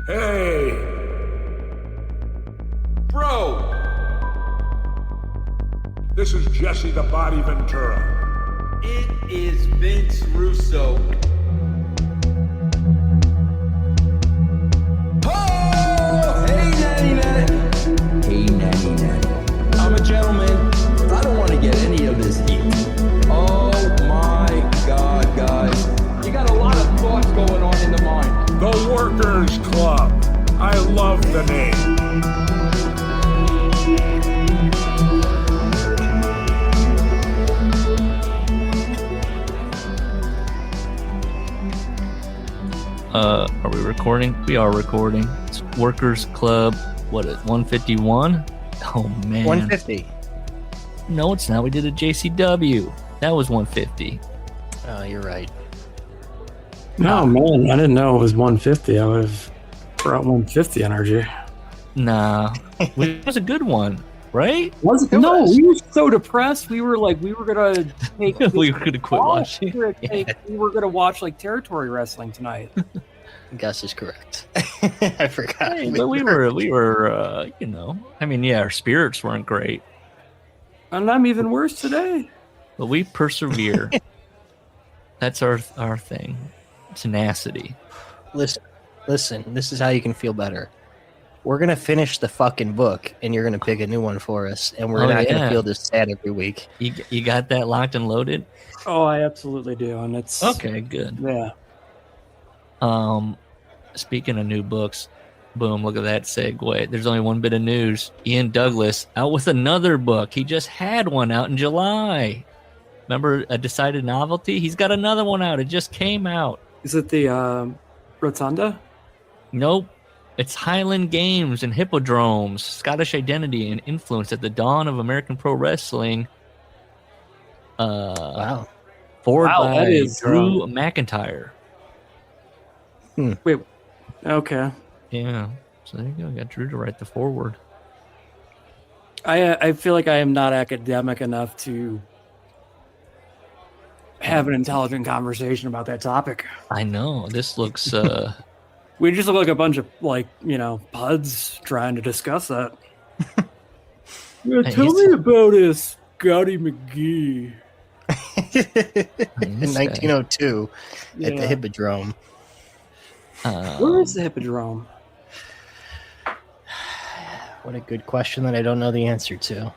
Hey! Bro! This is Jesse the Body Ventura. It is Vince Russo. Oh! Hey, Nanny Nanny! Hey, Nanny Nanny. I'm a gentleman. I don't want to get any of this heat. Oh my God, guys. You got a lot of thoughts going on in the mind. The Workers Club. I love the name. Are we recording? We are recording. It's Workers Club, what is it, 151? Oh, man. 150. No, it's not. We did a JCW. That was 150. Oh, you're right. No, man, I didn't know it was 150. I would have brought 150 energy. Nah. It was a good one, right? Was it? No, we were so depressed. We were like, we were going to take... We were going to quit watching. We were going to watch like territory wrestling tonight. Gus is correct. I forgot. Hey, but we were, you know, I mean, yeah, our spirits weren't great. And I'm even worse today. But we persevere. That's our thing. Tenacity. Listen, this is how you can feel better. We're going to finish the fucking book, and you're going to pick a new one for us, and we're not going to feel this sad every week. You got that locked and loaded? Oh, I absolutely do, and it's... Okay, good. Yeah. Speaking of new books, boom, look at that segue. There's only one bit of news. Ian Douglas out with another book. He just had one out in July. Remember A Decided Novelty? He's got another one out. It just came out. Is it the Rotunda? Nope. It's Highland Games and Hippodromes, Scottish Identity and Influence at the Dawn of American Pro Wrestling. Wow. Forward by that is, Drew McIntyre. Wait. Okay. Yeah. So there you go. Got Drew to write the foreword. I feel like I am not academic enough to have an intelligent conversation about that topic. I know. This looks... We just look like a bunch of, like, you know, puds trying to discuss that. Yeah, tell me about Scotty McGee. In 1902 at the Hippodrome. Where is the Hippodrome? What a good question that I don't know the answer to.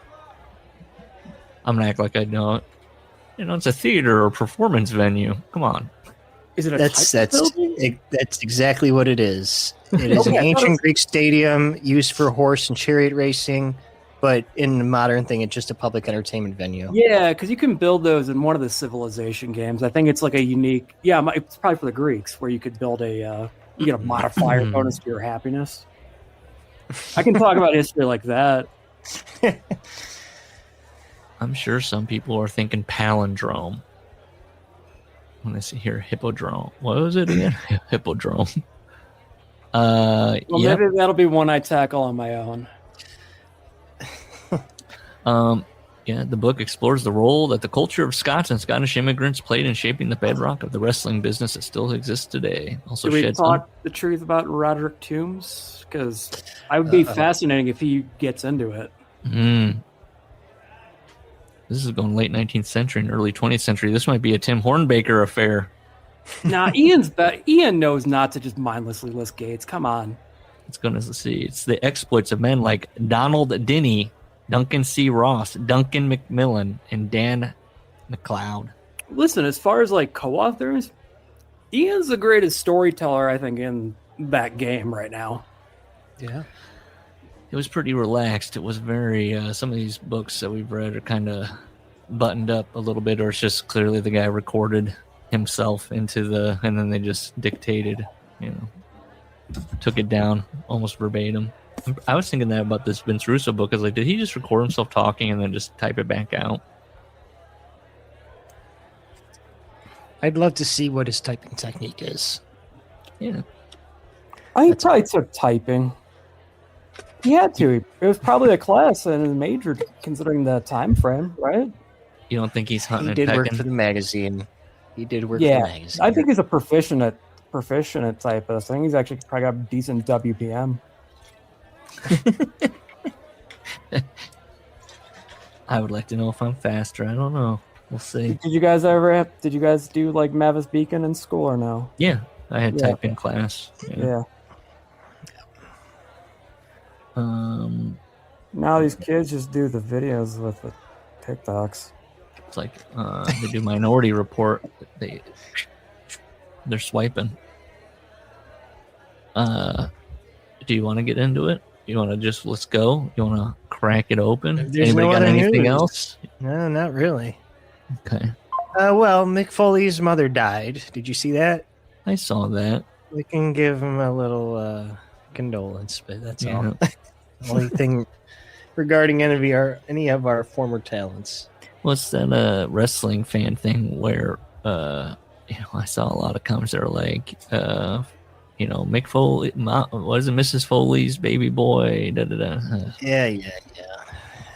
I'm going to act like I know it. You know, it's a theater or performance venue. Come on. Is it a That's exactly what it is. It is an Okay, ancient Greek stadium used for horse and chariot racing, but in the modern thing, it's just a public entertainment venue. Yeah, because you can build those in one of the Civilization games. I think it's like a unique... Yeah, it's probably for the Greeks, where you could build a... you get a modifier bonus to your happiness. I can talk about history like that. I'm sure some people are thinking palindrome. When I see here, Hippodrome. What was it again? Hippodrome. Maybe that'll be one I tackle on my own. Yeah, the book explores the role that the culture of Scots and Scottish immigrants played in shaping the bedrock of the wrestling business that still exists today. Also, Did we talk the truth about Roderick Toombs? Because I would be fascinating if he gets into it. This is going late 19th century and early 20th century. This might be a Tim Hornbaker affair. Nah, Ian knows not to just mindlessly list Gates. Come on. It's going to see. It's the exploits of men like Donald Dinny, Duncan C. Ross, Duncan McMillan, and Dan McLeod. Listen, as far as like co-authors, Ian's the greatest storyteller, I think, in that game right now. Yeah. It was pretty relaxed. It was very, some of these books that we've read are kind of buttoned up a little bit, or it's just clearly the guy recorded himself into and then they just dictated, you know, took it down almost verbatim. I was thinking that about this Vince Russo book. I was like, did he just record himself talking and then just type it back out? I'd love to see what his typing technique is. Yeah. I think probably took typing. He had to. It was probably a class and a major, considering the time frame, right? You don't think he's hunting He and did work pecking? for the magazine. He did work for Yeah, the magazine. I think he's a proficient at proficient at typist. I think he's actually probably got decent WPM. I would like to know if I'm faster. I don't know. We'll see. Did you guys do like Mavis Beacon in school or no? Yeah, I had typing class. Yeah. Now these kids just do the videos with the TikToks. It's like they do Minority Report. They're swiping. Do you want to get into it? You want to just let's go? You want to crack it open? Anybody got anything else? No, not really. Okay. Well, Mick Foley's mother died. Did you see that? I saw that. We can give him a little condolence, but that's all. Only thing regarding any of our former talents. What's that wrestling fan thing where I saw a lot of comments that are like Mick Foley, what is it, Mrs. Foley's baby boy, Yeah.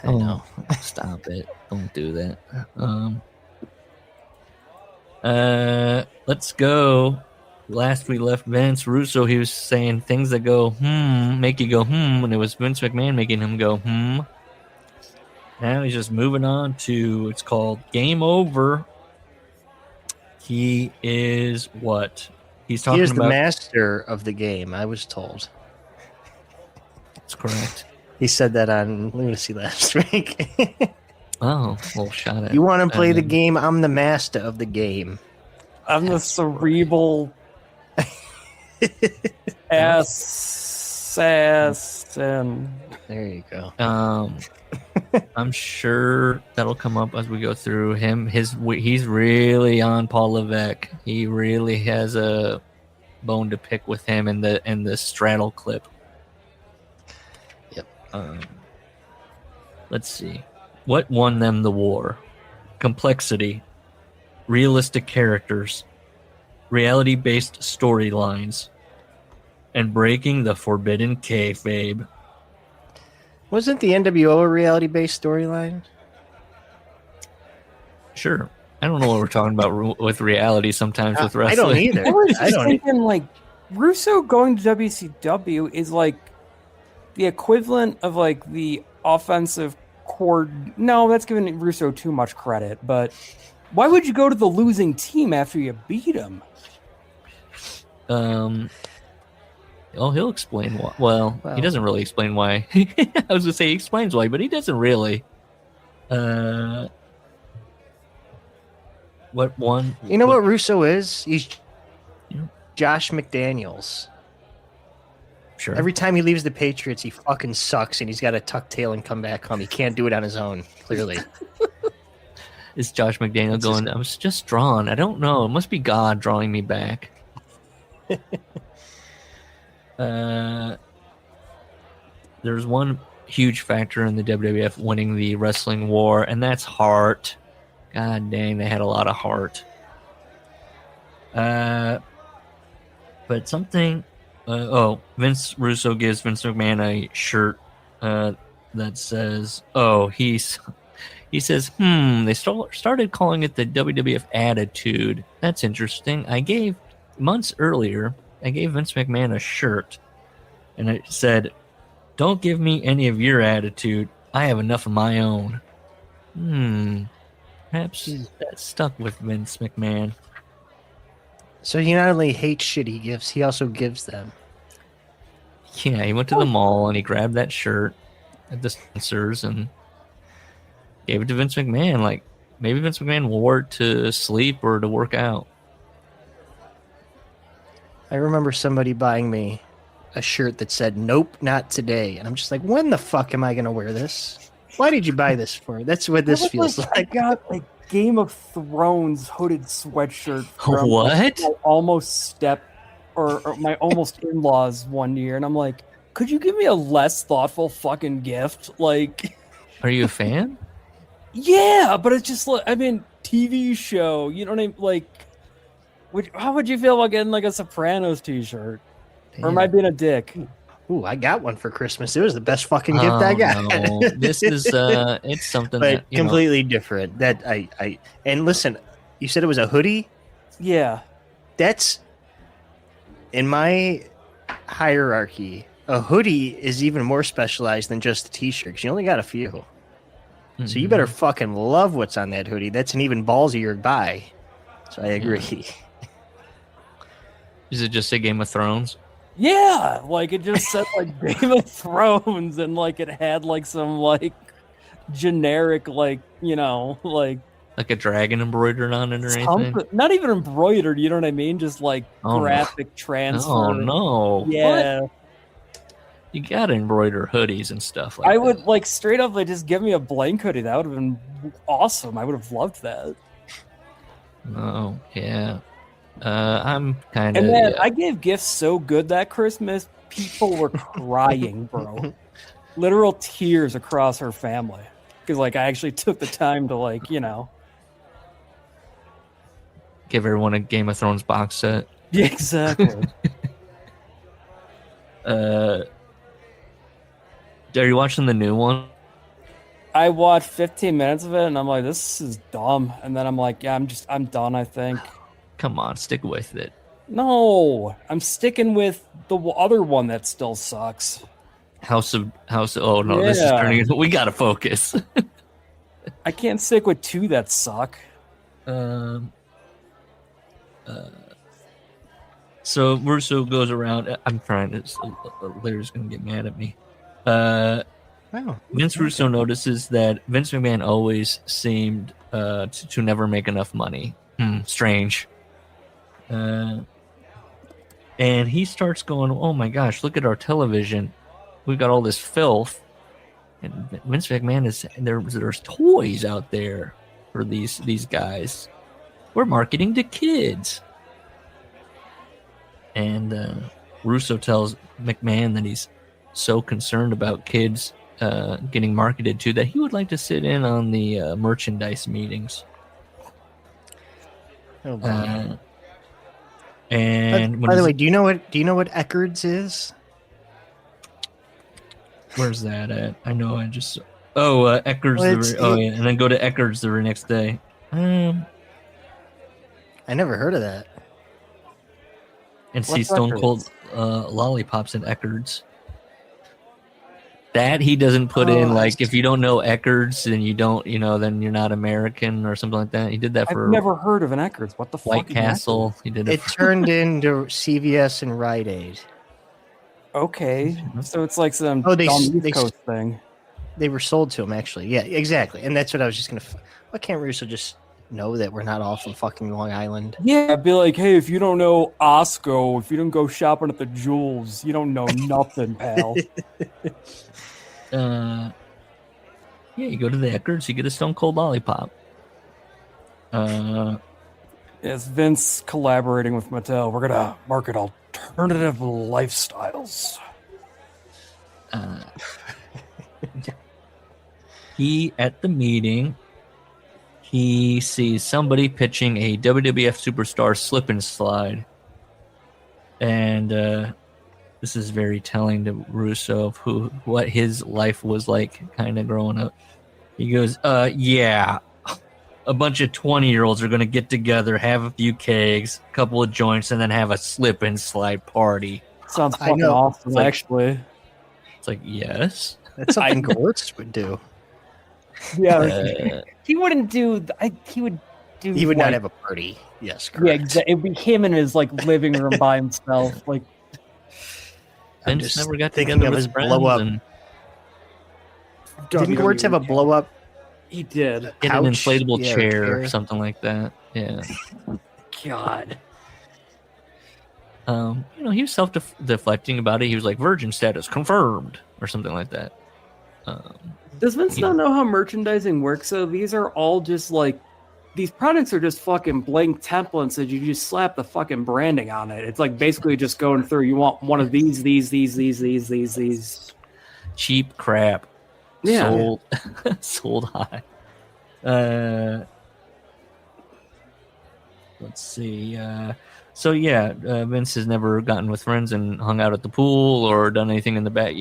I know. Stop it. Don't do that. Let's go. Last we left Vince Russo, he was saying things that go, make you go, and it was Vince McMahon making him go, Now he's just moving on to, it's called Game Over. He is what? He's talking about... He is the master of the game, I was told. That's correct. He said that on Lunacy last week. Oh, well, shot at. You want to play the game? I'm the master of the game. I'm the cerebral assassin. There you go. I'm sure that'll come up as we go through him. He's really on Paul Levesque. He really has a bone to pick with him in the straddle clip. Yep. Let's see. What won them the war? Complexity, realistic characters, reality-based storylines, and breaking the forbidden kayfabe. Wasn't the NWO a reality-based storyline? Sure. I don't know what we're talking about with reality sometimes with wrestling. I don't either. I was thinking, like, Russo going to WCW is like the equivalent of like the offensive No, that's giving Russo too much credit. But why would you go to the losing team after you beat him? He'll explain why. Well, he doesn't really explain why. I was gonna say he explains why, but he doesn't really. What one? You know what Russo is? He's Josh McDaniels. Sure. Every time he leaves the Patriots, he fucking sucks, and he's got to tuck tail and come back home. He can't do it on his own, clearly. Is Josh McDaniel going, I was just drawn. I don't know. It must be God drawing me back. There's one huge factor in the WWF winning the wrestling war, and that's heart. God dang, they had a lot of heart. But something... Vince Russo gives Vince McMahon a shirt that says, he says, they started calling it the WWF Attitude. That's interesting. Months earlier, I gave Vince McMahon a shirt, and it said, don't give me any of your attitude. I have enough of my own. Perhaps that stuck with Vince McMahon. So he not only hates shit he gives, he also gives them. Yeah, he went to the mall and he grabbed that shirt at the Spencer's and gave it to Vince McMahon. Like, maybe Vince McMahon wore it to sleep or to work out. I remember somebody buying me a shirt that said, nope, not today. And I'm just like, when the fuck am I going to wear this? Why did you buy this for? That's what this feels like. I got a Game of Thrones hooded sweatshirt from what? my almost my almost in-laws one year, and I'm like, could you give me a less thoughtful fucking gift? Like, are you a fan? Yeah, but it's just like, I mean, TV show, you know what I mean? Like, how would you feel about getting like a Sopranos t-shirt? Damn. Or am I being a dick? Ooh, I got one for Christmas. It was the best fucking gift I got. No. This is it's something but that completely different. That I and listen, you said it was a hoodie? Yeah. That's in my hierarchy, a hoodie is even more specialized than just a t-shirt because you only got a few. So you better fucking love what's on that hoodie. That's an even ballsier buy. So I agree. Is it just a Game of Thrones? Yeah, like it just said like Game of Thrones, and like it had like some like generic like like a dragon embroidered on it or anything? Not even embroidered. You know what I mean? Just like graphic transfer. Oh no! Yeah. What? You gotta embroider hoodies and stuff like I that. would like straight up like just give me a blank hoodie. That would have been awesome. I would have loved that. Oh yeah, I'm kind of. And then I gave gifts so good that Christmas, people were crying, bro. Literal tears across her family because like I actually took the time to like give everyone a Game of Thrones box set. Yeah, exactly. Are you watching the new one? I watched 15 minutes of it and I'm like, this is dumb. And then I'm like, yeah, I'm done, I think. Come on, stick with it. No, I'm sticking with the other one that still sucks. House. Oh no, this is turning into. We gotta focus. I can't stick with two that suck. So Russo goes around. I'm trying to. Larry's gonna get mad at me. Vince Russo notices that Vince McMahon always seemed to never make enough money. Strange. And he starts going, "Oh my gosh, look at our television. We've got all this filth." And Vince McMahon is there's toys out there for these guys. We're marketing to kids. And Russo tells McMahon that he's so concerned about kids getting marketed to that he would like to sit in on the merchandise meetings. Oh, boy. And by the way, do you know what Eckerd's is? Where's that at? I know. Eckerd's. Yeah, and then go to Eckerd's the next day. I never heard of that. And see Stone Cold lollipops in Eckerd's. That he doesn't put in, like, if you don't know Eckerd's, then you don't, then you're not American or something like that. He did that for. I've never heard of an Eckerd's. What the fuck? White Castle. He did it. It turned into CVS and Rite Aid. Okay, so it's like some East Coast thing. They were sold to him, actually. Yeah, exactly. And that's what I was just gonna. Why can't Russo just know that we're not all from fucking Long Island? Yeah, I'd be like, hey, if you don't know Osco, if you don't go shopping at the Jewels, you don't know nothing, pal. Yeah, you go to the Eckerd's, you get a Stone Cold lollipop. It's Vince collaborating with Mattel. We're gonna market alternative lifestyles. He at the meeting, he sees somebody pitching a WWF superstar slip and slide, and this is very telling to Russo of what his life was like, kind of growing up. He goes, "Yeah, a bunch of 20-year-olds are going to get together, have a few kegs, a couple of joints, and then have a slip and slide party." Sounds fucking awesome, actually. It's like, yes, that's something Gortz would do. Yeah, he wouldn't do. He would do. He would not have a party. Yes, correct. Yeah, exactly. It'd be him in his like living room by himself. Like, Vince never got thinking of his blow up. Didn't Gortz have a blow up? He did. In an inflatable chair or something like that. Yeah. God. He was self-deflecting about it. He was like, "Virgin status confirmed," or something like that. Does Vince not know how merchandising works? So these are all just like, these products are just fucking blank templates that you just slap the fucking branding on it. It's like basically just going through. You want one of these. Cheap crap. Yeah. Sold high. Let's see. Vince has never gotten with friends and hung out at the pool or done anything in the back.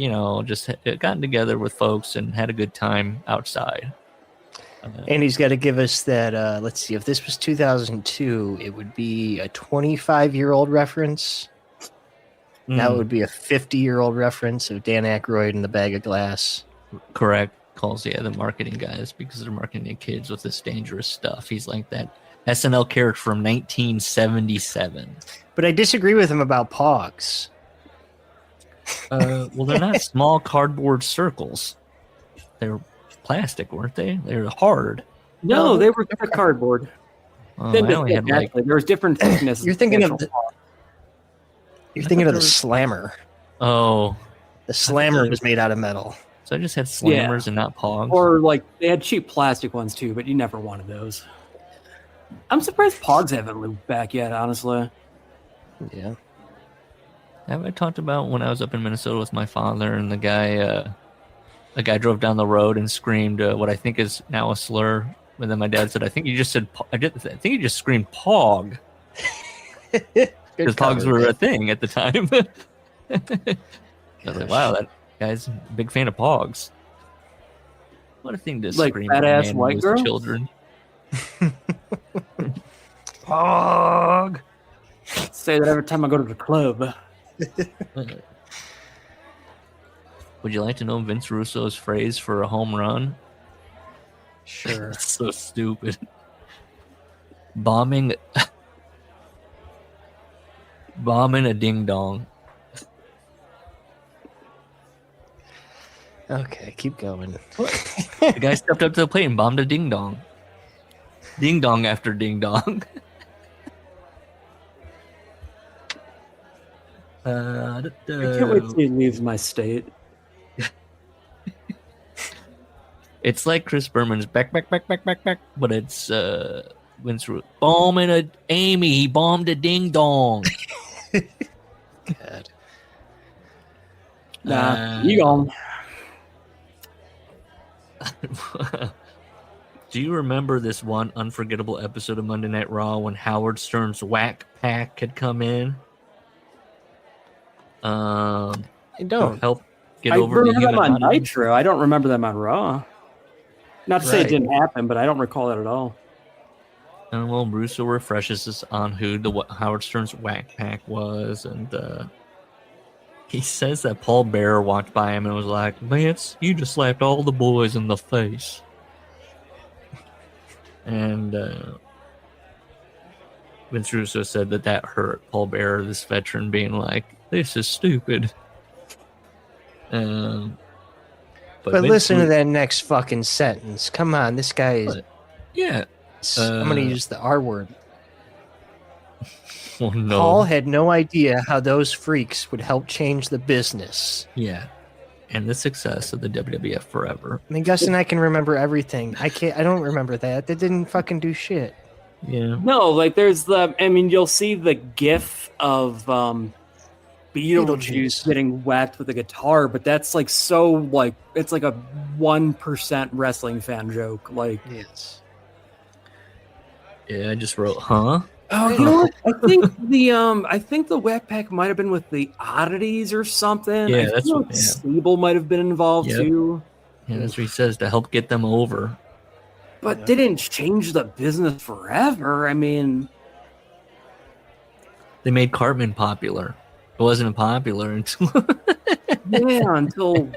Just gotten together with folks and had a good time outside. And he's got to give us that. Let's see. If this was 2002, it would be a 25-year-old reference. That would be a 50-year-old reference of Dan Aykroyd and the bag of glass. Correct. Calls the marketing guys because they're marketing kids with this dangerous stuff. He's like that SNL character from 1977. But I disagree with him about Pogs. Well, they're not small cardboard circles. They're plastic, weren't they? They're hard. No, they were cardboard. Oh, I only had like... There was different thicknesses. You're thinking of the Slammer. Oh. The Slammer was made out of metal. So I just had Slammers and not Pogs. Or like they had cheap plastic ones too, but you never wanted those. I'm surprised Pogs haven't moved back yet, honestly. Yeah. Have I talked about when I was up in Minnesota with my father and the guy drove down the road and screamed what I think is now a slur, and then my dad said, "I think you just said, I think you just screamed Pog," because Pogs were a thing at the time. I was like, "Wow, that guy's a big fan of Pogs." What a thing to like scream badass white girls? Children. Pog. Say that every time I go to the club. Would you like to know Vince Russo's phrase for a home run? Sure. It's so stupid. Bombing a ding dong. Okay, keep going. The guy stepped up to the plate and bombed a ding dong. Ding dong after ding dong. I can't wait till he leaves my state. It's like Chris Berman's back, but it's Vince Russo. Bombing a Amy, he bombed a ding dong. God. Nah, you gone. Do you remember this one unforgettable episode of Monday Night Raw when Howard Stern's Whack Pack had come in? I don't. Help get I over the remember them on human Nitro. I don't remember them on Raw. Not to say it didn't happen, but I don't recall that at all. And well, Russo refreshes us on who the Howard Stern's Whack Pack was, and he says that Paul Bearer walked by him and was like, "Vince, you just slapped all the boys in the face." And Vince Russo said that hurt Paul Bearer, this veteran, being like, "This is stupid." But listen to that next fucking sentence. Come on, this guy is... Yeah. I'm going to use the R word. Oh, no. Paul had no idea how those freaks would help change the business. Yeah. And the success of the WWF forever. I mean, Gus and I can remember everything. I don't remember that. That didn't fucking do shit. Yeah. No, like there's you'll see the gif of Beetlejuice getting whacked with a guitar, but that's like so like it's like a 1% wrestling fan joke. Like, yes. Yeah, I just wrote, huh? Oh, you know what? I think the Whack Pack might have been with the Oddities or something. Yeah, that's what. Sable might have been involved too. Yeah, that's what he says, to help get them over. But they didn't change the business forever. I mean, they made Cartman popular. It wasn't popular until until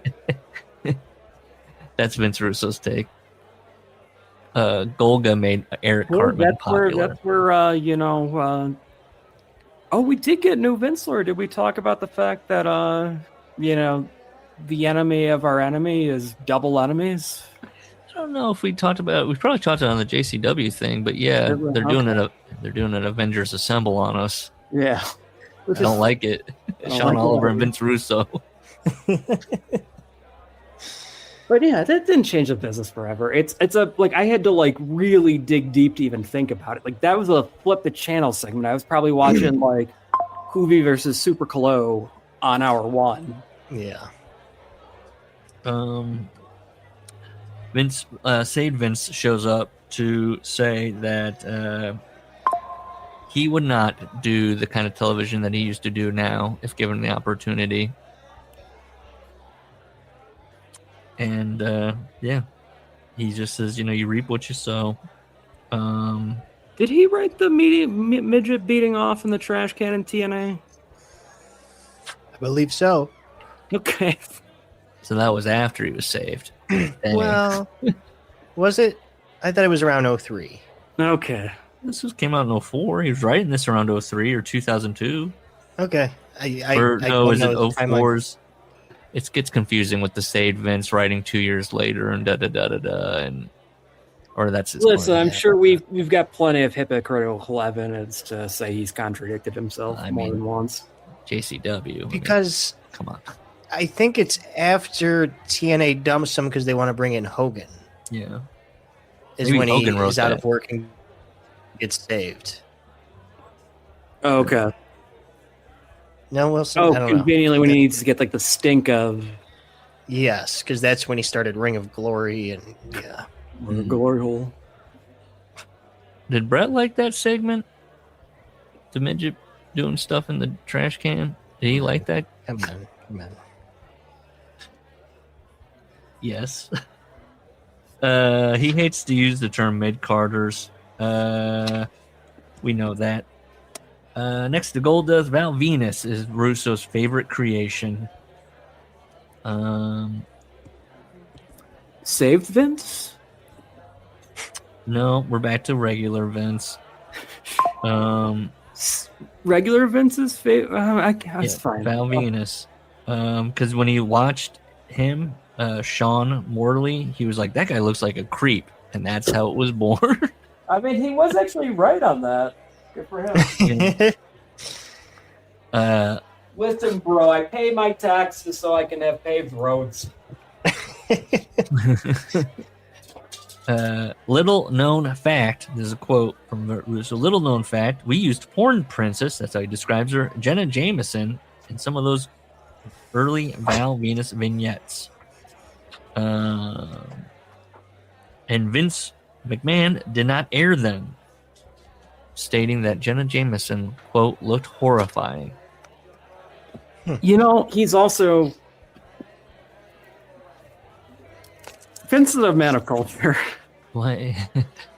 that's Vince Russo's take. Golga made Eric Cartman popular. That's where oh, we did get new Vince lore. Did we talk about the fact that the enemy of our enemy is double enemies? I don't know if we probably talked about it on the JCW thing, but yeah, they're doing an Avengers Assemble on us. Yeah. I don't like it. Sean Oliver and Vince Russo. But yeah, that didn't change the business forever. It's I had to like really dig deep to even think about it. Like that was a flip the channel segment. I was probably watching like Hoovy versus Super Colo on hour 1. Yeah. Vince shows up to say that he would not do the kind of television that he used to do now if given the opportunity. And he just says, you reap what you sow. Did he write the midget beating off in the trash can in TNA? believe so. Okay. So that was after he was saved. Dang. Well, was it? I thought it was around 03. Okay. Came out in 04. He was writing this around 03 or 2002. Okay. Is don't it know the timeline. 04's? It gets confusing with the saved Vince writing 2 years later and or that's his Listen, point. I'm sure we've got plenty of hypocritical evidence to say he's contradicted himself more than once. JCW. Because come on. I think it's after TNA dumps him because they want to bring in Hogan. Yeah. Is Maybe when Hogan he wrote is out that. of work and gets saved. Oh, okay. No, Wilson? Oh, I don't know. conveniently when he needs to get like the stink of Yes, because that's when he started Ring of Glory and yeah. glory hole. Did Brett like that segment? The midget doing stuff in the trash can? Did he like that? Come on. Yes. He hates to use the term mid-carders. We know that. Next to Goldust, Val Venus is Russo's favorite creation. Saved Vince? No, we're back to regular Vince. Regular Vince's favorite? That's fine. Val Venus. Because when he watched him, Sean Morley, he was like, that guy looks like a creep. And that's how it was born. I mean, he was actually right on that. Good for him. Listen, bro, I pay my taxes so I can have paved roads. Little known fact, there's a quote from Russo. Little known fact, we used porn princess, that's how he describes her, Jenna Jameson, in some of those early Val Venus vignettes. And Vince McMahon did not air them, stating that Jenna Jameson, quote, looked horrifying. You know, he's also... Vince is a man of culture. Why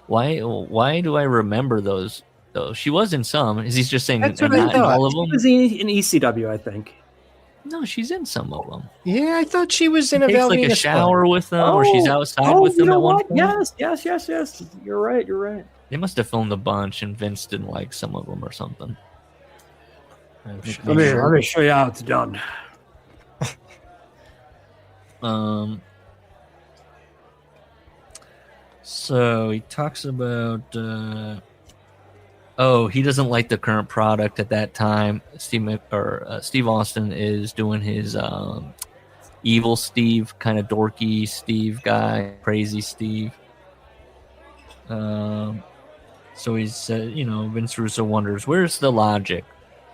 do I remember those, though? She was in some. Is he just saying That's not what I in thought. all of She them? was in ECW, I think. No, she's in some of them. Yeah, I thought she was in She a takes Val like a Venus shower with them, or she's outside with you them know at one what? point. Yes. You're right. They must have filmed a bunch, and Vince didn't like some of them or something. Let me show you how it's done. So he talks about he doesn't like the current product at that time. Steve Austin is doing his evil Steve, kind of dorky Steve guy, crazy Steve. So he's Vince Russo wonders, where's the logic?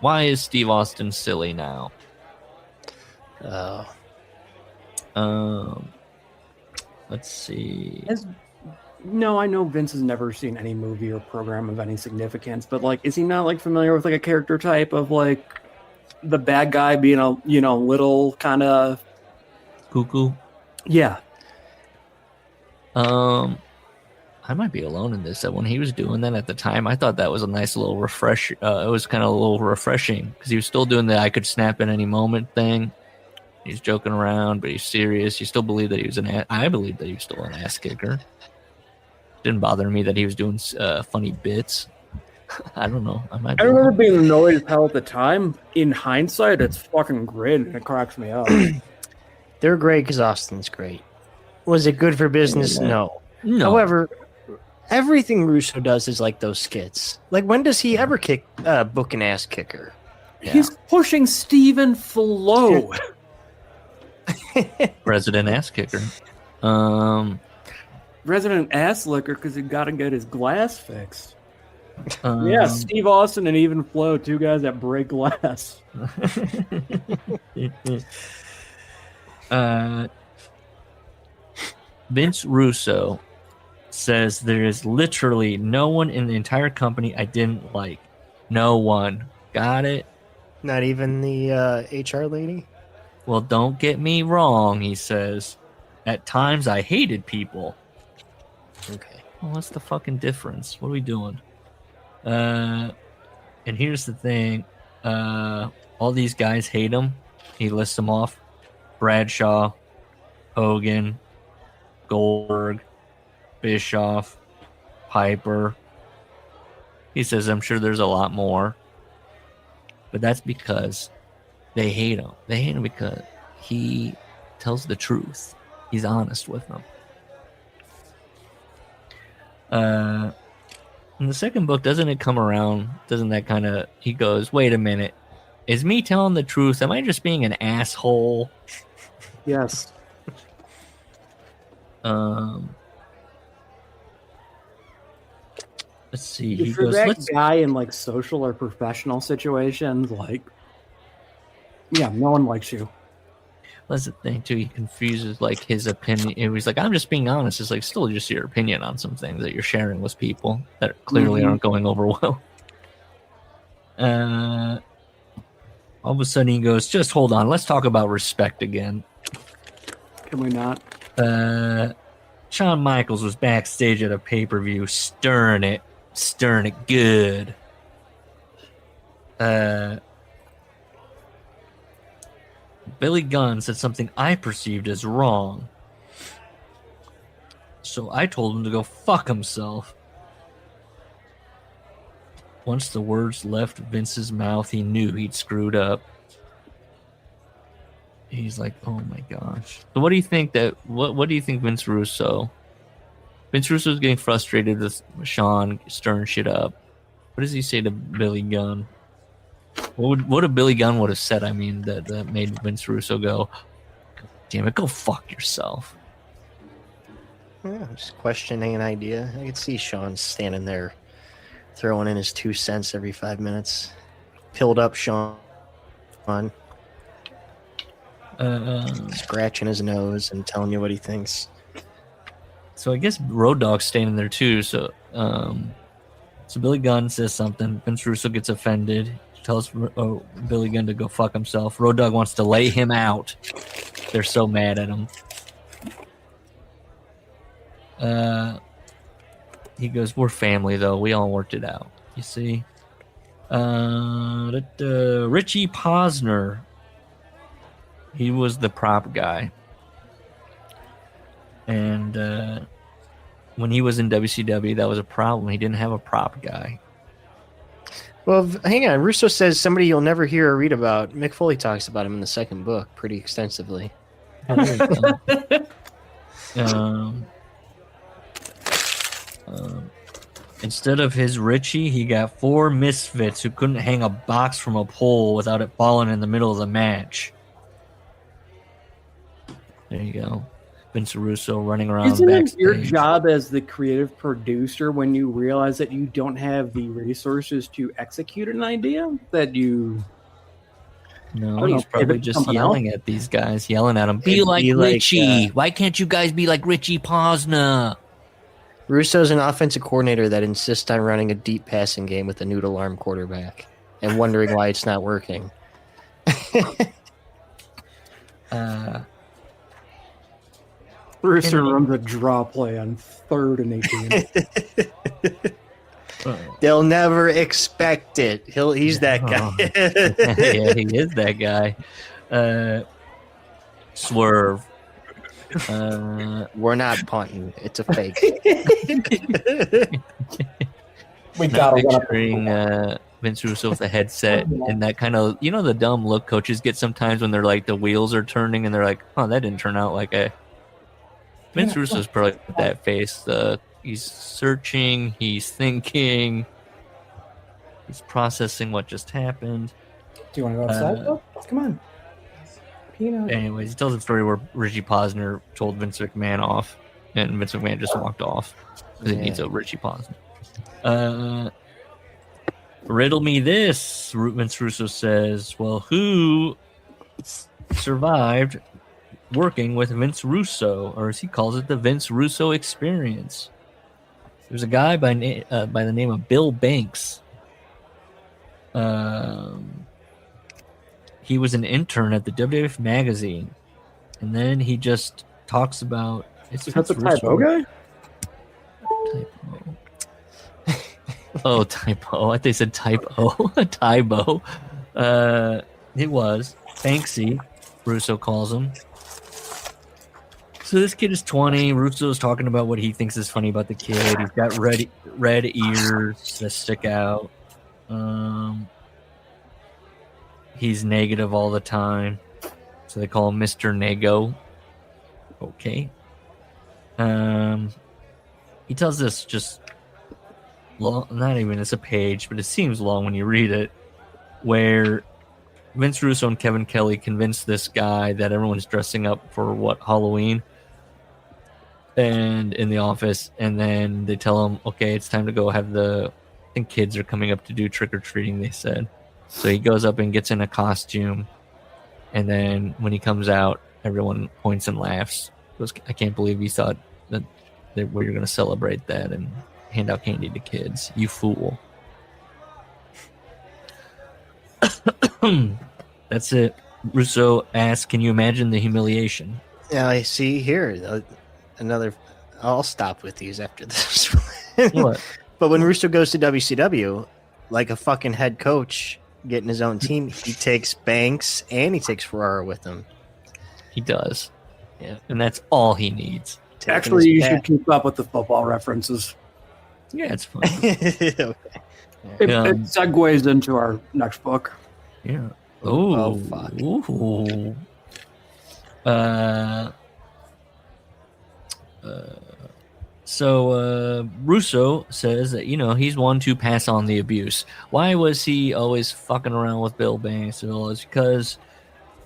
Why is Steve Austin silly now? Let's see. No, I know Vince has never seen any movie or program of any significance, but like, is he not like familiar with like a character type of like the bad guy being a little kind of Cuckoo? Yeah. I might be alone in this. That when he was doing that at the time, I thought that was a nice little refresh. It was kind of a little refreshing because he was still doing the I could snap at any moment thing. He's joking around, but he's serious. You still believe that he was I believe that he was still an ass kicker. Didn't bother me that he was doing funny bits. I don't know. I remember being annoyed as hell at the time. In hindsight, it's fucking great and it cracks me up. They're great because Austin's great. Was it good for business? No. However, everything Russo does is like those skits. Like, when does he ever book an ass kicker? Yeah. He's pushing Stephen Flo. Resident ass kicker. Resident ass licker because he got to get his glass fixed. Yeah, Steve Austin and Even Flo, two guys that break glass. Vince Russo says there is literally no one in the entire company I didn't like. No one. Got it? Not even the HR lady? Well, don't get me wrong, he says. At times I hated people. Okay. Well, what's the fucking difference? What are we doing? And here's the thing. All these guys hate him. He lists them off: Bradshaw, Hogan, Goldberg, Bischoff, Piper. He says, I'm sure there's a lot more. But that's because they hate him. They hate him because he tells the truth. He's honest with them. In the second book, doesn't it come around? Doesn't that kind of... He goes, wait a minute. Is me telling the truth? Am I just being an asshole? Yes. Let's see. If He you're goes, that guy in like social or professional situations, like, yeah, no one likes you. That's the thing too. He confuses like his opinion. He was like, "I'm just being honest." It's like still just your opinion on some things that you're sharing with people that clearly aren't going over well. All of a sudden he goes, "Just hold on. Let's talk about respect again." Can we not? Shawn Michaels was backstage at a pay-per-view, stirring it good. Billy Gunn said something I perceived as wrong. So I told him to go fuck himself. Once the words left Vince's mouth, he knew he'd screwed up. He's like, oh my gosh. So what do you think what do you think Vince Russo? Vince Russo's getting frustrated with Shawn stirring shit up. What does he say to Billy Gunn? What if Billy Gunn would have said, I mean, that made Vince Russo go, damn it, go fuck yourself. Yeah, just questioning an idea. I could see Sean standing there throwing in his 2 cents every 5 minutes. Pilled up Sean. Scratching his nose and telling you what he thinks. So I guess Road Dogg's standing there too. So Billy Gunn says something. Vince Russo gets offended. Tells Billy Gunn to go fuck himself. Road Dogg wants to lay him out. They're so mad at him. He goes, we're family, though. We all worked it out. You see? Richie Posner. He was the prop guy. And when he was in WCW, that was a problem. He didn't have a prop guy. Well, hang on. Russo says somebody you'll never hear or read about. Mick Foley talks about him in the second book pretty extensively. Instead of his Richie, he got 4 misfits who couldn't hang a box from a pole without it falling in the middle of the match. There you go. Vince Russo running around Isn't backstage. it your job as the creative producer when you realize that you don't have the resources to execute an idea that you... No, he's probably just yelling at these guys, yelling at them. Be like Richie. Why can't you guys be like Richie Posner? Russo's an offensive coordinator that insists on running a deep passing game with a noodle arm quarterback and wondering why it's not working. Russo runs a draw play on 3rd and 18. They'll never expect it. He's that guy. Yeah, he is that guy. Swerve. We're not punting. It's a fake. We Not picturing Vince Russo with a headset and that kind of, you know, the dumb look coaches get sometimes when they're like the wheels are turning and they're like, oh, that didn't turn out like a... Vince Russo's probably got that face. He's searching, he's thinking, he's processing what just happened. Do you want to go outside? Come on. Anyways, he tells a story where Richie Posner told Vince McMahon off, and Vince McMahon just walked off because he needs a Richie Posner. Riddle me this, Vince Russo says. Well, who survived working with Vince Russo, or as he calls it, the Vince Russo experience? There's a guy by the name of Bill Banks. He was an intern at the WWF magazine, and then he just talks about... Is that the typo guy? Typo. Oh, typo. I think they said typo. Tybo. It was. Banksy, Russo calls him. So this kid is 20. Russo's talking about what he thinks is funny about the kid. He's got red ears that stick out. He's negative all the time. So they call him Mr. Nego. Okay. He tells this just long, not even, it's a page, but it seems long when you read it, where Vince Russo and Kevin Kelly convinced this guy that everyone's dressing up for Halloween and in the office, and then they tell him, okay, it's time to go have I think kids are coming up to do trick-or-treating, they said. So he goes up and gets in a costume, and then when he comes out, everyone points and laughs. Goes, I can't believe you thought that where you're going to celebrate that and hand out candy to kids. You fool. That's it. Russo asks, can you imagine the humiliation? Yeah, I see here another. I'll stop with these after this. What? But when Russo goes to WCW, like a fucking head coach getting his own team, he takes Banks and he takes Ferrara with him. He does. Yeah, and that's all he needs. Actually, you should keep up with the football references. Yeah, it's fun. Okay. It segues into our next book. Yeah. Oh, fuck. Ooh. So Russo says that, he's one to pass on the abuse. Why was he always fucking around with Bill Banks? Well, it's because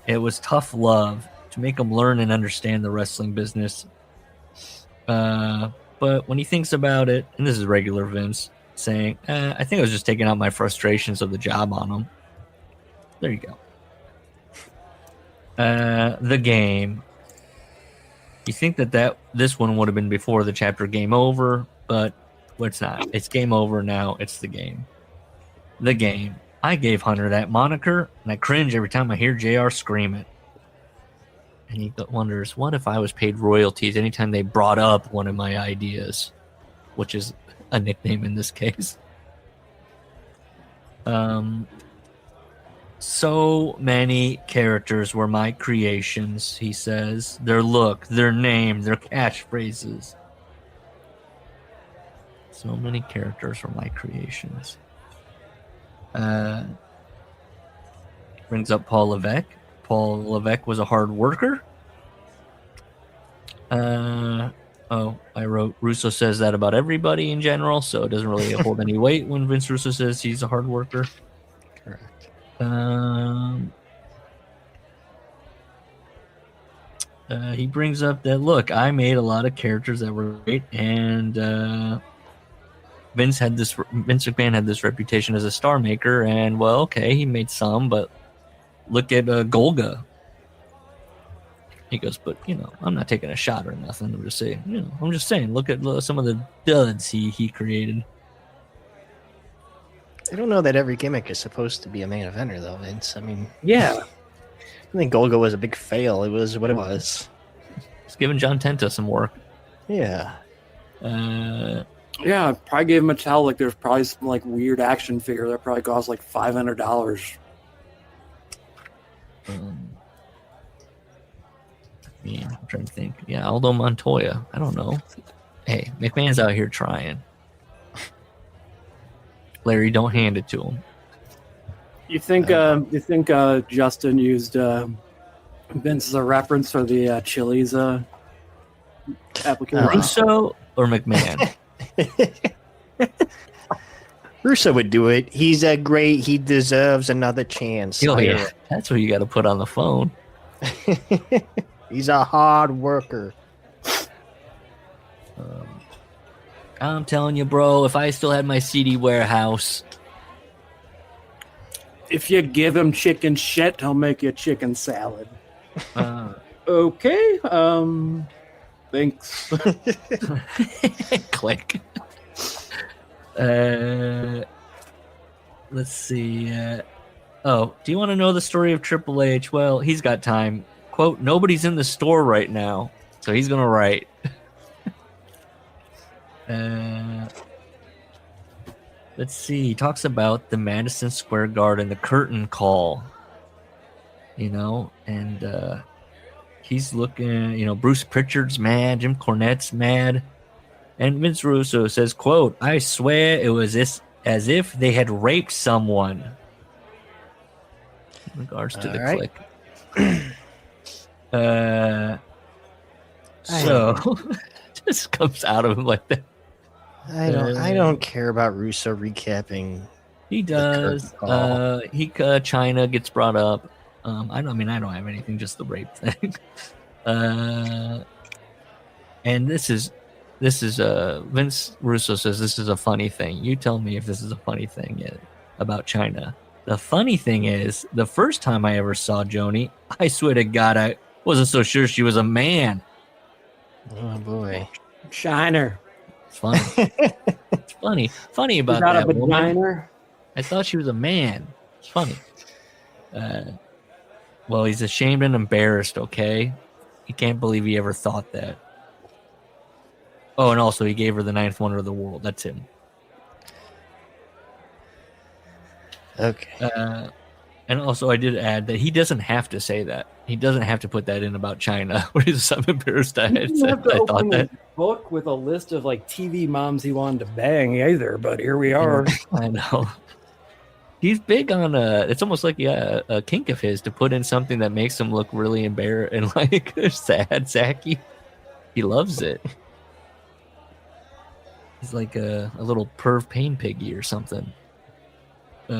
it was tough love to make him learn and understand the wrestling business. But when he thinks about it, and this is regular Vince saying, I think I was just taking out my frustrations of the job on him. There you go. The game. You think that this one would have been before the chapter Game Over, but it's not. It's Game Over now. It's the game. The game. I gave Hunter that moniker, and I cringe every time I hear JR scream it. And he wonders, what if I was paid royalties anytime they brought up one of my ideas, which is a nickname in this case. So many characters were my creations, he says. Their look, their name, their catchphrases. So many characters were my creations. Brings up Paul Levesque. Paul Levesque was a hard worker. I wrote, Russo says that about everybody in general, so it doesn't really hold any weight when Vince Russo says he's a hard worker. Correct. He brings up that, look, I made a lot of characters that were great, and Vince McMahon had this reputation as a star maker, and, well, okay, he made some, but look at Golga. He goes, but, I'm not taking a shot or nothing. I'm just saying, look at some of the duds he created. I don't know that every gimmick is supposed to be a main eventer, though, Vince. I mean, Yeah. I think Golga was a big fail. It was what it was. It's giving John Tenta some work. Yeah. Yeah, I probably gave Mattel, there's probably some, weird action figure that probably cost, $500. I'm trying to think. Yeah, Aldo Montoya. I don't know. Hey, McMahon's out here trying. Larry, don't hand it to him. You think Justin used Vince as a reference for the Chili's application? Russo or McMahon? Russo would do it. He's great. He deserves another chance. Oh, yeah. That's what you got to put on the phone. He's a hard worker. I'm telling you, bro, if I still had my CD warehouse. If you give him chicken shit, he'll make you chicken salad. Okay. Thanks. Click. Let's see. Do you want to know the story of Triple H? Well, he's got time. Quote, nobody's in the store right now, so he's going to write. Let's see. He talks about the Madison Square Garden, the curtain call. and he's looking, Bruce Pritchard's mad, Jim Cornette's mad, and Vince Russo says, quote, "I swear it was as if they had raped someone." In regards to the click. So just comes out of him like that. I don't care about Russo recapping. He does. China gets brought up. I don't have anything, just the rape thing. And this is Vince Russo says this is a funny thing. You tell me if this is a funny thing about China. The funny thing is, the first time I ever saw Joni, I swear to God, I wasn't so sure she was a man. Oh boy, Shiner. It's funny. It's funny about that woman. I thought she was a man. It's funny. Well, he's ashamed and embarrassed. Okay, he can't believe he ever thought that. Oh, and also he gave her the ninth wonder of the world. That's him. Okay. And also, I did add that he doesn't have to say that. He doesn't have to put that in about China. Where he's I'm embarrassed I had said. I thought that book with a list of like TV moms he wanted to bang either, but here we are. I know. He's big on it's almost like a kink of his to put in something that makes him look really embarrassed and like sad, sacky. He loves it. He's like a little perv pain piggy or something. This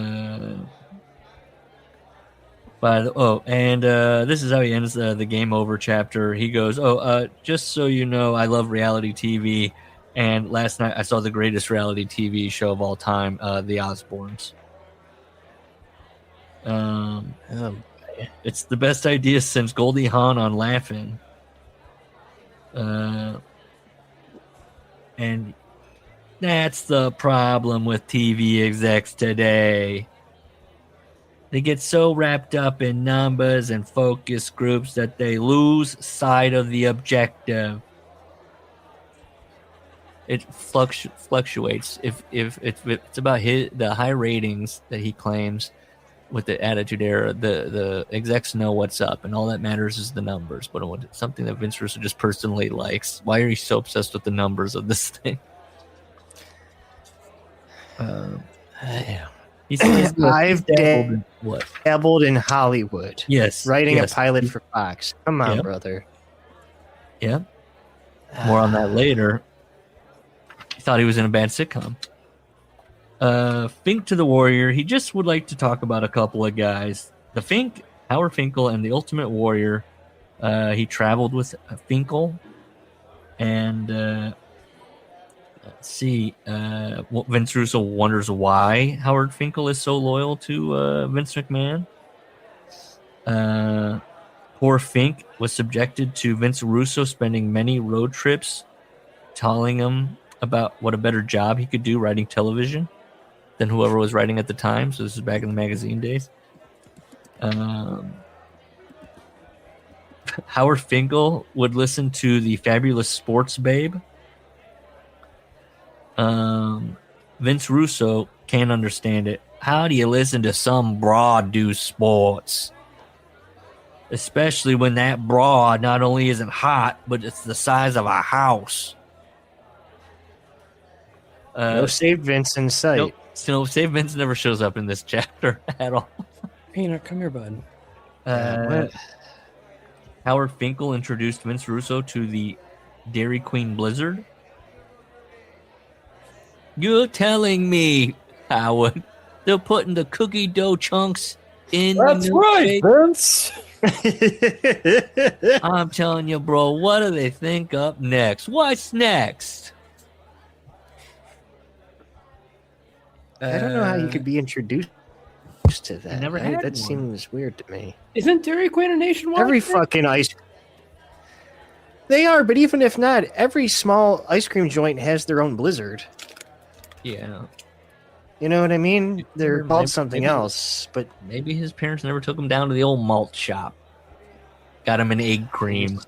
is how he ends the game over chapter. He goes, just so you know, I love reality TV, and last night I saw the greatest reality TV show of all time, The Osbournes. It's the best idea since Goldie Hawn on Laughing. And that's the problem with TV execs today. They get so wrapped up in numbers and focus groups that they lose sight of the objective. It fluctuates. If it's about the high ratings that he claims with the Attitude Era, the execs know what's up, and all that matters is the numbers. But when it's something that Vince Russo just personally likes, why are you so obsessed with the numbers of this thing? He says, I've dabbled in Hollywood. Yes. Writing a pilot for Fox. Come on, brother. Yeah. More on that later. He thought he was in a bad sitcom. Fink to the Warrior. He just would like to talk about a couple of guys. Howard Finkel, and the Ultimate Warrior. He traveled with Finkel. And let's see. Vince Russo wonders why Howard Finkel is so loyal to Vince McMahon. Poor Fink was subjected to Vince Russo spending many road trips telling him about what a better job he could do writing television than whoever was writing at the time. So this is back in the magazine days. Howard Finkel would listen to the Fabulous Sports Babe. Vince Russo can't understand it. How do you listen to some broad do sports? Especially when that broad not only isn't hot, but it's the size of a house. No Save Vince in sight. Nope. So Save Vince never shows up in this chapter at all. Peanut, come here, bud. Howard Finkel introduced Vince Russo to the Dairy Queen Blizzard. You're telling me, Howard, they're putting the cookie dough chunks in That's the right, Vince. I'm telling you, bro, what do they think up next? What's next? I don't know how you could be introduced to that. Never had that one. seems weird to me. Isn't Dairy Queen a nationwide Every thing? fucking ice. They are, but even if not, every small ice cream joint has their own Blizzard. Yeah. You know what I mean? They're Maybe- called something else, but Maybe his parents never took him down to the old malt shop. Got him an egg cream.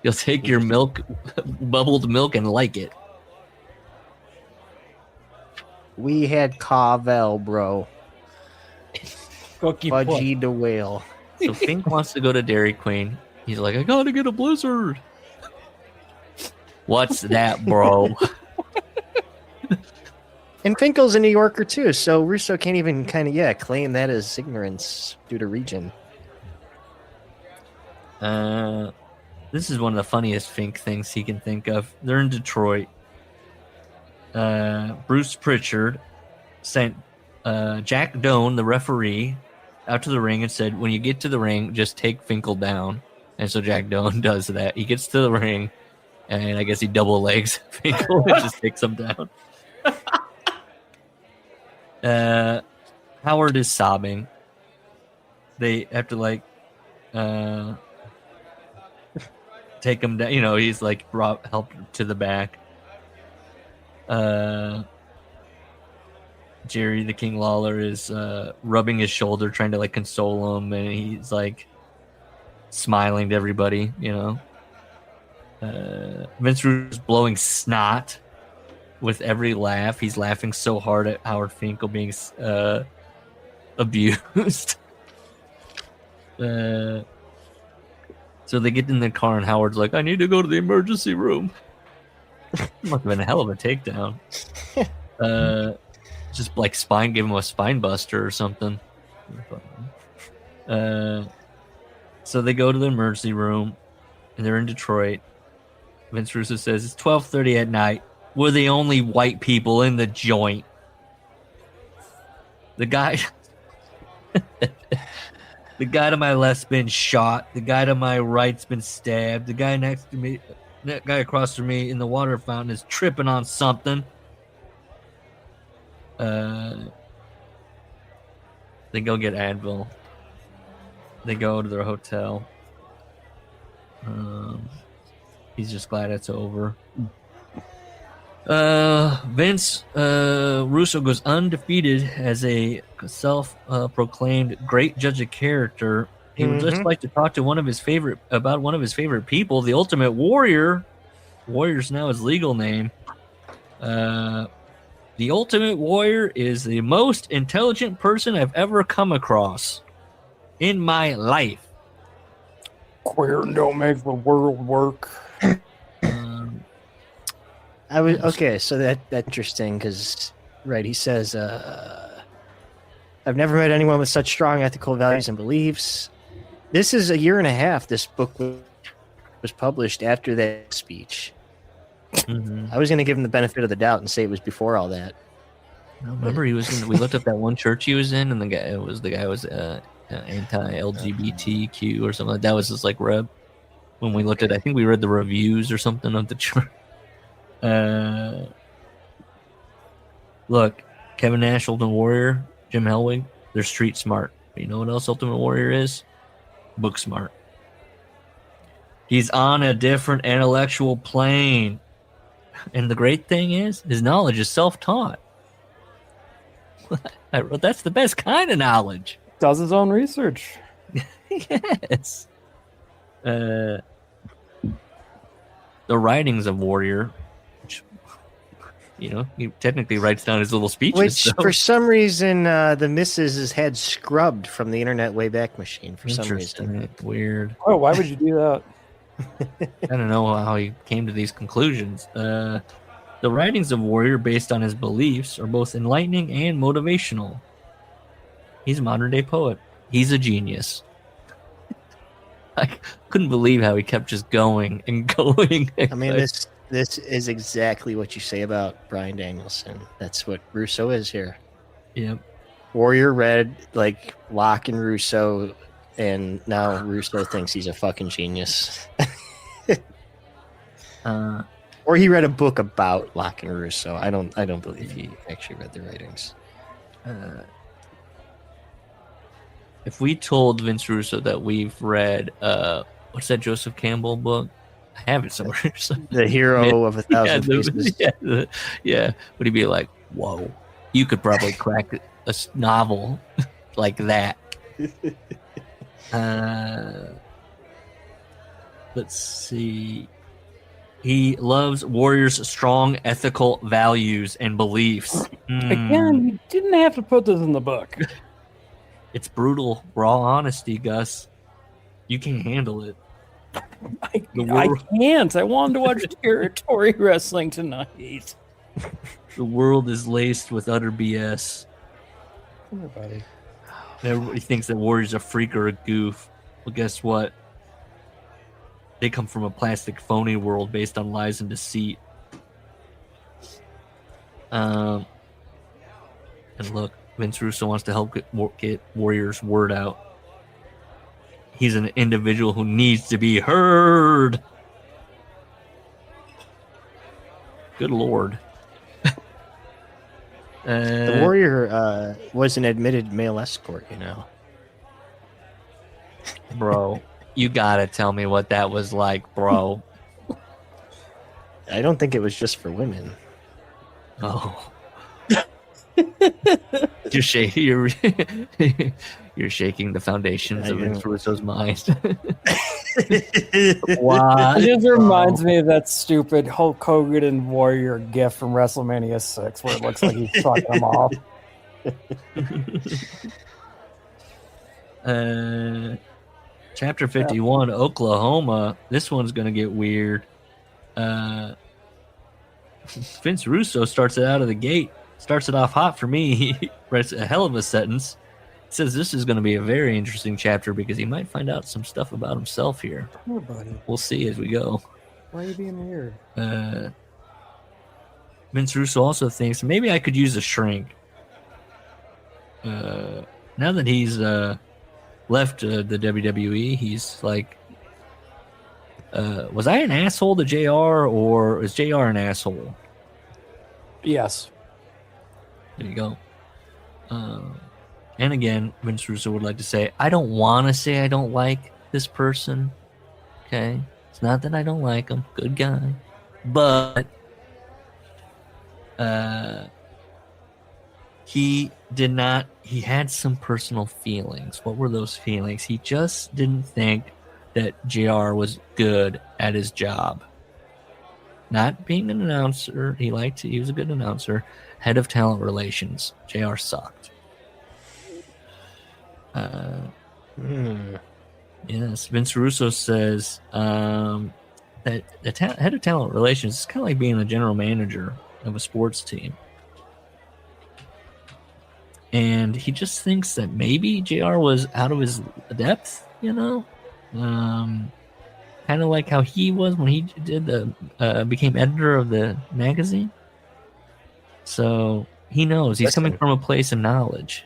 You'll take your milk, bubbled milk, and like it. we had Carvel, bro. Cookie Fudgy the Whale. So Fink wants to go to Dairy Queen. He's like, I gotta get a Blizzard. What's that, bro? And Finkel's a New Yorker too, so Russo can't even kind of claim that as ignorance due to region. This is one of the funniest Fink things he can think of. They're in Detroit. Bruce Pritchard sent Jack Doan, the referee, out to the ring and said, when you get to the ring, just take Finkel down. And so Jack Doan does that. He gets to the ring, and I guess he double legs Finkel and just takes him down. Howard is sobbing. They have to take him down. You know, he's like helped to the back. Jerry the King Lawler is rubbing his shoulder, trying to like console him, and he's like smiling to everybody. You know, Vince Russo's blowing snot with every laugh. He's laughing so hard at Howard Finkel being abused. So they get in the car, and Howard's like, I need to go to the emergency room. Must have been a hell of a takedown. Just like give him a spine buster or something. So they go to the emergency room, and they're in Detroit. Vince Russo says, it's 12:30 at night. We're the only white people in the joint. The guy to my left's been shot. The guy to my right's been stabbed. The guy next to me, that guy across from me in the water fountain is tripping on something. They go get Advil. They go to their hotel. He's just glad it's over. Vince Russo goes undefeated as a self-proclaimed great judge of character. He would just like to talk to one of his favorite people, the Ultimate Warrior. Warrior's now his legal name. The Ultimate Warrior is the most intelligent person I've ever come across in my life. Queer don't make the world work. So that's interesting because, right, he says, I've never met anyone with such strong ethical values and beliefs. This is a year and a half this book was published after that speech. I was going to give him the benefit of the doubt and say it was before all that. I remember we looked up that one church he was in, and the guy was anti-LGBTQ or something like that. That was his like rep. When we looked at, I think we read the reviews or something of the church. Look, Kevin Nash, Ultimate Warrior, Jim Hellwig, they're street smart. But you know what else Ultimate Warrior is? Book smart. He's on a different intellectual plane. And the great thing is, his knowledge is self-taught. I wrote, that's the best kind of knowledge. Does his own research. Yes. The writings of Warrior, which, you know, he technically writes down his little speeches. Which, for some reason, the missus has had scrubbed from the Internet Wayback Machine for some reason. Weird. Oh, why would you do that? I don't know how he came to these conclusions. The writings of Warrior, based on his beliefs, are both enlightening and motivational. He's a modern-day poet. He's a genius. I couldn't believe how he kept just going and going. I mean, this is exactly what you say about Bryan Danielson. That's what Russo is here. Yep. Warrior read like Locke and Russo, and now Russo thinks he's a fucking genius. Or he read a book about Locke and Russo. I don't believe he actually read the writings. If we told Vince Russo that we've read what's that Joseph Campbell book? I have it somewhere. The Hero of a Thousand Faces. Yeah. Would he be like, whoa, you could probably crack a novel like that. Let's see. He loves Warrior's strong ethical values and beliefs. Again, you didn't have to put this in the book. It's brutal, raw honesty, Gus. You can't handle it. I can't. I wanted to watch territory wrestling tonight. The world is laced with utter BS. Come here, buddy. Everybody thinks that Warrior's a freak or a goof. Well, guess what? They come from a plastic phony world based on lies and deceit. And look, Vince Russo wants to help get Warrior's word out. He's an individual who needs to be heard. Good Lord. The Warrior was an admitted male escort, you know. Bro, you gotta tell me what that was like, bro. I don't think it was just for women. Oh. You're shaking the foundations of Vince Russo's mind. Wow. It just reminds me of that stupid Hulk Hogan and Warrior gif from WrestleMania 6 where it looks like he's fucking them off. Chapter 51, Oklahoma. This one's going to get weird. Vince Russo starts it out of the gate. Starts it off hot for me. He writes a hell of a sentence. Says this is going to be a very interesting chapter because he might find out some stuff about himself here. Come here, buddy. We'll see as we go. Why are you being weird? Vince Russo also thinks maybe I could use a shrink. Now that he's left the WWE, he's like, was I an asshole to JR or is JR an asshole? Yes. There you go. And again, Vince Russo would like to say, I don't want to say I don't like this person. Okay? It's not that I don't like him. Good guy. But he had some personal feelings. What were those feelings? He just didn't think that JR was good at his job. Not being an announcer. He was a good announcer. Head of talent relations. JR sucked. Yes, Vince Russo says that the head of talent relations is kind of like being a general manager of a sports team. And he just thinks that maybe JR was out of his depth, you know? Kind of like how he was when he became editor of the magazine. So he knows he's coming from a place of knowledge.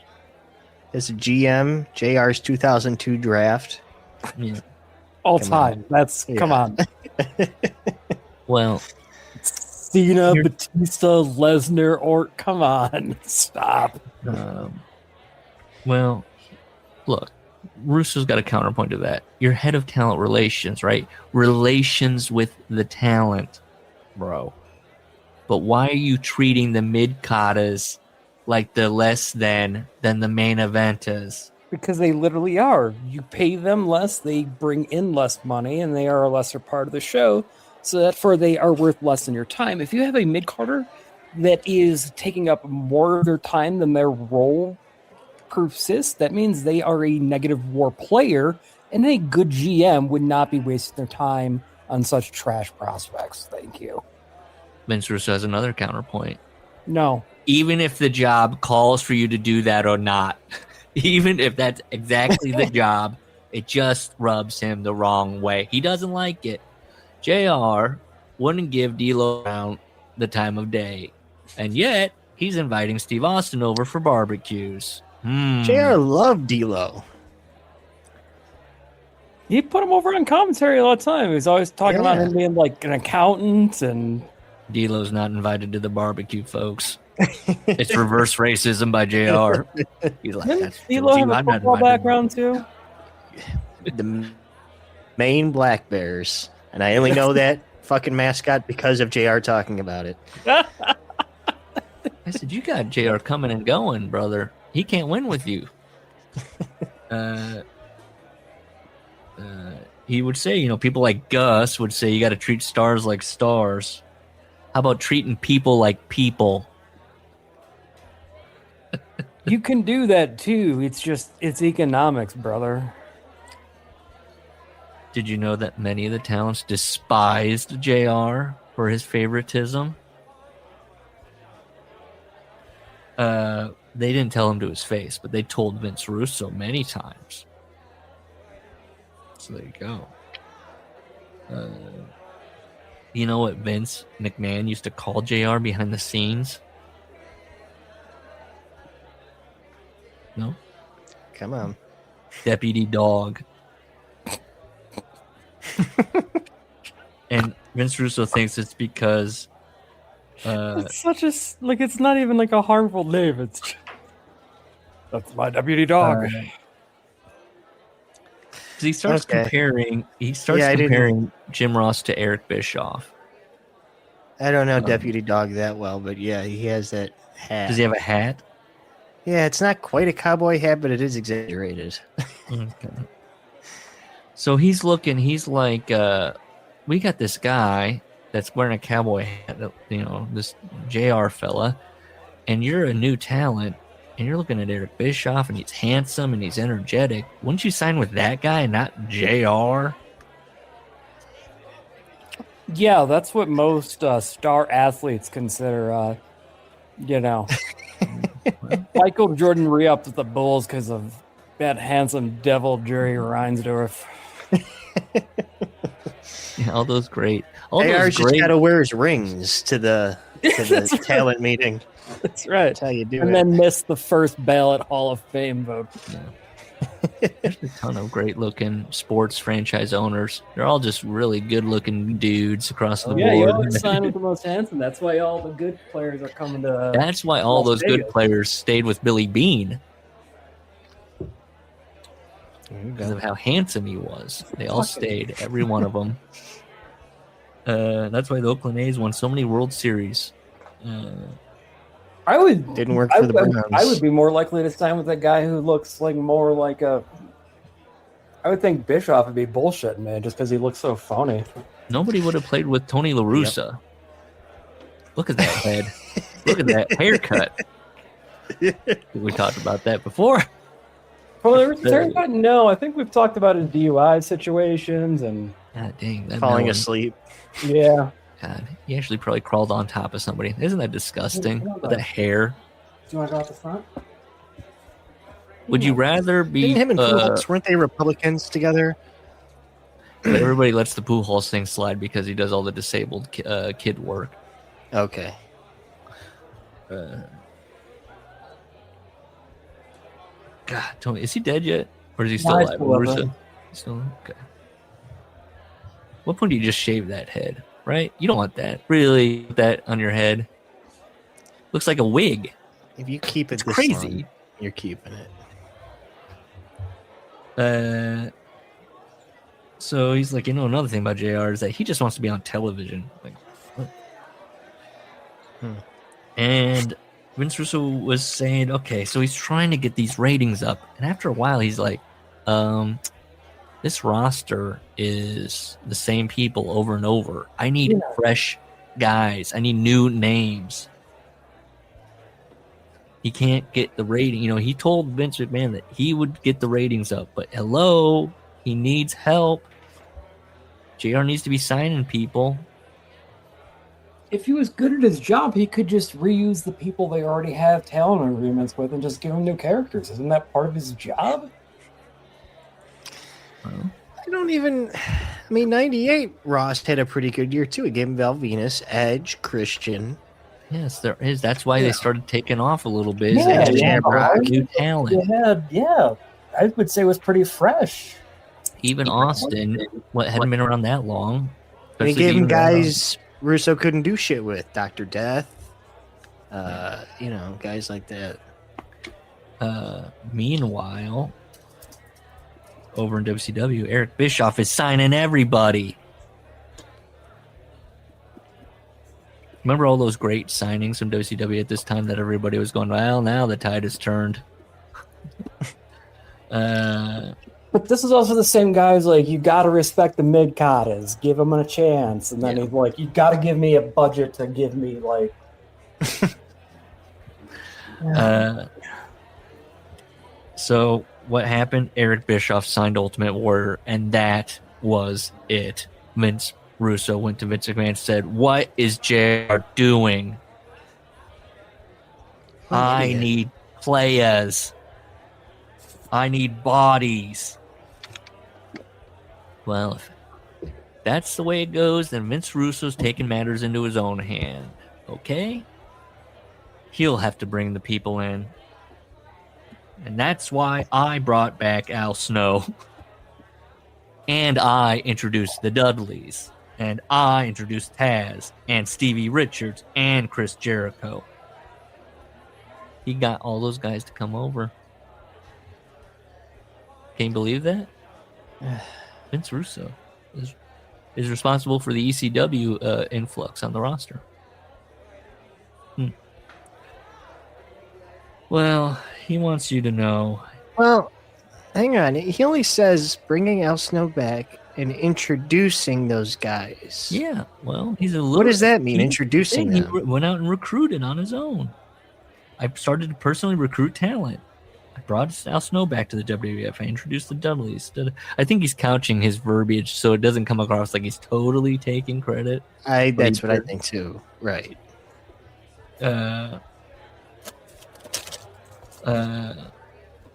His GM, JR's 2002 draft. Yeah. All time. Come on. Well, Cena, Batista, Lesnar, or come on. Stop. Well, look, Russo's got a counterpoint to that. You're head of talent relations, right? Relations with the talent, bro. But why are you treating the mid-katas like the less than the main eventers? Because they literally are. You pay them less, they bring in less money, and they are a lesser part of the show. So therefore, they are worth less than your time. If you have a mid-carder that is taking up more of their time than their role persists, that means they are a negative war player, and a good GM would not be wasting their time on such trash prospects. Thank you. Vince Russo has another counterpoint. No. Even if the job calls for you to do that or not, even if that's exactly the job, it just rubs him the wrong way. He doesn't like it. JR wouldn't give D'Lo Brown the time of day, and yet he's inviting Steve Austin over for barbecues. JR loved D'Lo. He put him over on commentary all the time. He's always talking about him being like an accountant, and D'Lo's not invited to the barbecue, folks. It's reverse racism by JR. He's like, didn't D'Lo have a football background too? The Maine Black Bears. And I only know that fucking mascot because of JR talking about it. I said, you got JR coming and going, brother. He can't win with you. He would say, people like Gus would say you got to treat stars like stars. How about treating people like people? You can do that too. It's economics, brother. Did you know that many of the talents despised JR for his favoritism? They didn't tell him to his face, but they told Vince Russo many times. So there you go. You know what Vince McMahon used to call JR behind the scenes? No? Come on. Deputy Dog. And Vince Russo thinks it's because It's such a it's not even like a harmful name. That's my deputy dog. he starts comparing Jim Ross to Eric Bischoff. I don't know Deputy Dog that well, but yeah, he has that hat. Does he have a hat? Yeah, it's not quite a cowboy hat, but it is exaggerated. Okay. So he's like, we got this guy that's wearing a cowboy hat, this JR fella, and you're a new talent, and you're looking at Eric Bischoff, and he's handsome, and he's energetic. Wouldn't you sign with that guy and not JR? Yeah, that's what most star athletes consider, Michael Jordan re-upped with the Bulls because of that handsome devil Jerry Reinsdorf. Yeah, all those great. AR's just got to wear his rings to the talent meeting. That's right. That's how you do it. And then miss the first ballot Hall of Fame vote. Yeah. There's a ton of great-looking sports franchise owners. They're all just really good-looking dudes across the board. Yeah, you always sign with the most handsome. That's why all the good players are coming to. That's why all those good players stayed with Billy Bean. Because of how handsome he was. They all stayed, every one of them. That's why the Oakland A's won so many World Series. Didn't work for the Browns. I would be more likely to sign with a guy who looks like more like a. I would think Bischoff would be bullshitting, man, just because he looks so phony. Nobody would have played with Tony La Russa. Yep. Look at that head. Look at that haircut. We talked about that before. Well, no, I think we've talked about his DUI situations and God dang, falling asleep. Yeah. God, he actually probably crawled on top of somebody. Isn't that disgusting? With that hair. Do you want to go out the front? Would you rather be? Didn't him and Pujols, weren't they Republicans together? Everybody lets the Pujols thing slide because he does all the disabled kid work. Okay. God, Tony, is he dead yet, or is he still alive? Still okay. What point do you just shave that head? Right? You don't want that. Really, that on your head looks like a wig. If you keep it this crazy, long, you're keeping it. So he's like, another thing about JR is that he just wants to be on television. Like, what? And Vince Russo was saying, okay, so he's trying to get these ratings up, and after a while, he's like, this roster is the same people over and over. I need fresh guys. I need new names. He can't get the rating. He told Vince McMahon that he would get the ratings up, but hello, he needs help. JR needs to be signing people. If he was good at his job, he could just reuse the people they already have talent agreements with and just give them new characters. Isn't that part of his job? I don't even. 98 Ross had a pretty good year too. It gave him Val Venus, Edge, Christian. Yes, there is. That's why they started taking off a little bit. New talent. Yeah, I would say it was pretty fresh. Even Austin, hadn't been around that long. He gave him guys Russo couldn't do shit with. Dr. Death, guys like that. Meanwhile, over in WCW, Eric Bischoff is signing everybody. Remember all those great signings from WCW at this time that everybody was going, well, now the tide has turned. But this is also the same guy who's like, you got to respect the mid-cardas, give them a chance. And then he's like, you got to give me a budget to give me, like... So what happened? Eric Bischoff signed Ultimate Warrior, and that was it. Vince Russo went to Vince McMahon and said, "What is JR doing? I need players. I need bodies." Well, if that's the way it goes, then Vince Russo's taking matters into his own hand. Okay? He'll have to bring the people in. And that's why I brought back Al Snow. And I introduced the Dudleys. And I introduced Taz and Stevie Richards and Chris Jericho. He got all those guys to come over. Can you believe that? Vince Russo is responsible for the ECW influx on the roster. Well, he wants you to know. Well, hang on. He only says bringing Al Snow back and introducing those guys. Yeah, well, he's a little. What does that mean, introducing them? He went out and recruited on his own. I started to personally recruit talent. I brought Al Snow back to the WWF. I introduced the Dudleys. I think he's couching his verbiage so it doesn't come across like he's totally taking credit. That's what I think too. Right.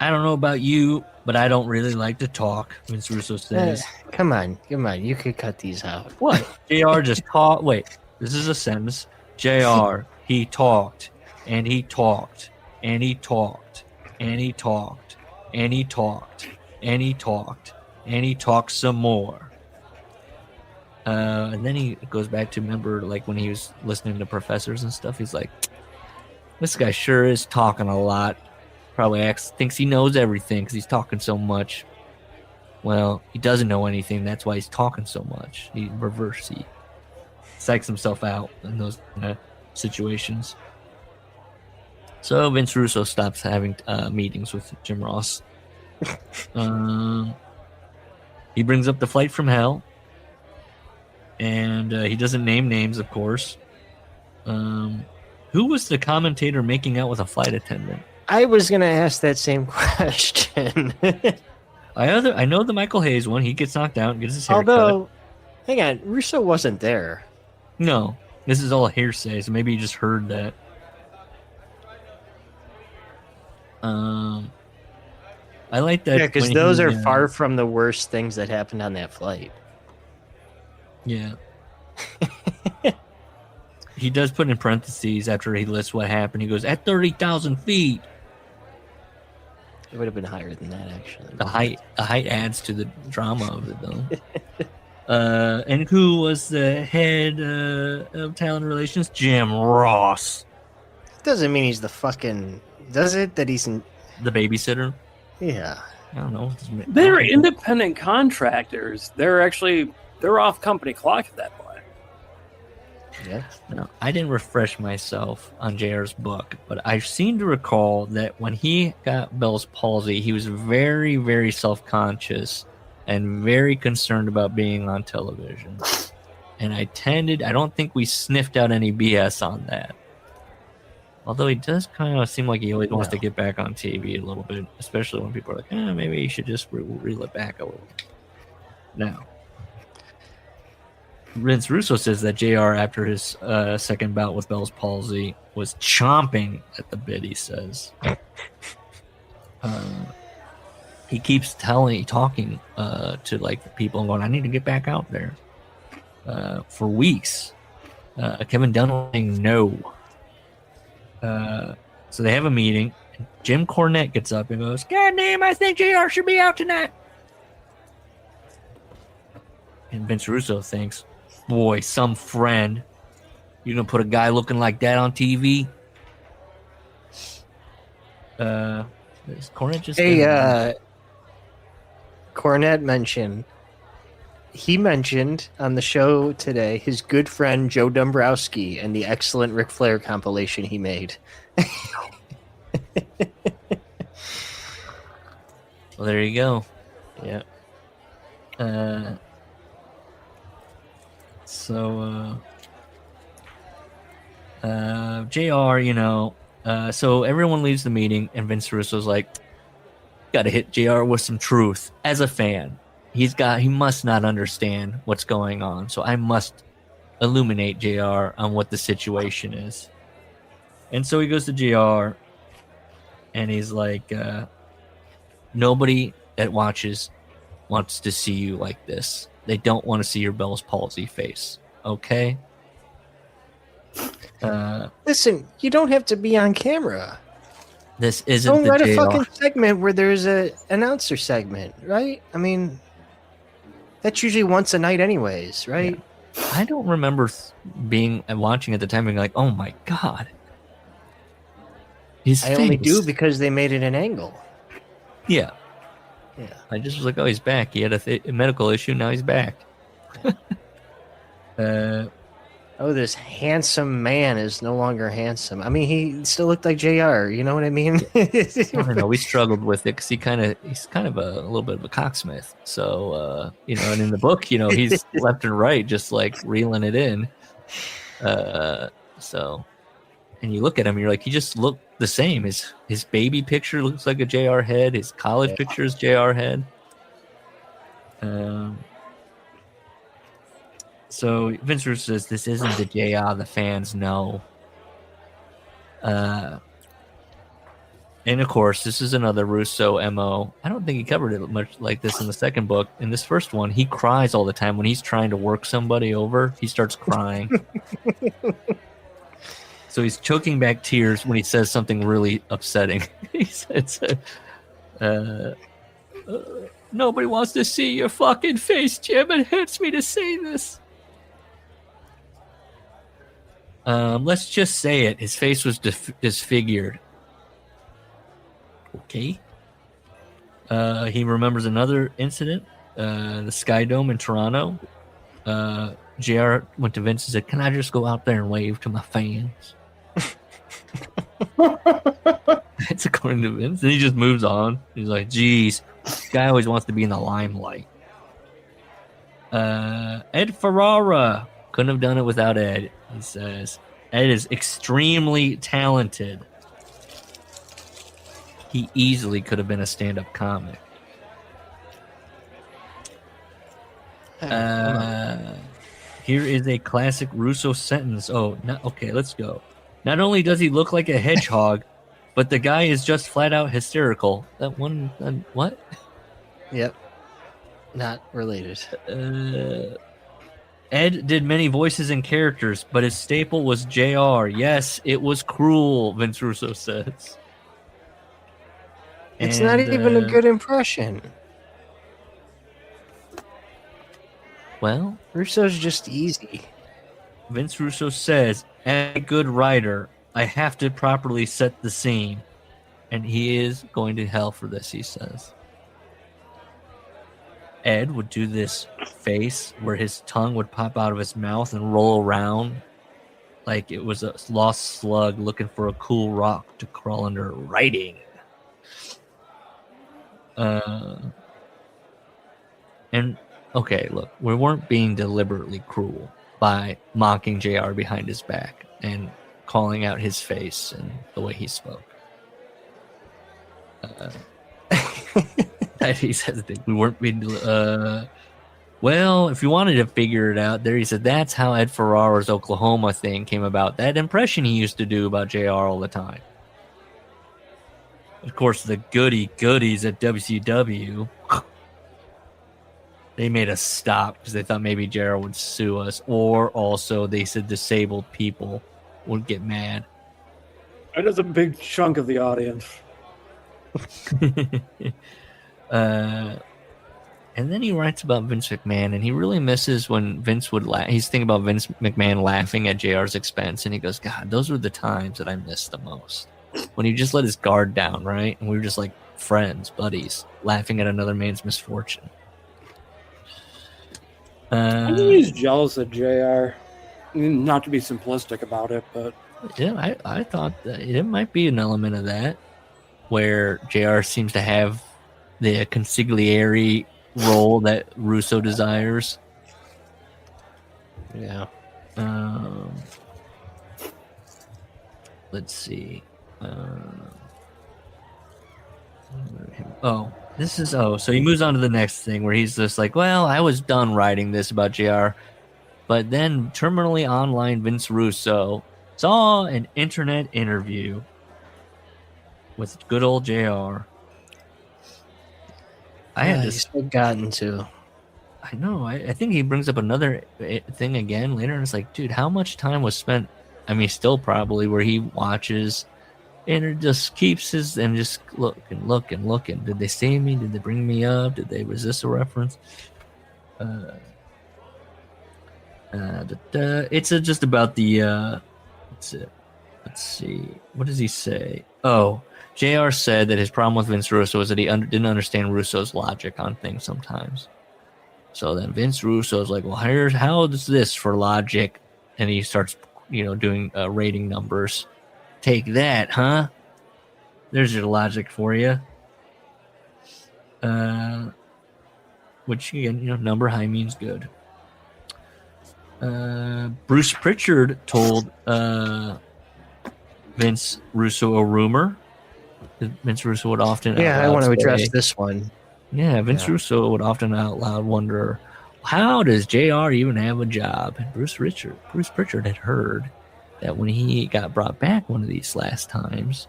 I don't know about you, but I don't really like to talk, Vince Russo says. Come on. You could cut these out. What? JR just talked. Wait, this is a sentence. JR, he talked, and he talked, and he talked, and he talked, and he talked, and he talked, and he talked some more. And then he goes back to, remember, like when he was listening to professors and stuff, he's like, this guy sure is talking a lot. Probably thinks he knows everything because he's talking so much. Well, he doesn't know anything. That's why he's talking so much. He psychs himself out in those situations. So Vince Russo stops having meetings with Jim Ross. He brings up the flight from hell. And he doesn't name names, of course. Who was the commentator making out with a flight attendant? I was going to ask that same question. I know the Michael Hayes one. He gets knocked out and gets his hair Although, hang on, Russo wasn't there. No, this is all hearsay, so maybe you just heard that. I like that. Yeah, because those are far from the worst things that happened on that flight. Yeah. He does put in parentheses after he lists what happened. He goes, at 30,000 feet. It would have been higher than that, actually. The height adds to the drama of it, though. And who was the head of talent relations? Jim Ross. Doesn't mean he's the fucking... Does it? That he's... The babysitter? Yeah. I don't know. They're independent contractors. They're off company clock at that point. Yeah. No, I didn't refresh myself on JR's book, but I seem to recall that when he got Bell's palsy, he was very, very self-conscious and very concerned about being on television. And I don't think we sniffed out any BS on that. Although he does kind of seem like he always wants to get back on TV a little bit, especially when people are like, maybe you should just reel it back a little. Now, Vince Russo says that JR, after his second bout with Bell's palsy, was chomping at the bit, he says. He keeps talking to like people and going, I need to get back out there. For weeks. Kevin Dunn saying no. So they have a meeting. And Jim Cornette gets up and goes, God damn, I think JR should be out tonight. And Vince Russo thinks, boy, some friend. You're going to put a guy looking like that on TV? Is Cornette just... Hey, Cornette mentioned on the show today his good friend Joe Dombrowski and the excellent Ric Flair compilation he made. Well, there you go. Yeah. So, JR, so everyone leaves the meeting, and Vince Russo's like, got to hit JR with some truth. As a fan, he must not understand what's going on. So I must illuminate JR on what the situation is. And so he goes to JR and he's like, nobody that watches wants to see you like this. They don't want to see your Bell's palsy face. Okay? Listen, you don't have to be on camera. This isn't Don't the write a JR. fucking segment where there's a announcer segment, right? I mean, that's usually once a night anyways, right? Yeah. I don't remember being watching at the time being like, oh my God. His I face. only do because they made it an angle. Yeah. Yeah. I just was like, oh, he's back. He had a medical issue. Now he's back. Oh, this handsome man is no longer handsome. I mean, he still looked like JR. You know what I mean? I don't know. We struggled with it because he's kind of a little bit of a cocksmith. So, and in the book, he's left and right, just like reeling it in. So, and you look at him, and you're like, he just looked the same. His baby picture looks like a JR head. His college picture is JR head. So Vince Russo says this isn't the JR the fans know. And of course, this is another Russo MO. I don't think he covered it much like this in the second book. In this first one, he cries all the time when he's trying to work somebody over. He starts crying. So he's choking back tears when he says something really upsetting. He says, nobody wants to see your fucking face, Jim. It hurts me to say this. Let's just say it. His face was disfigured. Okay. He remembers another incident, the Sky Dome in Toronto. JR went to Vince and said, can I just go out there and wave to my fans? That's according to Vince. And he just moves on. He's like, geez, this guy always wants to be in the limelight. Ed Ferrara. Couldn't have done it without Ed. He says, Ed is extremely talented. He easily could have been a stand-up comic. Here is a classic Russo sentence. Okay, let's go. Not only does he look like a hedgehog, but the guy is just flat out hysterical. That one, what? Yep. Not related. Ed did many voices and characters, but his staple was JR. Yes, it was cruel, Vince Russo says. It's not even a good impression. Well, Russo's just easy. Vince Russo says, as a good writer, I have to properly set the scene. And he is going to hell for this, he says. Ed would do this face where his tongue would pop out of his mouth and roll around like it was a lost slug looking for a cool rock to crawl under. Writing. And okay, look, we weren't being deliberately cruel by mocking JR behind his back and calling out his face and the way he spoke. He says that we weren't being. Well, if you wanted to figure it out, there he said that's how Ed Ferrara's Oklahoma thing came about. That impression he used to do about JR all the time. Of course, the goodies at WCW, they made us stop because they thought maybe JR would sue us, or also they said disabled people would get mad. That is a big chunk of the audience. And then he writes about Vince McMahon, and he really misses when Vince would laugh. He's thinking about Vince McMahon laughing at JR's expense, and he goes, God, those were the times that I missed the most. When he just let his guard down, right? And we were just like friends, buddies, laughing at another man's misfortune. I think he's jealous of JR. Not to be simplistic about it, but... Yeah, I thought that it might be an element of that, where JR seems to have the consigliere role that Russo desires. Yeah. Let's see. Oh, so he moves on to the next thing where he's just like, well, I was done writing this about JR. But then terminally online Vince Russo saw an internet interview with good old JR. He's so gotten to. I know. I think he brings up another thing again later, and it's like, dude, how much time was spent? I mean, still probably where he watches and it just keeps his and just look and look and look. And did they see me? Did they bring me up? Did they resist a reference? It's just about the. Let's see. What does he say? Oh, JR said that his problem with Vince Russo was that he didn't understand Russo's logic on things sometimes. So then Vince Russo's like, well, how is this for logic? And he starts, doing rating numbers. Take that, huh? There's your logic for you. Which, again, number high means good. Bruce Pritchard told Vince Russo a rumor. Vince Russo would often I want to address this one. Yeah, Vince Russo would often out loud wonder, how does JR even have a job? And Bruce Pritchard had heard that when he got brought back one of these last times,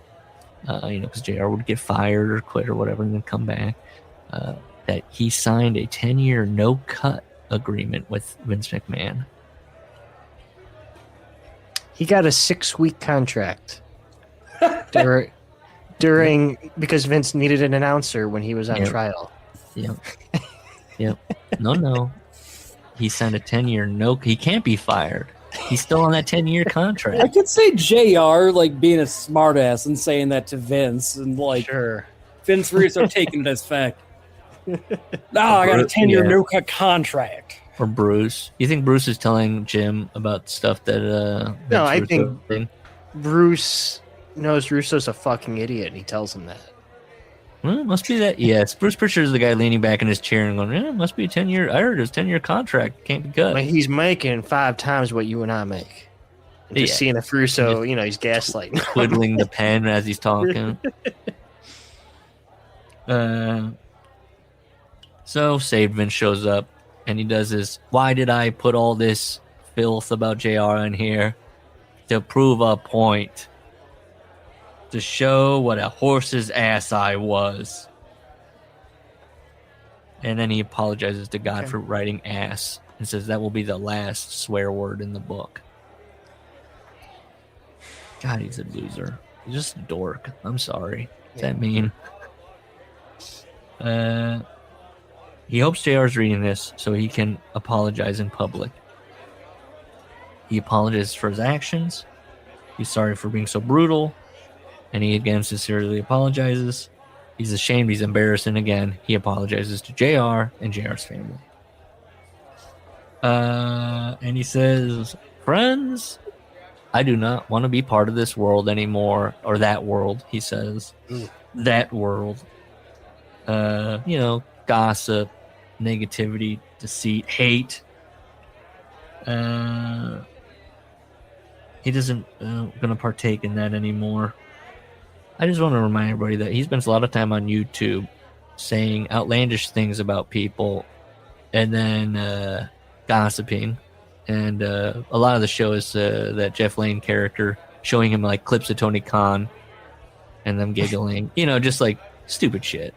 because JR would get fired or quit or whatever and then come back, that he signed a 10-year no-cut agreement with Vince McMahon. He got a 6-week contract during because Vince needed an announcer when he was on trial. Yep. No. He signed a 10-year no. He can't be fired. He's still on that 10-year contract. I could say JR being a smartass and saying that to Vince and sure. Vince Russo taking it as fact. No, I got a 10-year no-cut contract. Or Bruce. You think Bruce is telling Jim about stuff that no, I think Bruce knows Russo's a fucking idiot and he tells him that. Well, it must be that. Yes, Bruce Pritchard is the guy leaning back in his chair and going, it must be a 10-year. I heard it was 10-year contract. Can't be cut. But he's making 5 times what you and I make. And just seeing if Russo, he's gaslighting. Twiddling the pen as he's talking. So Saved Vince shows up and he does his, why did I put all this filth about JR in here? To prove a point. To show what a horse's ass I was. And then he apologizes to God for writing ass and says that will be the last swear word in the book. God, he's a loser. He's just a dork. I'm sorry. Does that mean? He hopes JR's reading this so he can apologize in public. He apologizes for his actions. He's sorry for being so brutal. And he again sincerely apologizes. He's ashamed, he's embarrassed, and again, he apologizes to JR and JR's family. And he says, friends, I do not want to be part of this world anymore, or that world, he says. That world. Gossip, negativity, deceit, hate. He doesn't going to partake in that anymore. I just want to remind everybody that he spends a lot of time on YouTube saying outlandish things about people and then gossiping. And a lot of the show is that Jeff Lane character showing him like clips of Tony Khan and them giggling, just like stupid shit.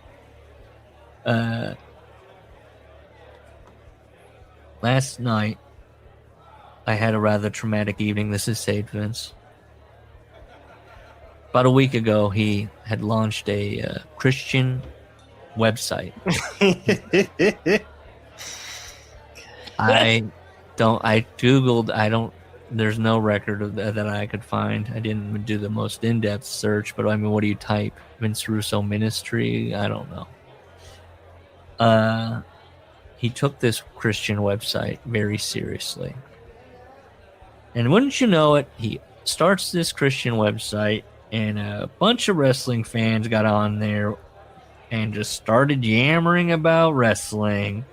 Last night, I had a rather traumatic evening. This is Saved Vince. About a week ago, he had launched a Christian website. I Googled, there's no record of that I could find. I didn't do the most in-depth search, but what do you type? Vince Russo Ministry? I don't know. He took this Christian website very seriously. And wouldn't you know it, he starts this Christian website, and a bunch of wrestling fans got on there and just started yammering about wrestling.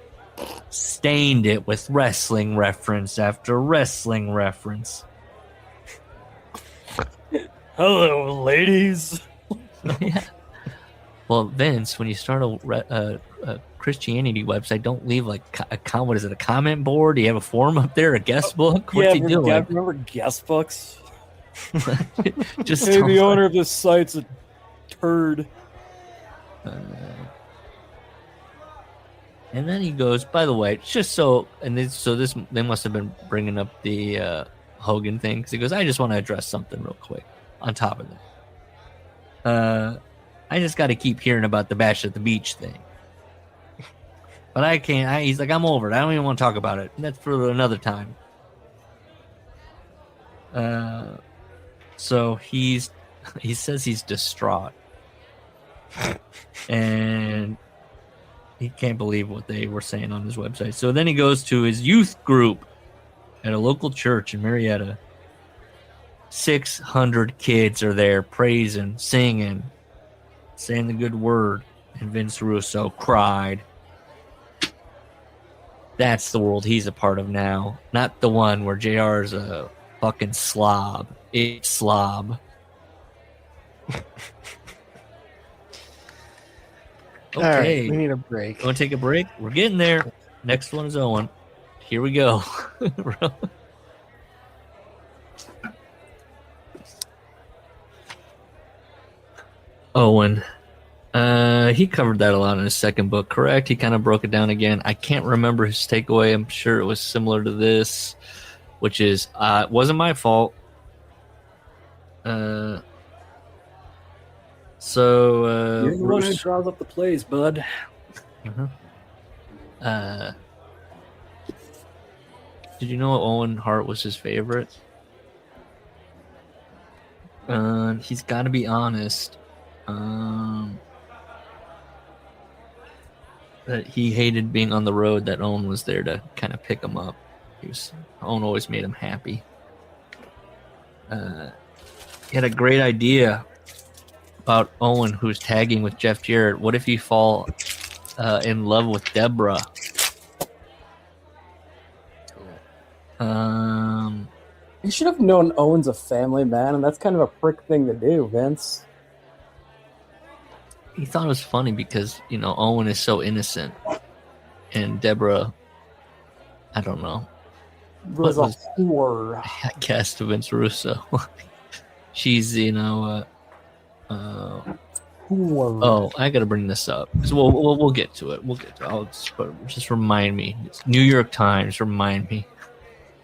Stained it with wrestling reference after wrestling reference. Hello, ladies. Yeah. Well, Vince, when you start a Christianity website, don't leave like what is it, a comment board? Do you have a forum up there, a guest book? What's he doing? Remember guest books? Just hey, the owner of this site's a turd. And then he goes, by the way, just so, and this they must have been bringing up the Hogan thing, because he goes, I just want to address something real quick on top of that. I just got to keep hearing about the Bash at the Beach thing. But I can't, he's like, I'm over it. I don't even want to talk about it. That's for another time. So he says he's distraught. And he can't believe what they were saying on his website. So then he goes to his youth group at a local church in Marietta. 600 kids are there praising, singing, saying the good word. And Vince Russo cried. That's the world he's a part of now. Not the one where JR is a fucking slob. It's slob. Okay. All right, we need a break. Want to take a break? We're getting there. Next one is Owen. Here we go. Owen. He covered that a lot in his second book, correct? He kind of broke it down again. I can't remember his takeaway. I'm sure it was similar to this, which is, it wasn't my fault. So you're the one who draws up the plays, bud. Did you know Owen Hart was his favorite? He's got to be honest. That he hated being on the road. That Owen was there to kind of pick him up. Owen always made him happy. He had a great idea about Owen, who's tagging with Jeff Jarrett. What if you fall in love with Deborah? You should have known Owen's a family man, and that's kind of a prick thing to do, Vince. He thought it was funny because, Owen is so innocent. And Deborah, I don't know. Was a whore. I guess to Vince Russo. She's, Whore. Oh, I got to bring this up. So we'll get to it. I'll just remind me. It's New York Times, remind me.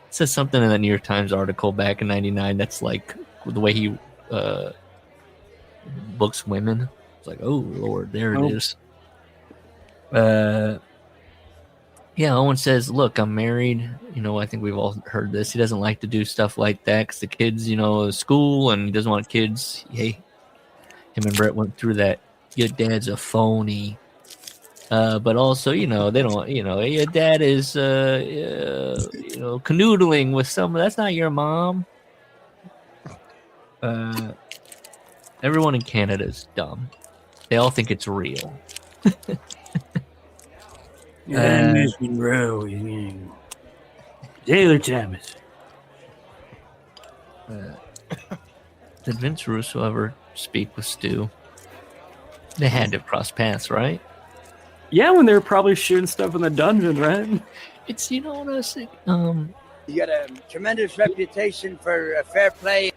It says something in that New York Times article back in '99 that's like the way he books women. It's like, oh, Lord, there it is. Yeah, Owen says, look, I'm married. I think we've all heard this. He doesn't like to do stuff like that because the kids, school, and he doesn't want kids. Hey, him and Brett went through that. Your dad's a phony. But also, they don't, your dad is, canoodling with someone. That's not your mom. Everyone in Canada is dumb. They all think it's real. Monroe, Taylor Thomas. Did Vince Russo ever speak with Stu? They had to cross paths, right? Yeah, when they were probably shooting stuff in the dungeon, right? It's, what I was thinking. You got a tremendous reputation for fair play.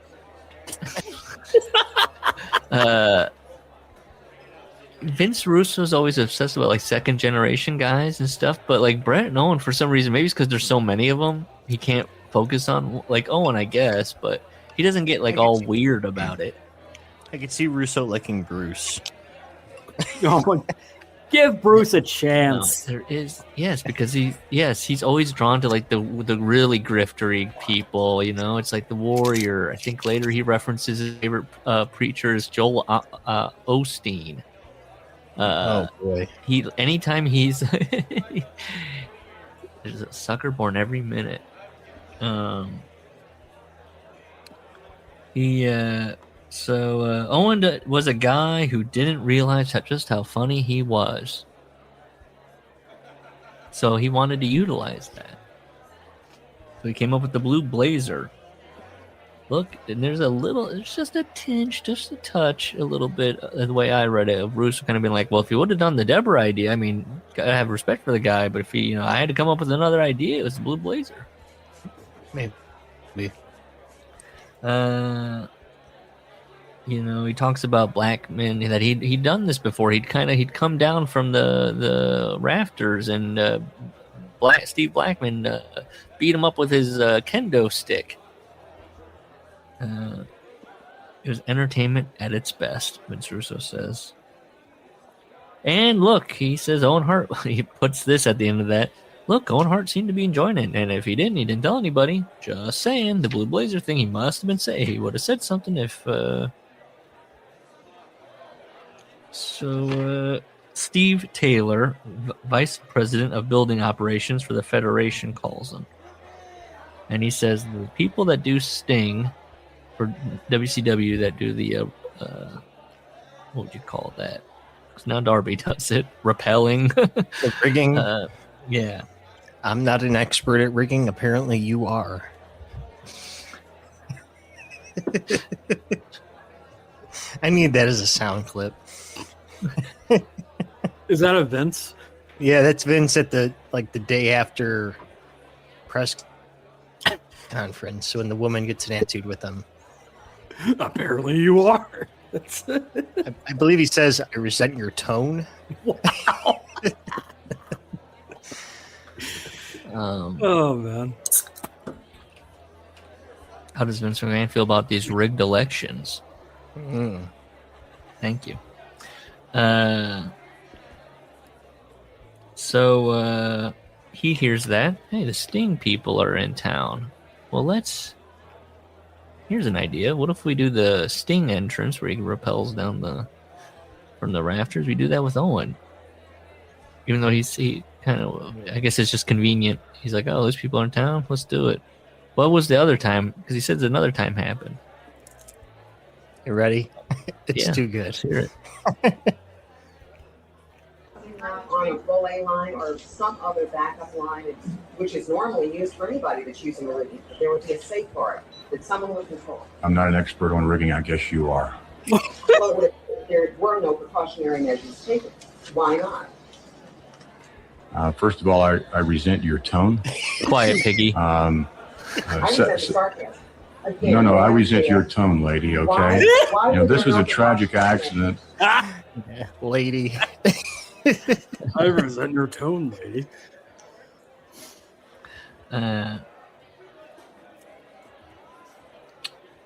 Vince Russo's always obsessed about like second generation guys and stuff, but like Brett and Owen, for some reason, maybe it's because there's so many of them, he can't focus on like Owen, I guess, but he doesn't get like all weird about it. I could see Russo liking Bruce. Give Bruce a chance. No, there is, yes, because he's always drawn to like the really griftery people. It's like the Warrior. I think later he references his favorite preacher is Joel Osteen. Oh boy! Anytime he's there's a sucker born every minute. Owen was a guy who didn't realize just how funny he was. So he wanted to utilize that. So he came up with the blue blazer. look, and there's just a tinge, just a touch, a little bit, the way I read it, of Russo kind of being like, well, if he would have done the Deborah idea, I mean, gotta have respect for the guy, but if he, I had to come up with another idea, it was the Blue Blazer. Maybe. He talks about black men, that he'd done this before. He'd come down from the rafters, and Steve Blackman beat him up with his kendo stick. It was entertainment at its best, Vince Russo says. And look, he says Owen Hart, he puts this at the end of that. Look, Owen Hart seemed to be enjoying it, and if he didn't tell anybody. Just saying, the Blue Blazer thing, he must have been saying, he would have said something if... So, Steve Taylor, Vice President of Building Operations for the Federation, calls him. And he says the people that do Sting for WCW, that do the, what would you call that? Because now Darby does it. Rappelling. The rigging. Yeah. I'm not an expert at rigging. Apparently you are. I need that as a sound clip. Is that a Vince? Yeah, that's Vince at the day after press conference when the woman gets an attitude with him. Apparently you are. I believe he says, I resent your tone. Wow. Oh, man. How does Vince McMahon feel about these rigged elections? Thank you. So he hears that. Hey, the Sting people are in town. Well, here's an idea. What if we do the Sting entrance where he rappels down from the rafters? We do that with Owen. Even though he kind of, I guess it's just convenient. He's like, oh, those people are in town. Let's do it. What was the other time? Because he says another time happened. You ready? It's too good. Let's hear it. On a full A line or some other backup line, which is normally used for anybody that's using a rigging. There would be a safeguard that someone would control. I'm not an expert on rigging. I guess you are. Well, there were no precautionary measures taken. Why not? First of all, I resent your tone. Quiet, Piggy. I resent the sarcasm. Again, No, I resent your tone, lady, okay? Why This was a tragic accident. Yeah, lady. I resent your tone, lady.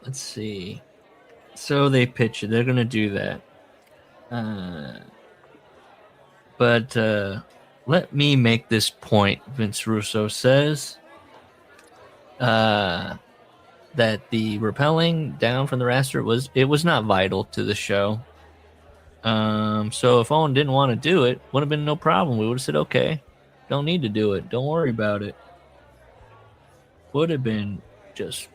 Let's see. So they pitch it. They're going to do that. But let me make this point, Vince Russo says. That the rappelling down from the raster was not vital to the show. So if Owen didn't want to do it, would have been no problem. We would have said, okay, don't need to do it. Don't worry about it. Would have been just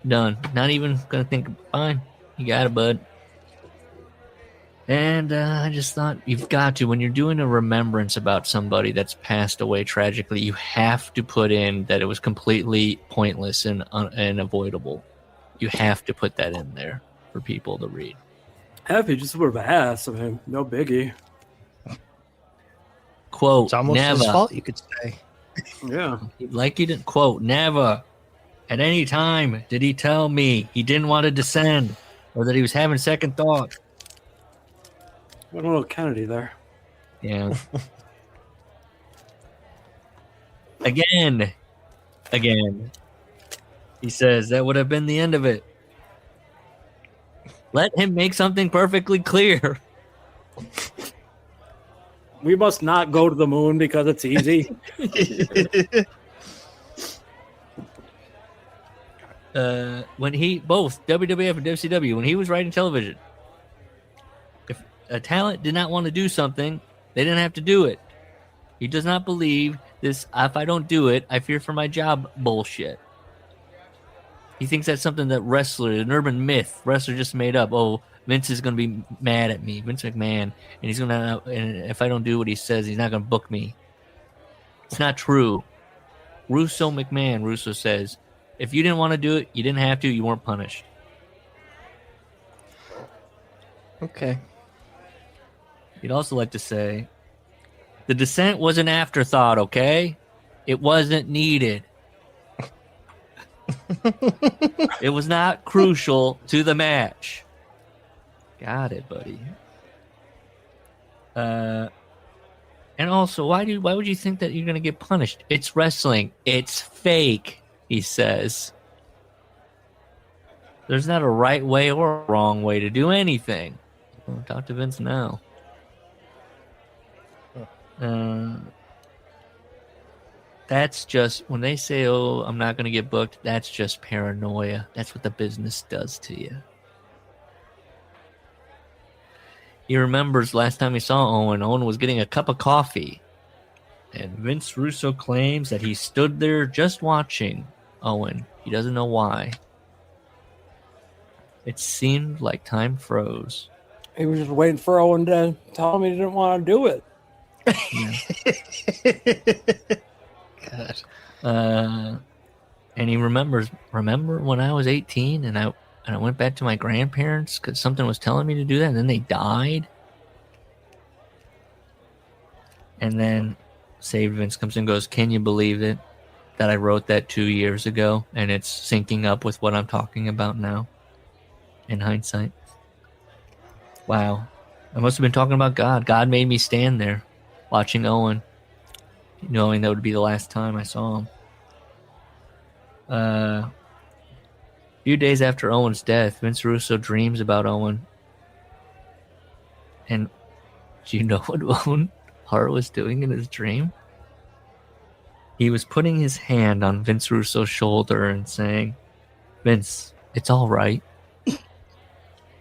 done. Not even going to think, fine, you got it, bud. And I just thought, you've got to, when you're doing a remembrance about somebody that's passed away tragically, you have to put in that it was completely pointless and avoidable. You have to put that in there for people to read. Happy just would have asked. I mean, no biggie. Quote, It's almost never. his fault, you could say. Yeah. Like you didn't, quote, never at any time did he tell me he didn't want to descend or that he was having second thought. What a little Kennedy there. Yeah. Again. He says that would have been the end of it. Let him make something perfectly clear. We must not go to the moon because it's easy. When he, both WWF and WCW, when he was writing television, if a talent did not want to do something, they didn't have to do it. He does not believe this, if I don't do it, I fear for my job bullshit. He thinks that's something that an urban myth, wrestler just made up. Oh, Vince is going to be mad at me, Vince McMahon, and he's going to, and if I don't do what he says, he's not going to book me. It's not true. Russo says, If you didn't want to do it, you didn't have to. You weren't punished. Okay. He'd also like to say, the descent was an afterthought, okay? It wasn't needed. It was not crucial to the match. Got it, buddy. And also, why would you think that you're going to get punished? It's wrestling. It's fake, he says. There's not a right way or a wrong way to do anything. Well, talk to Vince now. That's just, when they say, oh, I'm not going to get booked, that's just paranoia. That's what the business does to you. He remembers last time he saw Owen. Owen was getting a cup of coffee. And Vince Russo claims that he stood there just watching Owen. He doesn't know why. It seemed like time froze. He was just waiting for Owen to tell him he didn't want to do it. God. And he remembers, remember when I was 18 and I went back to my grandparents because something was telling me to do that, and then they died. And then Saved Vince comes in and goes, can you believe it that I wrote that 2 years ago and it's syncing up with what I'm talking about now in hindsight? Wow. I must have been talking about God. God made me stand there watching Owen, knowing that would be the last time I saw him. A few days after Owen's death, Vince Russo dreams about Owen. And do you know what Owen Hart was doing in his dream? He was putting his hand on Vince Russo's shoulder and saying, Vince, it's all right.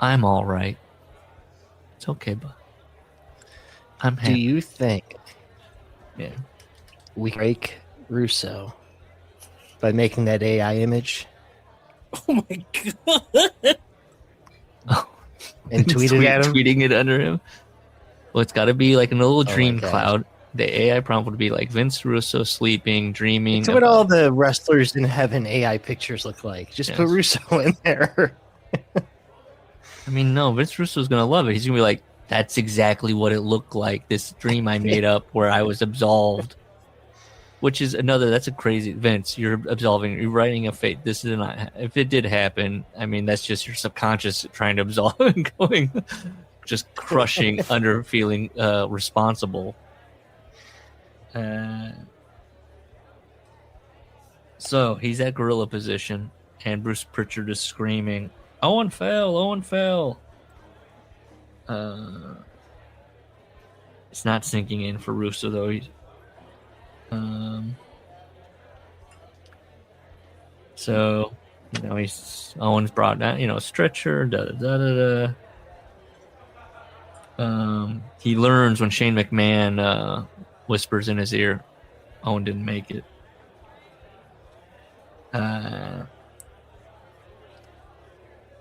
I'm all right. It's okay, bud. I'm happy. Do you think Yeah. we break Russo by making that AI image Oh my god! and tweet it at him? Tweeting it under him. Well, it's got to be like an little my dream God. cloud. The AI prompt would be like Vince Russo sleeping, dreaming. It's what all the wrestlers in heaven AI pictures look like. Just Yes. put Russo in there. I mean, no, Vince Russo's going to love it. He's going to be like, that's exactly what it looked like. This dream I made up where I was absolved. Which is that's a crazy, Vince, you're absolving, you're writing a fate. This is not, if it did happen, I mean, that's just your subconscious trying to absolve and going, just crushing under feeling responsible. So he's at gorilla position, and Bruce Pritchard is screaming, Owen fell, Owen fell. It's not sinking in for Russo, though. He's, so, Owen's brought down, stretcher, he learns when Shane McMahon whispers in his ear, Owen didn't make it.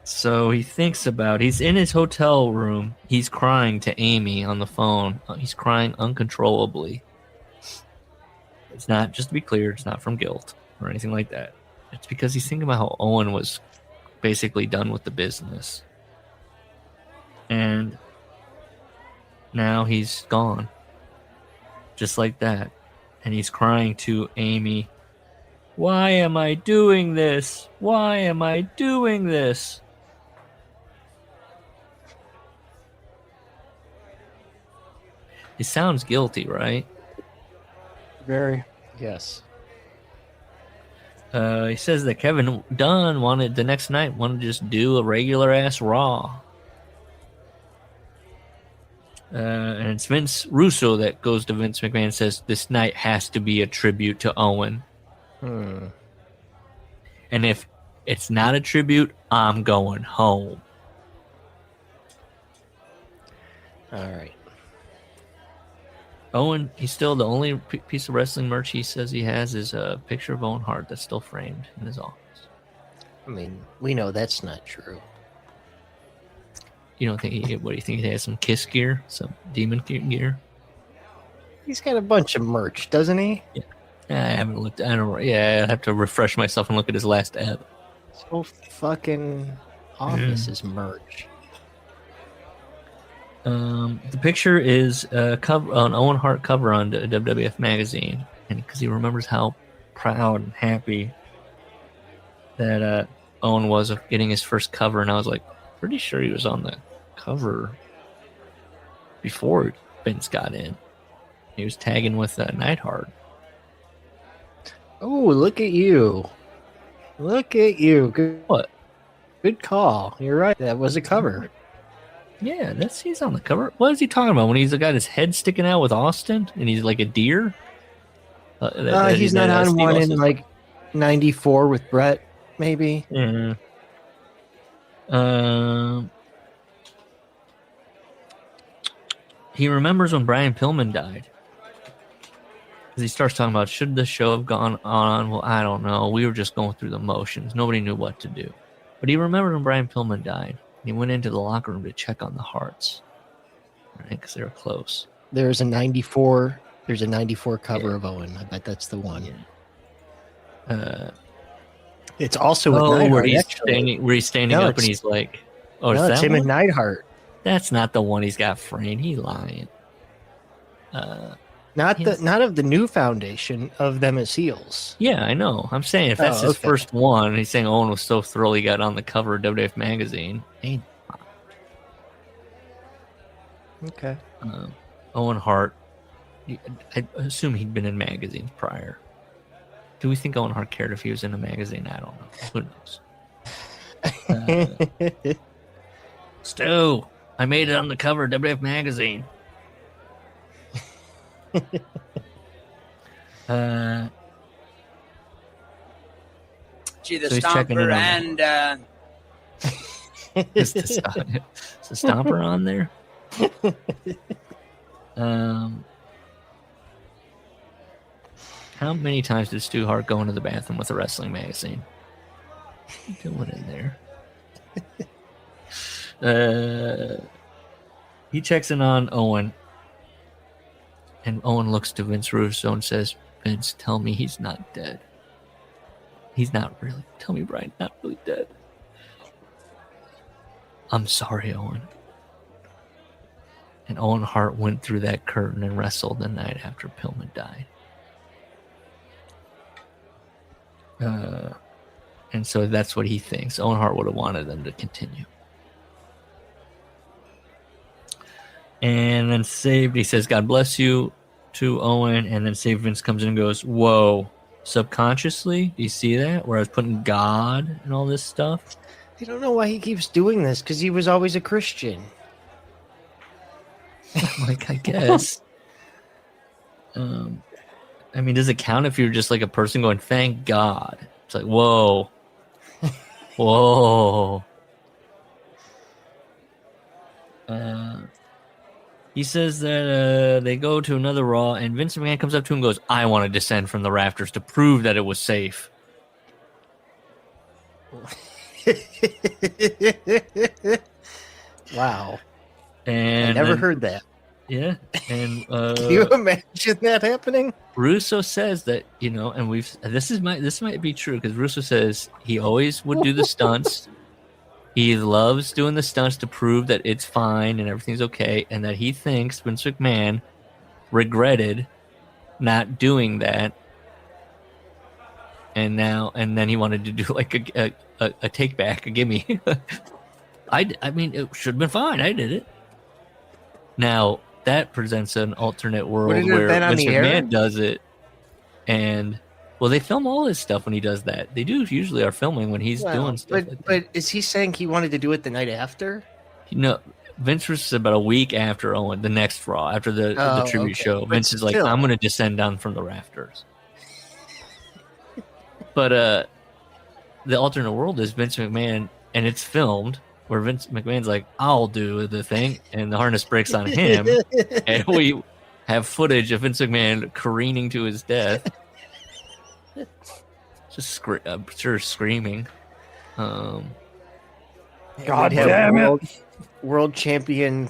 So he thinks he's in his hotel room. He's crying to Amy on the phone. He's crying uncontrollably. It's not, just to be clear, it's not from guilt or anything like that. It's because he's thinking about how Owen was basically done with the business. And now he's gone. Just like that. And he's crying to Amy, why am I doing this? Why am I doing this? He sounds guilty, right? Very. Yes. He says that Kevin Dunn wanted to just do a regular ass Raw. And it's Vince Russo that goes to Vince McMahon and says this night has to be a tribute to Owen. And if it's not a tribute, I'm going home. All right. Owen, he's still the only piece of wrestling merch he says he has is a picture of Owen Hart that's still framed in his office. I mean, we know that's not true. You don't think what do you think he has some Kiss gear, some Demon gear? He's got a bunch of merch, doesn't he? Yeah. I haven't looked. I don't. Yeah, I have to refresh myself and look at his last ad. So fucking office is merch. The picture is an Owen Hart cover on WWF magazine, and because he remembers how proud and happy that Owen was of getting his first cover, and I was like, pretty sure he was on the cover before Vince got in. He was tagging with Neidhart. Oh, look at you! Look at you! Good, What? Good call. You're right. That was a cover. Yeah, he's on the cover. What is he talking about when he's got his head sticking out with Austin and he's like a deer? He's not on one in like '94 with Brett, maybe. Yeah. He remembers when Brian Pillman died. He starts talking about, should the show have gone on? Well, I don't know. We were just going through the motions. Nobody knew what to do. But he remembered when Brian Pillman died. He went into the locker room to check on the Hearts, right? Because they were close. There's a '94 cover of Owen. I bet that's the one. Yeah. It's also with Neidhart, where he's standing up and he's like, "Oh, no, is it's that him one? and Neidhart. That's not the one he's got framed. He lying." Not of the new foundation of them as heels. Yeah, I know. I'm saying if that's his first one, he's saying Owen was so thrilled he got on the cover of WWF magazine. Okay. Owen Hart. I assume he'd been in magazines prior. Do we think Owen Hart cared if he was in a magazine? I don't know. Who knows? Stu, I made it on the cover of WWF magazine. Gee, the so he's checking Stomper in and is the Stomper on there? How many times did Stu Hart go into the bathroom with a wrestling magazine? Do it in there. He checks in on Owen. And Owen looks to Vince Russo and says, "Vince, tell me he's not dead. He's not really. Tell me Brian's not really dead. I'm sorry, Owen." And Owen Hart went through that curtain and wrestled the night after Pillman died. And so that's what he thinks. Owen Hart would have wanted them to continue. And then Saved, he says, "God bless you," to Owen. And then Saved Vince comes in and goes, "Whoa, subconsciously? Do you see that? Where I was putting God and all this stuff?" I don't know why he keeps doing this, because he was always a Christian. Like, I guess. I mean, does it count if you're just like a person going, "Thank God"? It's like, whoa. Whoa. He says that they go to another Raw, and Vince McMahon comes up to him and goes, "I want to descend from the rafters to prove that it was safe." Wow. And I never heard that. Yeah. And can you imagine that happening? Russo says that, and this might be true, because Russo says he always would do the stunts. He loves doing the stunts to prove that it's fine and everything's okay, and that he thinks Vince McMahon regretted not doing that. And then he wanted to do like a take back, a gimme. I mean, it should have been fine. I did it. Now that presents an alternate world where Vince McMahon does it, and they film all his stuff when he does that. They do usually are filming when he's doing stuff. But is he saying he wanted to do it the night after? Vince was about a week after Owen, the next Raw, after the tribute show. Vince is like, "I'm going to descend down from the rafters." But the alternate world is Vince McMahon, and it's filmed where Vince McMahon's like, "I'll do the thing," and the harness breaks on him, and we have footage of Vince McMahon careening to his death. Just I'm sure screaming. God damn it! World champion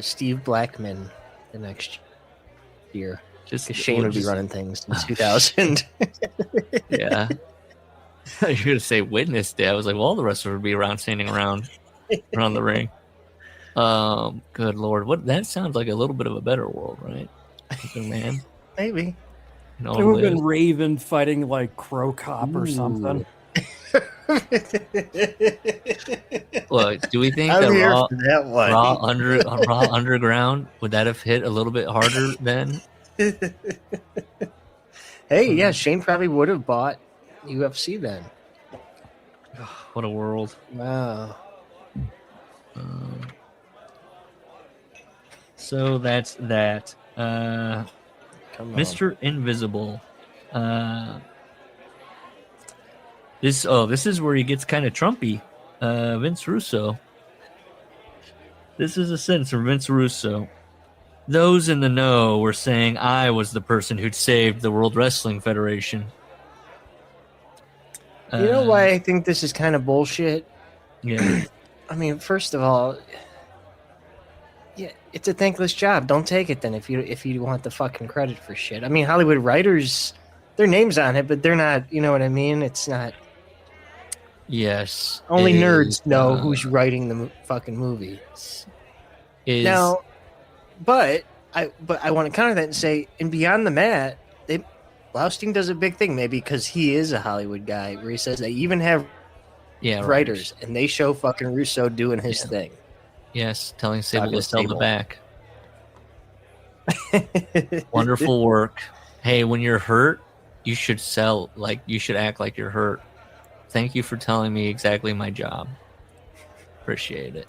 Steve Blackman the next year. Just Shane would be running things in 2000. Yeah. You're gonna say witness day. I was like, well, all the wrestlers would be around, standing around the ring. Good Lord, what that sounds like a little bit of a better world, right? Man, Maybe. It would have been Raven fighting like Crow Cop or something. Look, do we think I'm here that for that one. Raw Underground would that have hit a little bit harder then? Hey, yeah, Shane probably would have bought UFC then. What a world! Wow. So that's that. Come on. Mr. Invisible. This is where he gets kind of Trumpy. Vince Russo. This is a sentence from Vince Russo. Those in the know were saying I was the person who'd saved the World Wrestling Federation. You know why I think this is kind of bullshit? Yeah. I mean, first of all, yeah, it's a thankless job. Don't take it then if you want the fucking credit for shit. I mean, Hollywood writers, their names on it, but they're not. You know what I mean? It's not. Yes. Only nerds know who's writing the fucking movie. Now, but I want to counter that and say, in Beyond the Mat, Blaustein does a big thing, maybe because he is a Hollywood guy, where he says they even have writers, and they show fucking Russo doing his thing. Yes, telling Sable to sell the back. Wonderful work. Hey, when you're hurt, you should you should act like you're hurt. Thank you for telling me exactly my job. Appreciate it.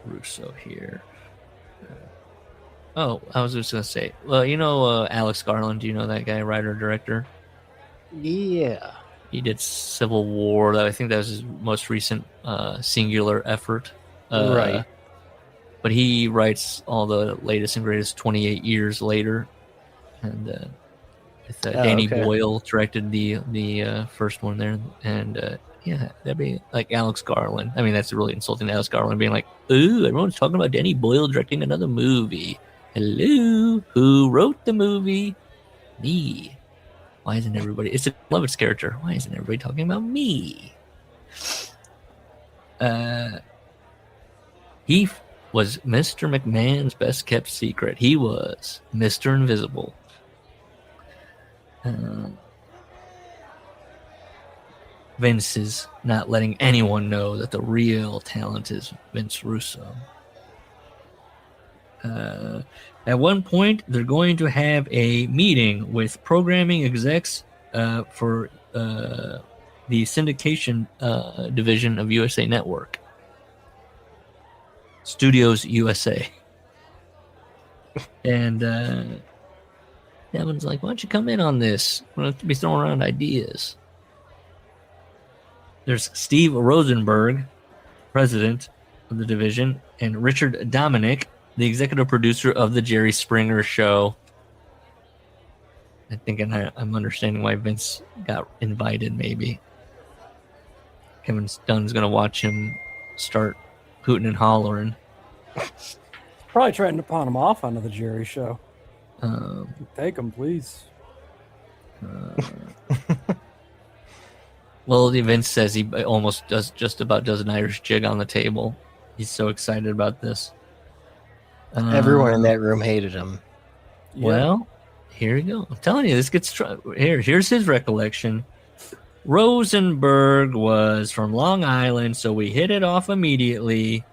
Russo here. I was just going to say, well, you know Alex Garland, do you know that guy, writer, director? Yeah. He did Civil War. I think that was his most recent singular effort. Right. But he writes all the latest and greatest 28 years later. And Danny Boyle directed the first one there. And yeah, that'd be like Alex Garland. I mean, that's really insulting to Alex Garland being like, ooh, everyone's talking about Danny Boyle directing another movie. Hello, who wrote the movie? Me. Why isn't everybody... It's a Lovitz character. Why isn't everybody talking about me? He was Mr. McMahon's best kept secret. He was Mr. Invisible. Vince is not letting anyone know that the real talent is Vince Russo. At one point, they're going to have a meeting with programming execs for the syndication division of USA Network. Studios USA. And Devin's like, why don't you come in on this? We're going to be throwing around ideas. There's Steve Rosenberg, president of the division, and Richard Dominic, the executive producer of the Jerry Springer Show. I think I'm understanding why Vince got invited, maybe. Kevin Dunn's going to watch him start hooting and hollering. Probably trying to pawn him off onto the Jerry Show. Take him, please. Well, Vince says he almost does an Irish jig on the table. He's so excited about this. Everyone in that room hated him. Well, here we go. I'm telling you, this gets here's his recollection. Rosenberg was from Long Island, so we hit it off immediately.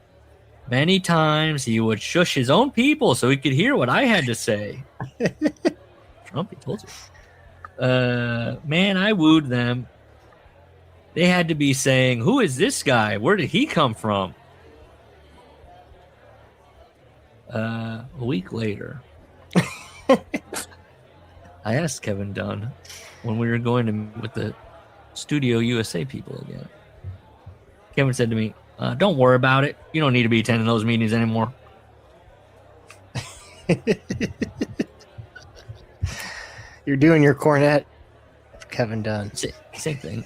Many times he would shush his own people so he could hear what I had to say. Trump, he told you. Man, I wooed them. They had to be saying, who is this guy? Where did he come from? A week later, I asked Kevin Dunn when we were going to meet with the Studio USA people again. Kevin said to me, don't worry about it. You don't need to be attending those meetings anymore. You're doing your cornet, Kevin Dunn. Same thing.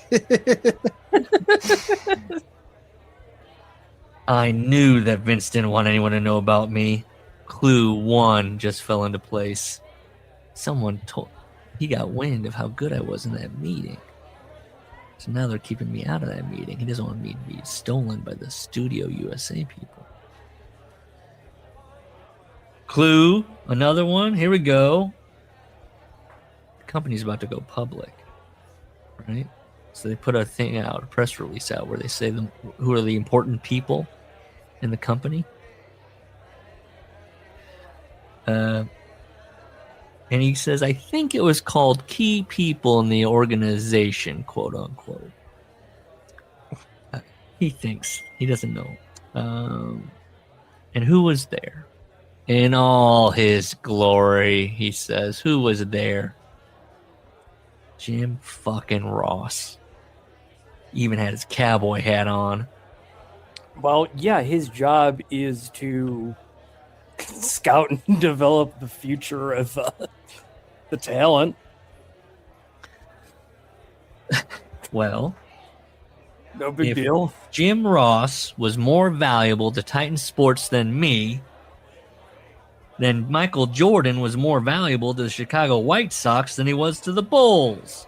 I knew that Vince didn't want anyone to know about me. Clue 1 just fell into place. Someone told he got wind of how good I was in that meeting. So now they're keeping me out of that meeting. He doesn't want me to be stolen by the Studio USA people. Clue, another one. Here we go. The company's about to go public, right? So they put a thing out, a press release out, where they say who are the important people in the company. And he says, I think it was called key people in the organization, quote unquote. He thinks. He doesn't know. And who was there? In all his glory, he says. Who was there? Jim fucking Ross. Even had his cowboy hat on. Well, yeah, his job is to scout and develop the future of the talent. Well, no big deal. Jim Ross was more valuable to Titan Sports than me, then Michael Jordan was more valuable to the Chicago White Sox than he was to the Bulls.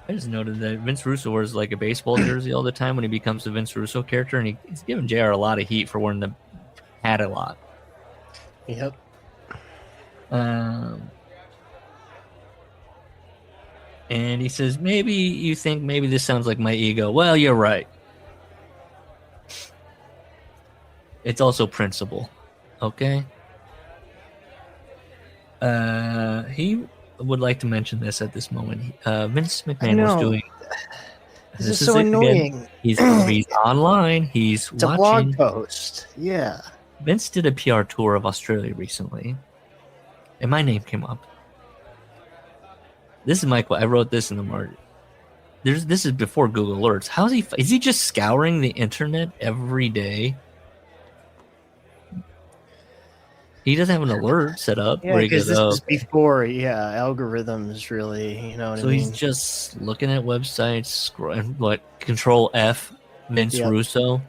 I just noted that Vince Russo wears like a baseball jersey all the time when he becomes the Vince Russo character, and he's giving JR a lot of heat for wearing the hat a lot. Yep. And he says, maybe you think maybe this sounds like my ego. Well, you're right. It's also principle. Okay? He would like to mention this at this moment. Vince McMahon was doing... This is so annoying. He's online. He's it's watching. It's a blog post. Yeah. Vince did a PR tour of Australia recently, and my name came up. This is my quote. I wrote this in the margin. This is before Google Alerts. How is he just scouring the internet every day? He doesn't have an alert set up. Yeah, because this is before, algorithms really, you know what I mean? So he's just looking at websites, scrolling, what, Control F, Vince Russo.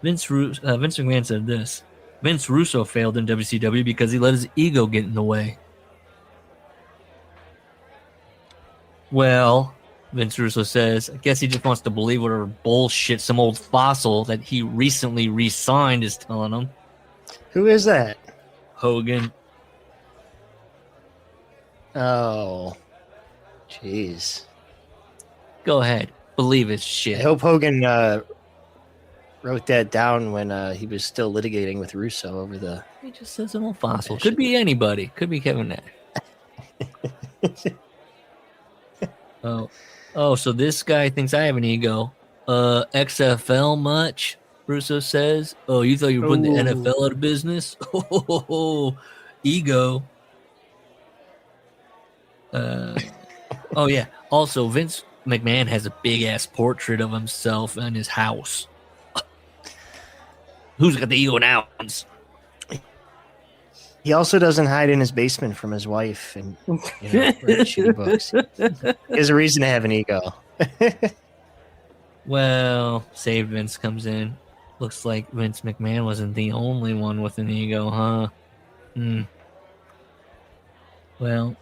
Vince McMahon said this. Vince Russo failed in WCW because he let his ego get in the way. Well, Vince Russo says, I guess he just wants to believe whatever bullshit some old fossil that he recently re-signed is telling him. Who is that? Hogan. Oh. Jeez. Go ahead. Believe his shit. I hope Hogan wrote that down when he was still litigating with Russo over the... He just says an old fossil. Could be anybody. Could be Kevin Nash. Oh, so this guy thinks I have an ego. XFL much? Russo says. Oh, you thought you were putting the NFL out of business? Oh, ego. Oh, yeah. Also, Vince McMahon has a big-ass portrait of himself in his house. Who's got the ego now? He also doesn't hide in his basement from his wife and write shitty books. He has a reason to have an ego. Well, Save Vince comes in. Looks like Vince McMahon wasn't the only one with an ego, huh? Well,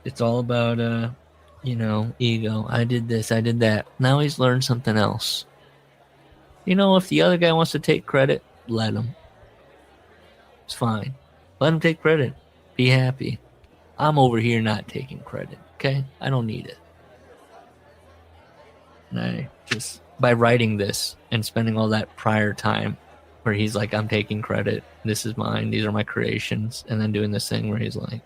it's all about, ego. I did this, I did that. Now he's learned something else. If the other guy wants to take credit, let him. It's fine. Let him take credit. Be happy. I'm over here not taking credit, okay? I don't need it. And I just, by writing this and spending all that prior time where he's like, I'm taking credit. This is mine. These are my creations. And then doing this thing where he's like,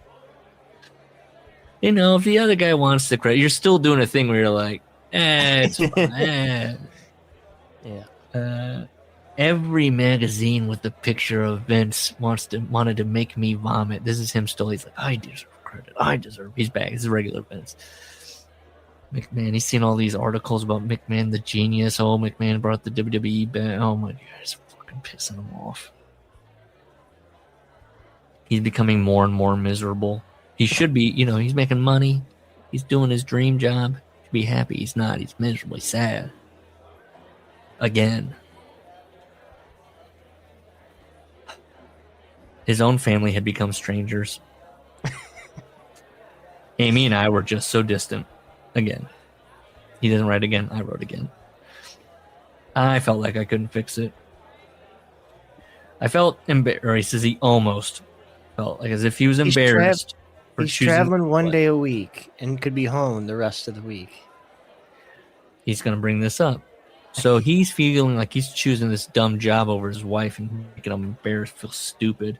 if the other guy wants the credit, you're still doing a thing where you're like, it's fine. Yeah. Every magazine with the picture of Vince wanted to make me vomit. This is him still. He's like, I deserve credit. He's back. This is regular Vince. McMahon, he's seen all these articles about McMahon the genius. Oh, McMahon brought the WWE back. Oh my God, it's fucking pissing him off. He's becoming more and more miserable. He should be, he's making money. He's doing his dream job. He should be happy. He's not. He's miserably sad. Again. His own family had become strangers. Amy and I were just so distant. Again. He doesn't write again. I wrote again. I felt like I couldn't fix it. I felt embarrassed. Or he says he almost felt like as if he was embarrassed. He's traveling one day a week and could be home the rest of the week. He's going to bring this up. So he's feeling like he's choosing this dumb job over his wife and making him embarrassed, feel stupid.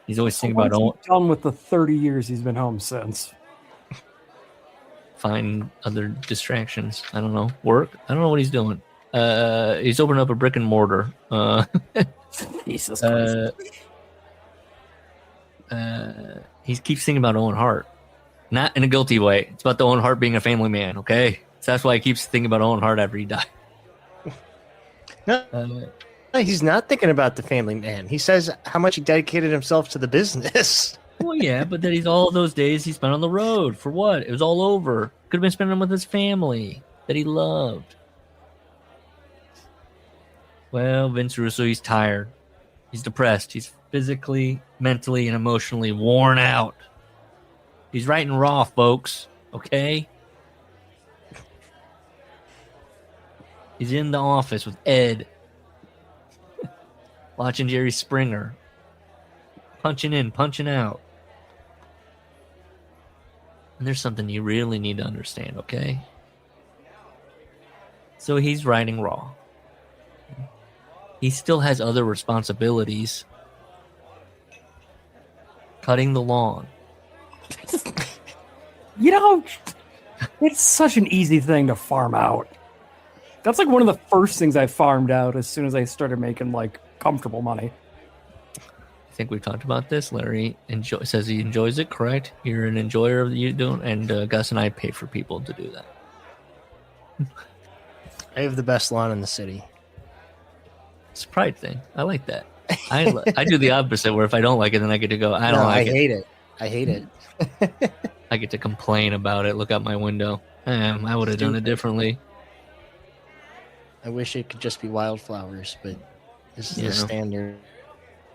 He's always thinking about Owen. Done with the 30 years he's been home since. Find other distractions. I don't know. Work. I don't know what he's doing. He's opening up a brick and mortar. Jesus Christ. He keeps thinking about Owen Hart. Not in a guilty way. It's about the Owen Hart being a family man, okay? So that's why he keeps thinking about Owen Hart after he died. No, he's not thinking about the family man. He says how much he dedicated himself to the business. Well, yeah, but then he's all those days he spent on the road. For what? It was all over. Could have been spending them with his family that he loved. Well, Vince Russo, he's tired. He's depressed. He's physically, mentally, and emotionally worn out. He's writing raw, folks. Okay? He's in the office with Ed. Watching Jerry Springer. Punching in, punching out. And there's something you really need to understand, okay? So he's writing raw. He still has other responsibilities. Cutting the lawn. It's such an easy thing to farm out. That's like one of the first things I farmed out as soon as I started making comfortable money. I think we've talked about this. Larry says he enjoys it, correct? You're an enjoyer of you doing, and Gus and I pay for people to do that. I have the best lawn in the city. It's a pride thing. I like that. I do the opposite, where if I don't like it, then I get to go, I don't like it. I hate it. I hate it. I get to complain about it, look out my window. I would have done it differently. I wish it could just be wildflowers, but this is the standard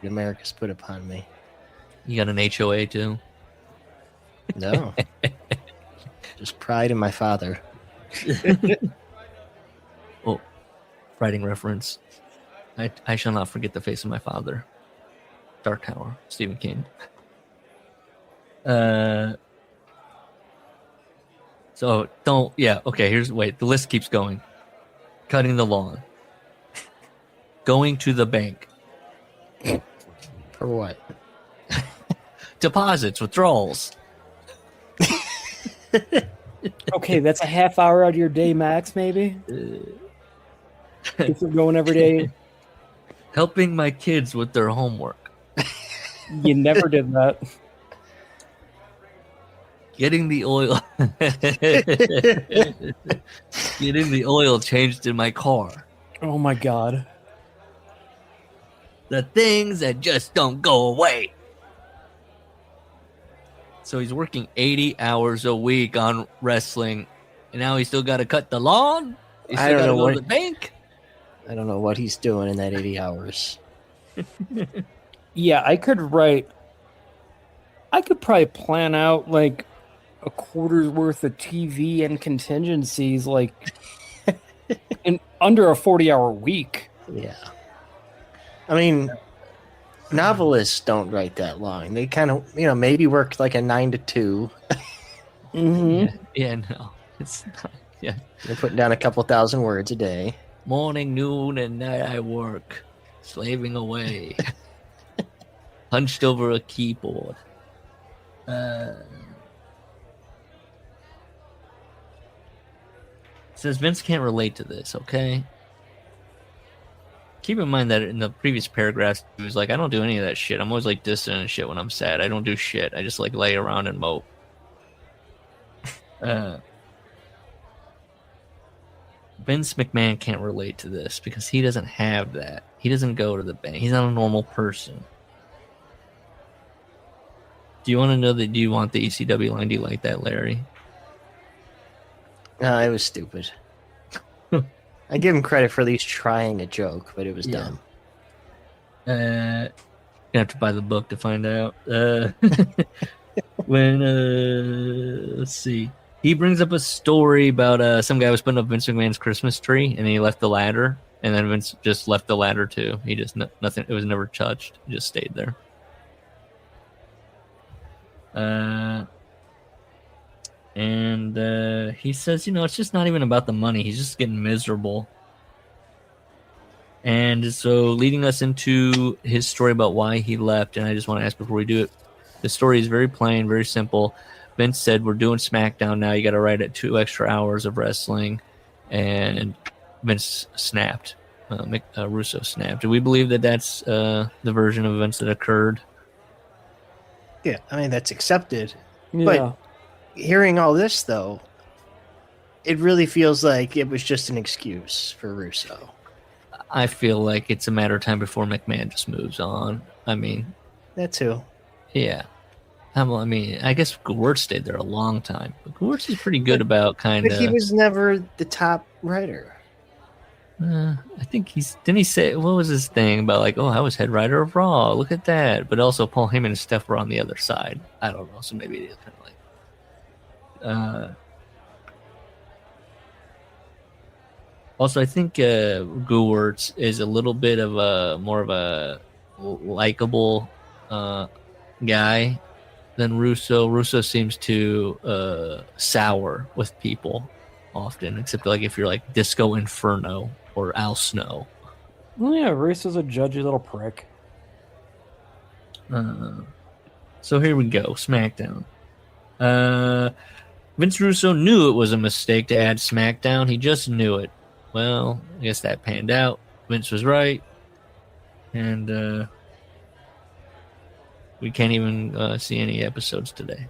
America's put upon me. You got an HOA too? No. Just pride in my father. Oh, writing reference. I shall not forget the face of my father. Dark Tower, Stephen King. So don't, okay, the list keeps going. Cutting the lawn. Going to the bank. For what? Deposits, withdrawals. Okay, that's a half hour out of your day max, maybe? If you're going every day. Helping my kids with their homework. You never did that. Getting the oil. Getting the oil changed in my car. Oh my God. The things that just don't go away. So he's working 80 hours a week on wrestling, and now he's still got to cut the lawn? He's still got to go to the bank? I don't know what he's doing in that 80 hours. Yeah, I could probably plan out a quarter's worth of TV and contingencies in under a 40-hour week. Yeah. I mean, novelists don't write that long. They kind of, maybe work a 9 to 2. Mm-hmm. Yeah, no. It's not, yeah. They're putting down a couple thousand words a day. Morning, noon, and night I work. Slaving away. Hunched over a keyboard. Says Vince can't relate to this, okay? Keep in mind that in the previous paragraphs, he was like, I don't do any of that shit. I'm always distant and shit when I'm sad. I don't do shit. I just lay around and mope. Vince McMahon can't relate to this because he doesn't have that. He doesn't go to the bank. He's not a normal person. Do you want to know that? Do you want the ECW line? Do you like that, Larry? No, it was stupid. I give him credit for at least trying a joke, but it was dumb. You have to buy the book to find out. When let's see, he brings up a story about some guy was putting up Vince McMahon's Christmas tree, and he left the ladder, and then Vince just left the ladder too. He just nothing. It was never touched. It just stayed there. And he says, it's just not even about the money. He's just getting miserable. And so leading us into his story about why he left, and I just want to ask before we do it, the story is very plain, very simple. Vince said, we're doing SmackDown now. You got to write it 2 extra hours of wrestling. And Vince snapped. Russo snapped. Do we believe that that's the version of events that occurred? Yeah, I mean, that's accepted. Yeah. But hearing all this, though, it really feels like it was just an excuse for Russo. I feel like it's a matter of time before McMahon just moves on. I mean... That too. Yeah. I mean, I guess Gewurz stayed there a long time. But Gewurz is pretty good about kind of... But he was never the top writer. I think didn't he say, what was his thing about like, I was head writer of Raw, look at that. But also Paul Heyman and Steph were on the other side. I don't know, so maybe it is kind of like... Also, I think Gewurz is a little bit of more of a likable guy than Russo. Russo seems to sour with people often, except like if you're like Disco Inferno or Al Snow. Well, yeah, Russo's a judgy little prick. So here we go, SmackDown. Vince Russo knew it was a mistake to add SmackDown. He just knew it. Well, I guess that panned out. Vince was right. And we can't even see any episodes today.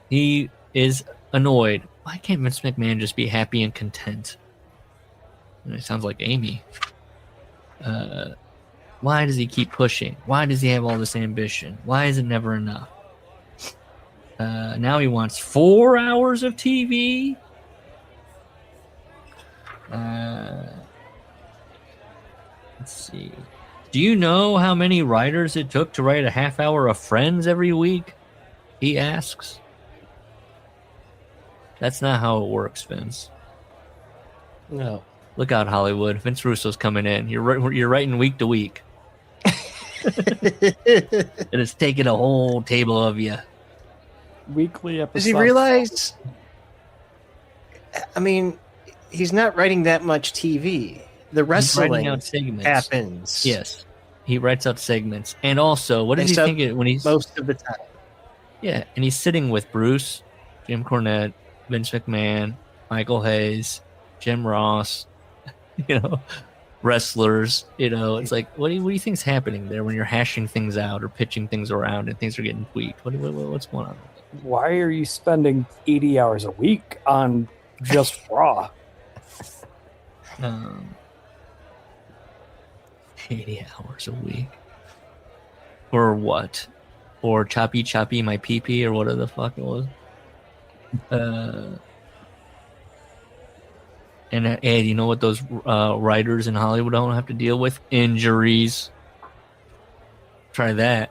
He is annoyed. Why can't Vince McMahon just be happy and content? And it sounds like Amy. Why does he keep pushing? Why does he have all this ambition? Why is it never enough? Now he wants 4 hours of TV. Let's see. Do you know how many writers it took to write a half hour of Friends every week? He asks. That's not how it works, Vince. No. Look out, Hollywood. Vince Russo's coming in. You're writing week to week. And it's taking a whole table of you. Weekly episodes. Does he realize? I mean, he's not writing that much TV. The wrestling out segments. happens. Yes, he writes out segments, and also, what does he think when he's most of the time? Yeah, and he's sitting with Bruce, Jim Cornette, Vince McMahon, Michael Hayes, Jim Ross, wrestlers. It's like, what do you think's happening there when you're hashing things out or pitching things around and things are getting tweaked? What's going on? Why are you spending 80 hours a week on just Raw? 80 hours a week. Or what? Or choppy my pee-pee or whatever the fuck it was. And Ed, you know what those writers in Hollywood don't have to deal with? Injuries. Try that.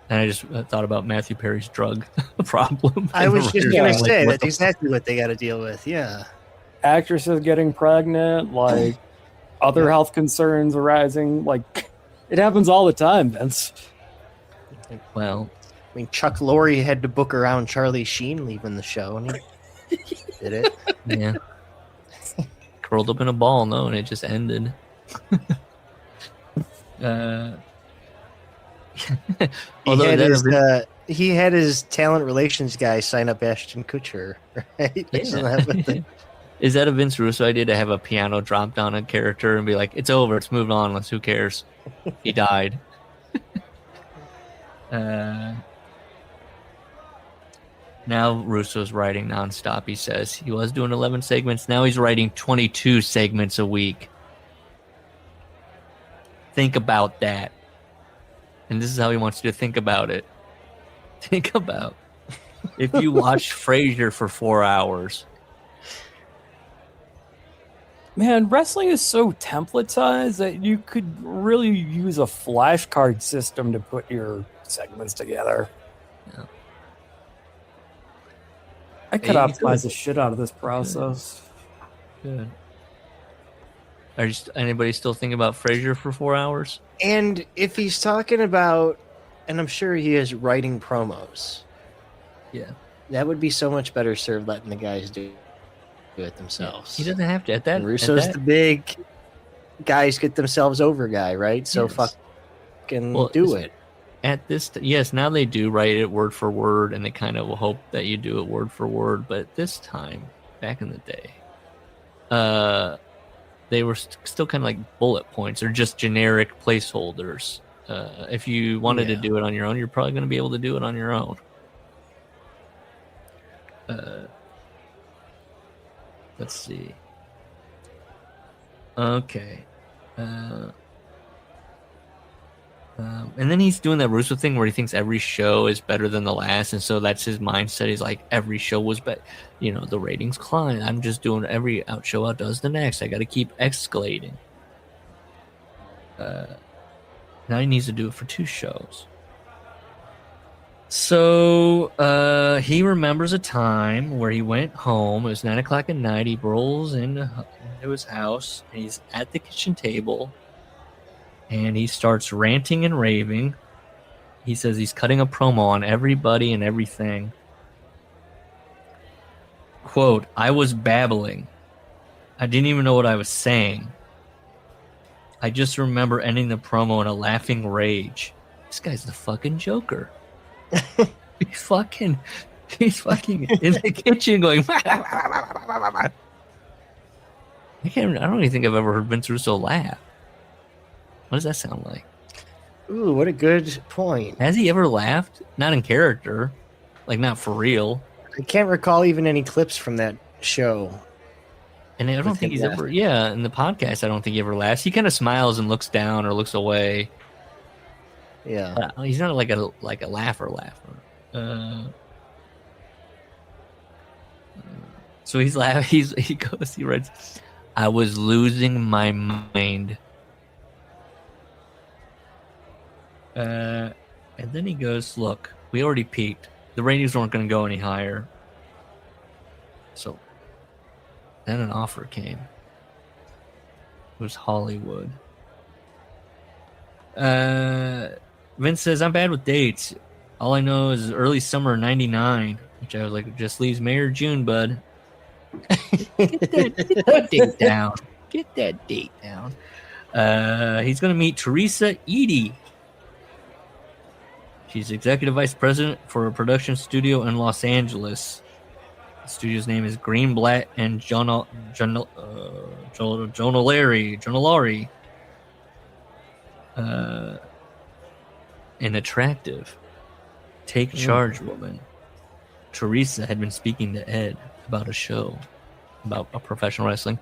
And I just thought about Matthew Perry's drug problem. I was just going to say that's exactly what they got to deal with. Yeah. Actresses getting pregnant, like other health concerns arising. Like, it happens all the time, Vince. Well, I mean, Chuck Lorre had to book around Charlie Sheen leaving the show, and he did it. Yeah. Curled up in a ball, no, and it just ended. He had his talent relations guy sign up Ashton Kutcher, right? Yeah. Is that a Vince Russo idea to have a piano dropped on a character and be like, it's over, it's moved on, who cares? He died. Now Russo's writing nonstop, he says. He was doing 11 segments, now he's writing 22 segments a week. Think about that. and this is how he wants you to think about it. Think about if you watched Frasier for 4 hours. Man, wrestling is so templatized that you could really use a flashcard system to put your segments together. Yeah. I could optimize the shit out of this process. Good. Are you anybody still thinking about Frasier for 4 hours? And if he's talking about, and I'm sure he is writing promos, Yeah. that would be so much better served letting the guys do it themselves. He doesn't have to. At that, And Russo's the big guys get themselves over guy, right? So fucking do it. At this, yes, now they do write it word for word, and they kind of will hope that you do it word for word. But at this time, back in the day, they were still kind of like bullet points or just generic placeholders. If you wanted to do it on your own, you're probably going to be able to do it on your own. Let's see. Okay. And then he's doing that Russo thing where he thinks every show is better than the last, and so that's his mindset. He's like, every show was better. You know, the ratings climb. I'm just doing every show outdoes the next. I got to keep escalating. Now he needs to do it for 2 shows. So he remembers a time where he went home. It was 9 o'clock at night. He rolls into his house, and he's at the kitchen table. And he starts ranting and raving. He says he's cutting a promo on everybody and everything. Quote, I was babbling. I didn't even know what I was saying. I just remember ending the promo in a laughing rage. This guy's the fucking Joker. He's fucking in the kitchen going. I don't even think I've ever heard Vince Russo laugh. What does that sound like? Ooh, what a good point. Has he ever laughed? Not in character. Like, not for real. I can't recall even any clips from that show. And I don't think he's ever... Yeah, in the podcast, I don't think he ever laughs. He kind of smiles and looks down or looks away. Yeah. He's not like a laugher. So he's laughing. He writes, I was losing my mind. And then he goes, look, we already peaked. The ratings weren't going to go any higher. So then an offer came. It was Hollywood. Vince says, I'm bad with dates. All I know is early summer 99, which I was like, just leaves May or June, bud. Get that date down. Get that date down. He's going to meet Teresa Eady. She's executive vice president for a production studio in Los Angeles. The studio's name is Greenblatt and Jonolari. An attractive, take charge woman. Teresa had been speaking to Ed about a show about professional wrestling.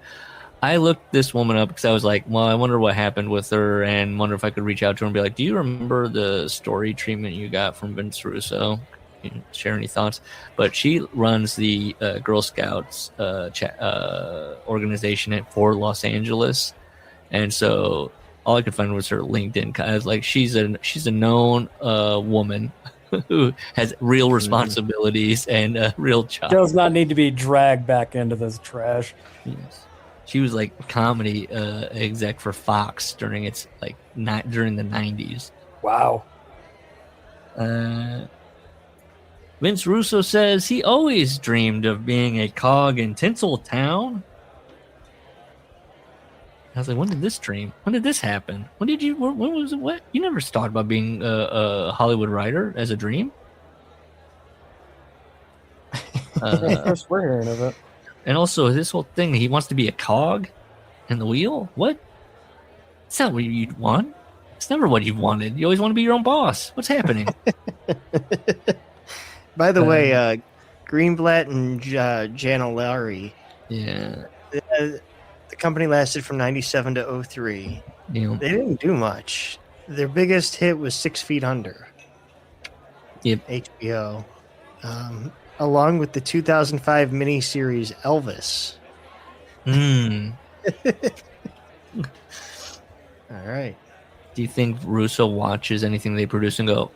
I looked this woman up because I was like, well, I wonder what happened with her and wonder if I could reach out to her and be like, do you remember the story treatment you got from Vince Russo? You know, share any thoughts? But she runs the Girl Scouts organization for Los Angeles. And so all I could find was her LinkedIn. I was like, she's a known woman who has real responsibilities and a real job. Does not need to be dragged back into this trash. Yes. She was like comedy exec for Fox during its during the 90s. Wow. Vince Russo says he always dreamed of being a cog in Tinseltown. I was like, when did this dream? When did this happen? When was it? What? You never thought about being a Hollywood writer as a dream? First we're hearing of it. And also, this whole thing, he wants to be a cog in the wheel? What? It's not what you'd want. It's never what you've wanted. You always want to be your own boss. What's happening? By the way, Greenblatt and Janolari. Yeah. The company lasted from 97 to 03. You know, they didn't do much. Their biggest hit was 6 Feet Under. Yep. HBO. Along with the 2005 miniseries Elvis. All right. Do you think Russo watches anything they produce and go,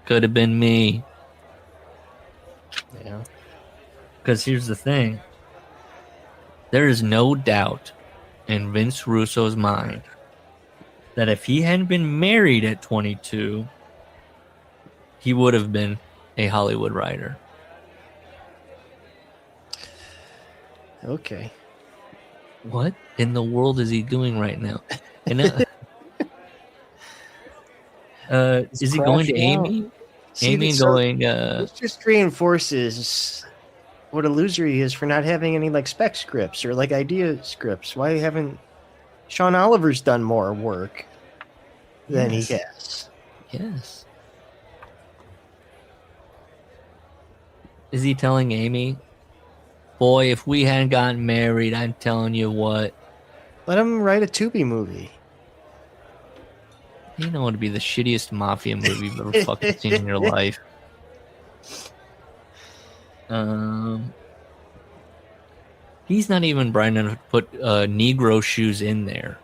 could have been me? Yeah. Because here's the thing. There is no doubt in Vince Russo's mind that if he hadn't been married at 22, he would have been a Hollywood writer. Okay. What in the world is he doing right now? And is he going to Amy? See, Amy so going. This just reinforces what a loser he is for not having any like spec scripts or like idea scripts. Why haven't Sean Oliver's done more work than he has? Yes. Is he telling Amy, boy, if we hadn't gotten married, I'm telling you what. Let him write a Tubi movie. You know what would be the shittiest mafia movie you've ever fucking seen in your life. He's not even bright enough to put Negro shoes in there.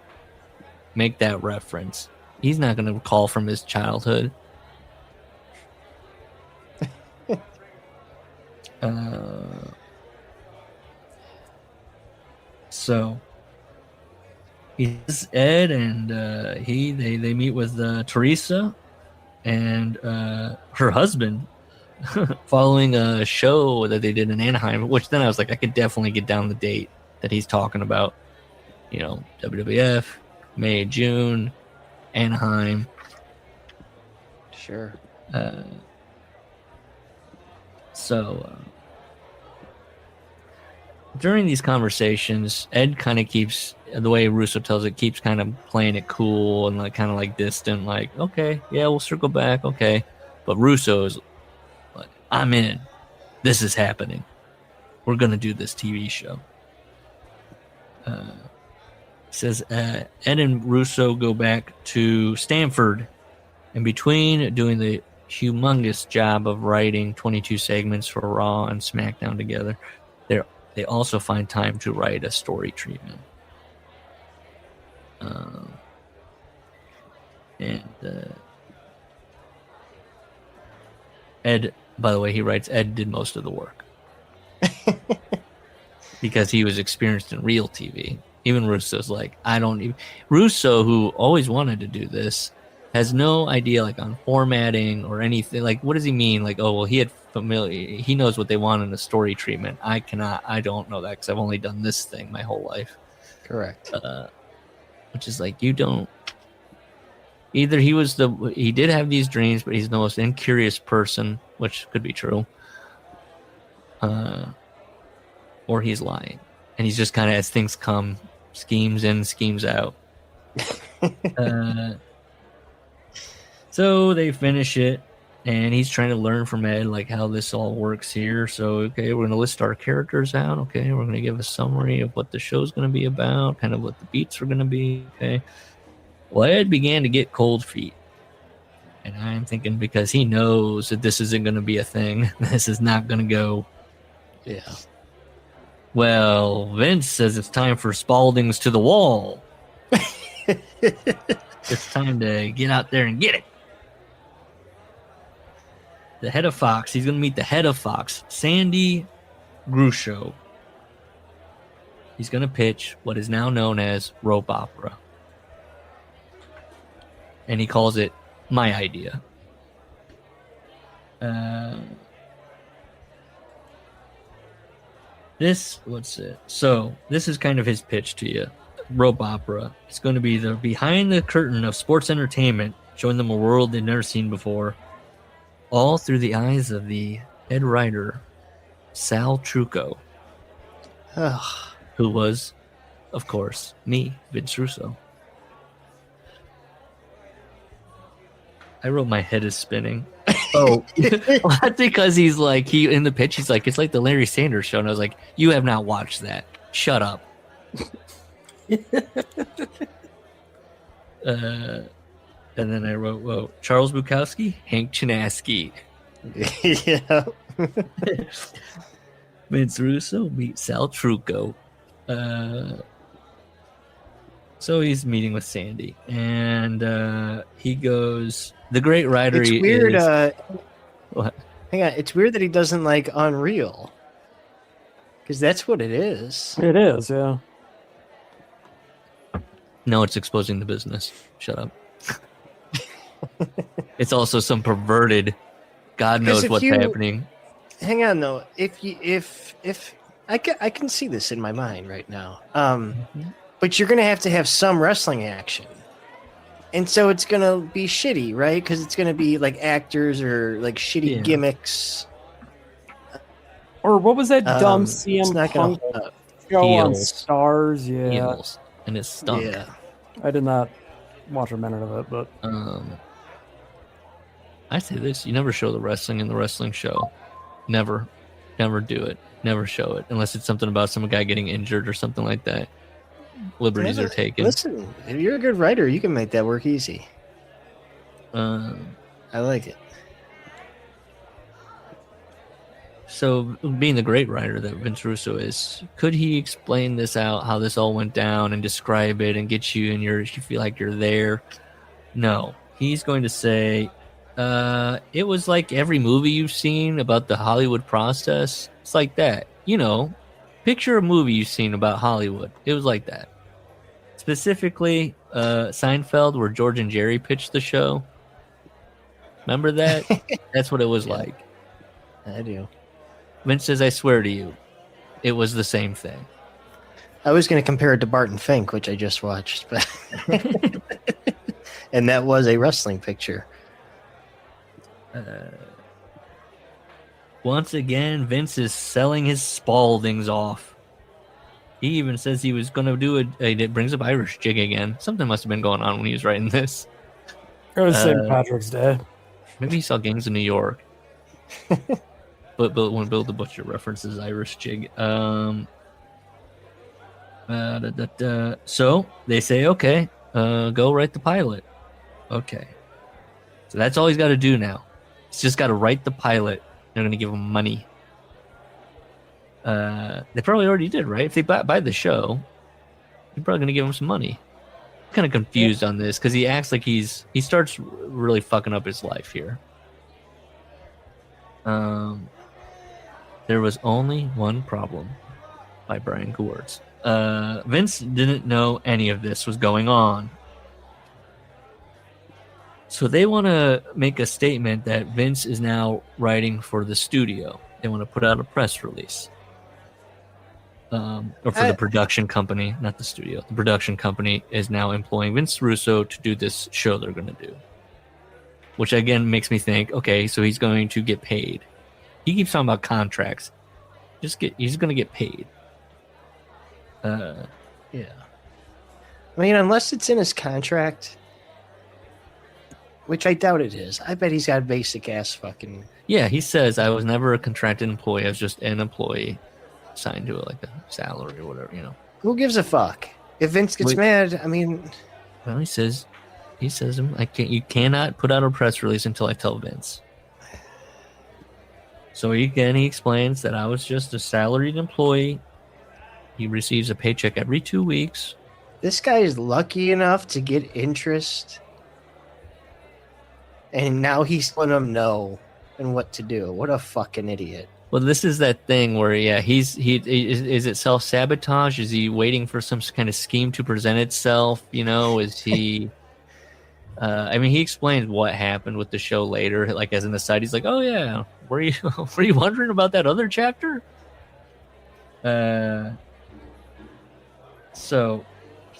Make that reference. He's not going to recall from his childhood. So he's Ed, and they meet with Teresa and her husband following a show that they did in Anaheim, which then I was like, I could definitely get down the date that he's talking about. You know, WWF, May, June, Anaheim. Sure. So during these conversations, Ed kind of keeps, the way Russo tells it, keeps kind of playing it cool and like kind of like distant, like, okay, yeah, we'll circle back, okay. But Russo is like, I'm in. This is happening. We're going to do this TV show. Says Ed and Russo go back to Stanford. In between doing the humongous job of writing 22 segments for Raw and SmackDown together, they also find time to write a story treatment. Ed, by the way, he writes, Ed did most of the work. Because he was experienced in real TV. Even Russo's like, Russo, who always wanted to do this, has no idea like on formatting or anything. Like, what does he mean? Like, oh, well, he knows what they want in a story treatment. I don't know that because I've only done this thing my whole life. Correct. Which is like, you don't. Either he did have these dreams, but he's the most incurious person, which could be true. Or he's lying. And he's just kind of, as things come, schemes in, schemes out. So they finish it, and he's trying to learn from Ed, like, how this all works here. So, okay, we're going to list our characters out. Okay, we're going to give a summary of what the show's going to be about, kind of what the beats are going to be. Okay. Well, Ed began to get cold feet. And I'm thinking, because he knows that this isn't going to be a thing. This is not going to go. Yeah. Well, Vince says it's time for Spalding's to the wall. It's time to get out there and get it. The head of Fox, he's going to meet the head of Fox, Sandy Grucho. He's going to pitch what is now known as rope opera. And he calls it My Idea. So this is kind of his pitch to you. Rope opera. It's going to be the behind the curtain of sports entertainment, showing them a world they've never seen before, all through the eyes of the head writer, Sal Trucco, who was, of course, me, Vince Russo. I wrote my head is spinning. Oh, well, that's because he's like, in the pitch, he's like, it's like the Larry Sanders Show. And I was like, you have not watched that. Shut up. And then I wrote, whoa, Charles Bukowski, Hank Chinaski. Yeah. Vince Russo meet Sal Trucco. So he's meeting with Sandy, and he goes, the great writer It's weird. is... What? Hang on. It's weird that he doesn't like Unreal. Because that's what it is. It is, yeah. No, it's exposing the business. Shut up. It's also some perverted, God knows what's happening. Hang on, though. If I can see this in my mind right now. But you're going to have some wrestling action. And so it's going to be shitty, right? Because it's going to be like actors or like shitty gimmicks. Or what was that dumb It's CM not Punk gonna show on Heels. Stars? Yeah. Heels. And it stunk. Yeah. I did not watch a minute of it, but I say this, you never show the wrestling in the wrestling show. Never do it. Never show it unless it's something about some guy getting injured or something like that. Liberties are taken. Listen, if you're a good writer, you can make that work easy. I like it. So, being the great writer that Vince Russo is, could he explain this out, how this all went down, and describe it and get you you feel like you're there? No. He's going to say, it was like every movie you've seen about the Hollywood process. It's like that. You know, picture a movie you've seen about Hollywood. It was like that. Specifically, Seinfeld, where George and Jerry pitched the show. Remember that? That's what it was like. I do. Vince says, I swear to you, it was the same thing. I was going to compare it to Barton Fink, which I just watched, but and that was a wrestling picture. Once again, Vince is selling his Spaldings off. He even says he was going to do it brings up Irish jig again. Something must have been going on when he was writing this. it was St. Patrick's Day. Maybe he saw Gangs of New York. But when Bill the Butcher references Irish jig. So they say, okay, go write the pilot. Okay. So that's all he's got to do now. He's just got to write the pilot. They're going to give him money. They probably already did, right? If they buy the show, they're probably going to give him some money. I'm kind of confused on this because he acts like he starts really fucking up his life here. There was only one problem by Brian Gourds. Vince didn't know any of this was going on. So they want to make a statement that Vince is now writing for the studio. They want to put out a press release. Or for the production company, not the studio. The production company is now employing Vince Russo to do this show they're going to do. Which again makes me think, okay, so he's going to get paid. He keeps talking about contracts. He's going to get paid. Yeah. I mean, unless it's in his contract, which I doubt it is. I bet he's got a basic ass fucking... Yeah, he says, I was never a contracted employee. I was just an employee signed to like a salary or whatever, you know. Who gives a fuck? If Vince gets mad, I mean... Well, he says, you cannot put out a press release until I tell Vince. So he explains that I was just a salaried employee. He receives a paycheck every 2 weeks. This guy is lucky enough to get interest, and now he's letting him know and what to do. What a fucking idiot. Well, this is that thing where, yeah, is it self-sabotage? Is he waiting for some kind of scheme to present itself? You know, is he... I mean, he explains what happened with the show later. Like, as an aside, he's like, oh, yeah, were you wondering about that other chapter? So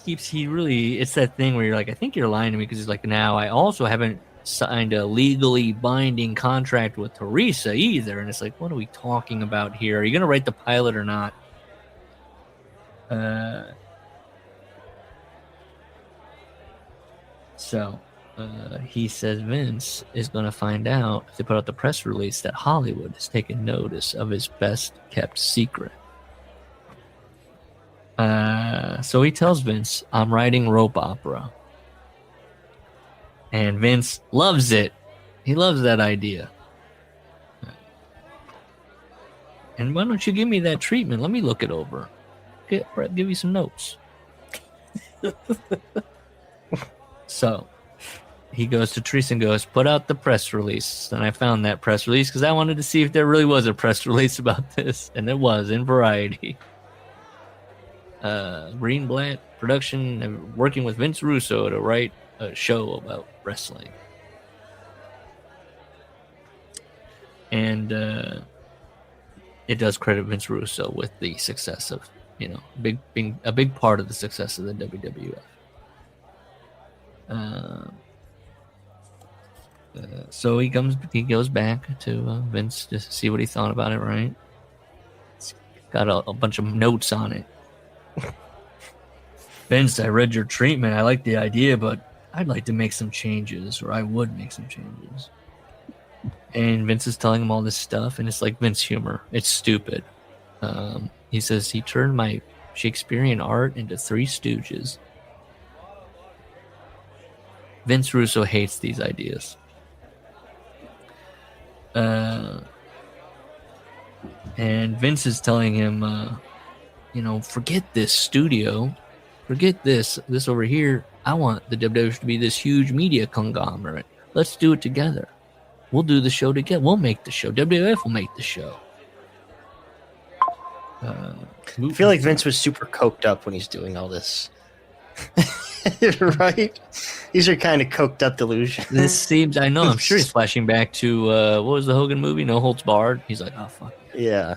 it's that thing where you're like, I think you're lying to me, because he's like, now I also haven't signed a legally binding contract with Teresa either. And it's like, what are we talking about here? Are you going to write the pilot or not? So he says Vince is going to find out, if they put out the press release, that Hollywood has taken notice of his best kept secret. So he tells Vince, I'm writing rope opera. And Vince loves it. He loves that idea. And why don't you give me that treatment? Let me look it over. Give you some notes. So he goes to Teresa and goes, put out the press release. And I found that press release because I wanted to see if there really was a press release about this. And it was in Variety. Greenblatt production, working with Vince Russo to write a show about wrestling. And it does credit Vince Russo with the success of, being a big part of the success of the WWF. So he goes back to Vince to see what he thought about it, right? It's got a bunch of notes on it. Vince, I read your treatment. I like the idea, but I'd like to make some changes, or I would make some changes. And Vince is telling him all this stuff, and it's like Vince humor. It's stupid. He says he turned my Shakespearean art into Three Stooges. Vince Russo hates these ideas. And Vince is telling him, forget this studio. Forget this over here. I want the WWF to be this huge media conglomerate. Let's do it together. We'll do the show together. We'll make the show. WWF will make the show. I feel like Vince was super coked up when he's doing all this. Right? These are kind of coked up delusions. This seems, I know, I'm sure he's flashing back to, what was the Hogan movie? No Holds Barred. He's like, oh, fuck. Yeah.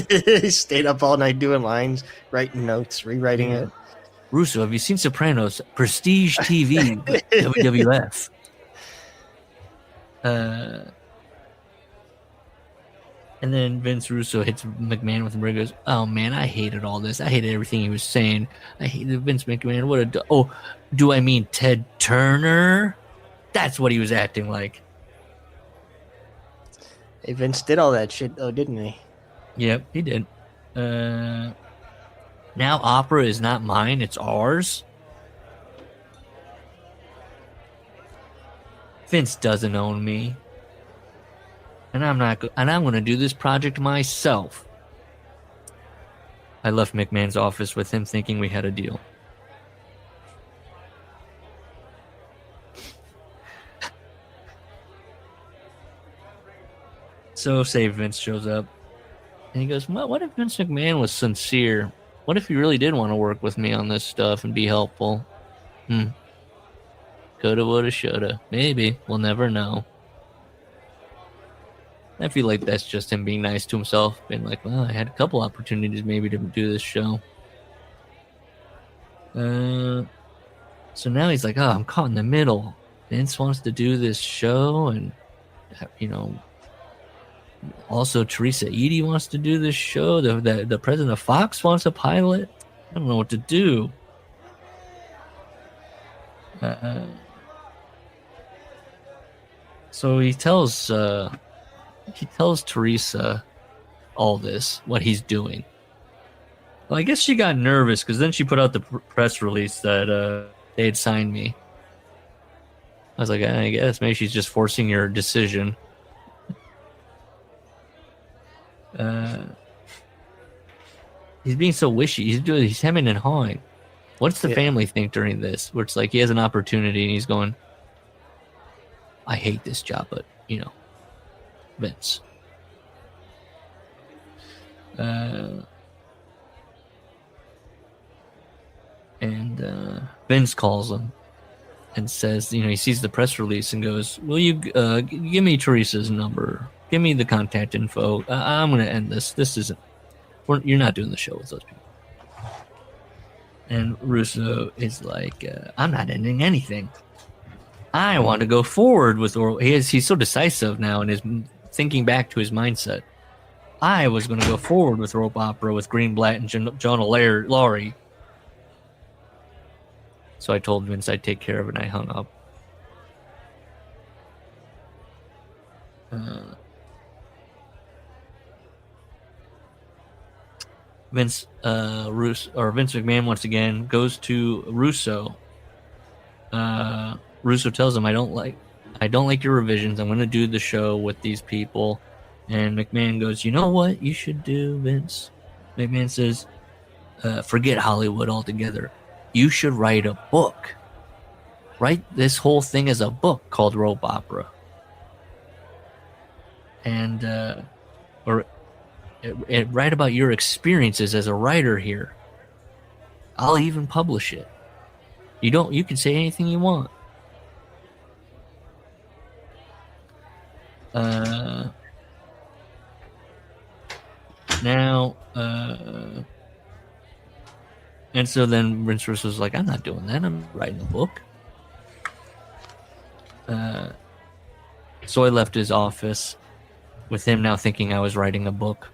He stayed up all night doing lines, writing notes, rewriting it. Russo, have you seen Sopranos? Prestige TV, WWF. And then Vince Russo hits McMahon with him and goes, oh man, I hated all this. I hated everything he was saying. I hated Vince McMahon. Do I mean Ted Turner? That's what he was acting like. Hey, Vince did all that shit though, didn't he? Yep, he did. Now opera is not mine, it's ours. Vince doesn't own me. And I'm going to do this project myself. I left McMahon's office with him thinking we had a deal. So say Vince shows up and he goes, what if Vince McMahon was sincere? What if he really did want to work with me on this stuff and be helpful? Coulda, woulda, shoulda. Maybe. We'll never know. I feel like that's just him being nice to himself. Being like, well, I had a couple opportunities maybe to do this show. So now he's like, oh, I'm caught in the middle. Vince wants to do this show, and, also Teresa Edie wants to do this show. The president of Fox wants a pilot. I don't know what to do. So he tells Teresa all this, what he's doing. Well, I guess she got nervous because then she put out the press release that they had signed me. I was like, I guess maybe she's just forcing your decision. He's being so wishy. He's hemming and hawing. What's the family think during this? Where it's like he has an opportunity and he's going, I hate this job, but Vince. Vince calls him and says, he sees the press release and goes, will you give me Teresa's number? Give me the contact info. I'm going to end this. This isn't, you're not doing the show with those people. And Russo is like, I'm not ending anything. I want to go forward with Oral. He's so decisive now in his thinking back to his mindset. I was going to go forward with rope opera with Greenblatt and John Laurie. So I told Vince I'd take care of it, and I hung up. Vince Russo, or Vince McMahon once again goes to Russo. Russo tells him, I don't like your revisions. I'm going to do the show with these people. And McMahon goes, you know what you should do, Vince? McMahon says, forget Hollywood altogether. You should write a book. Write this whole thing as a book called Rope Opera. And, write about your experiences as a writer here. I'll even publish it. You can say anything you want. And so then Vince Russo's like, I'm not doing that. I'm writing a book. So I left his office with him now thinking I was writing a book.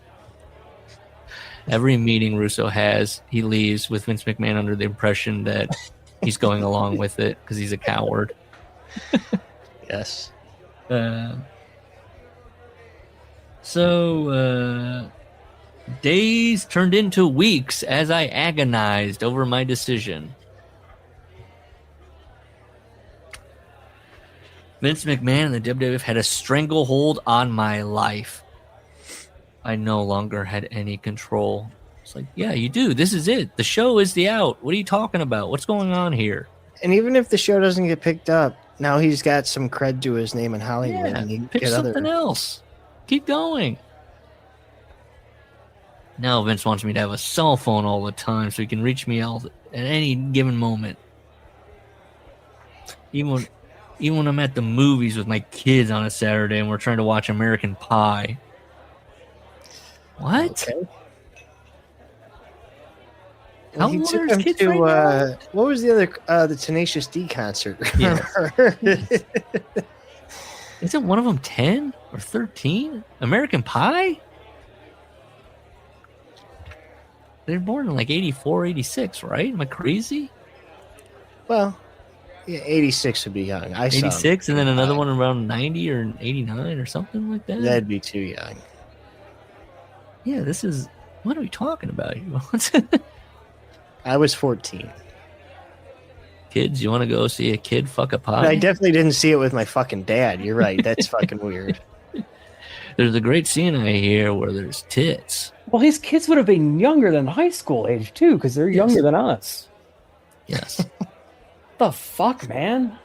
Every meeting Russo has, he leaves with Vince McMahon under the impression that he's going along with it because he's a coward. Yes. So days turned into weeks as I agonized over my decision. Vince McMahon and the WWF had a stranglehold on my life. I no longer had any control. It's like, yeah, you do. This is it. The show is the out. What are you talking about? What's going on here? And even if the show doesn't get picked up, now he's got some cred to his name in Hollywood. Yeah, and he pick get something else. Keep going. Now Vince wants me to have a cell phone all the time so he can reach me at any given moment. Even when I'm at the movies with my kids on a Saturday and we're trying to watch American Pie. What? Okay. How He old took are his him kids to right now? what was the other the Tenacious D concert? Yeah. Isn't one of them 10 or 13? American Pie? They're born in like 84, 86, right? Am I crazy? Well, yeah, 86 would be young. I saw 86 and then another one around 90 or 89 or something like that? That'd be too young. Yeah, this is... What are we talking about here? I was 14. Kids, you want to go see a kid fuck a pie? But I definitely didn't see it with my fucking dad. You're right. That's fucking weird. There's a great scene I hear where there's tits. Well, his kids would have been younger than high school age, too, because they're younger than us. Yes. The fuck, man?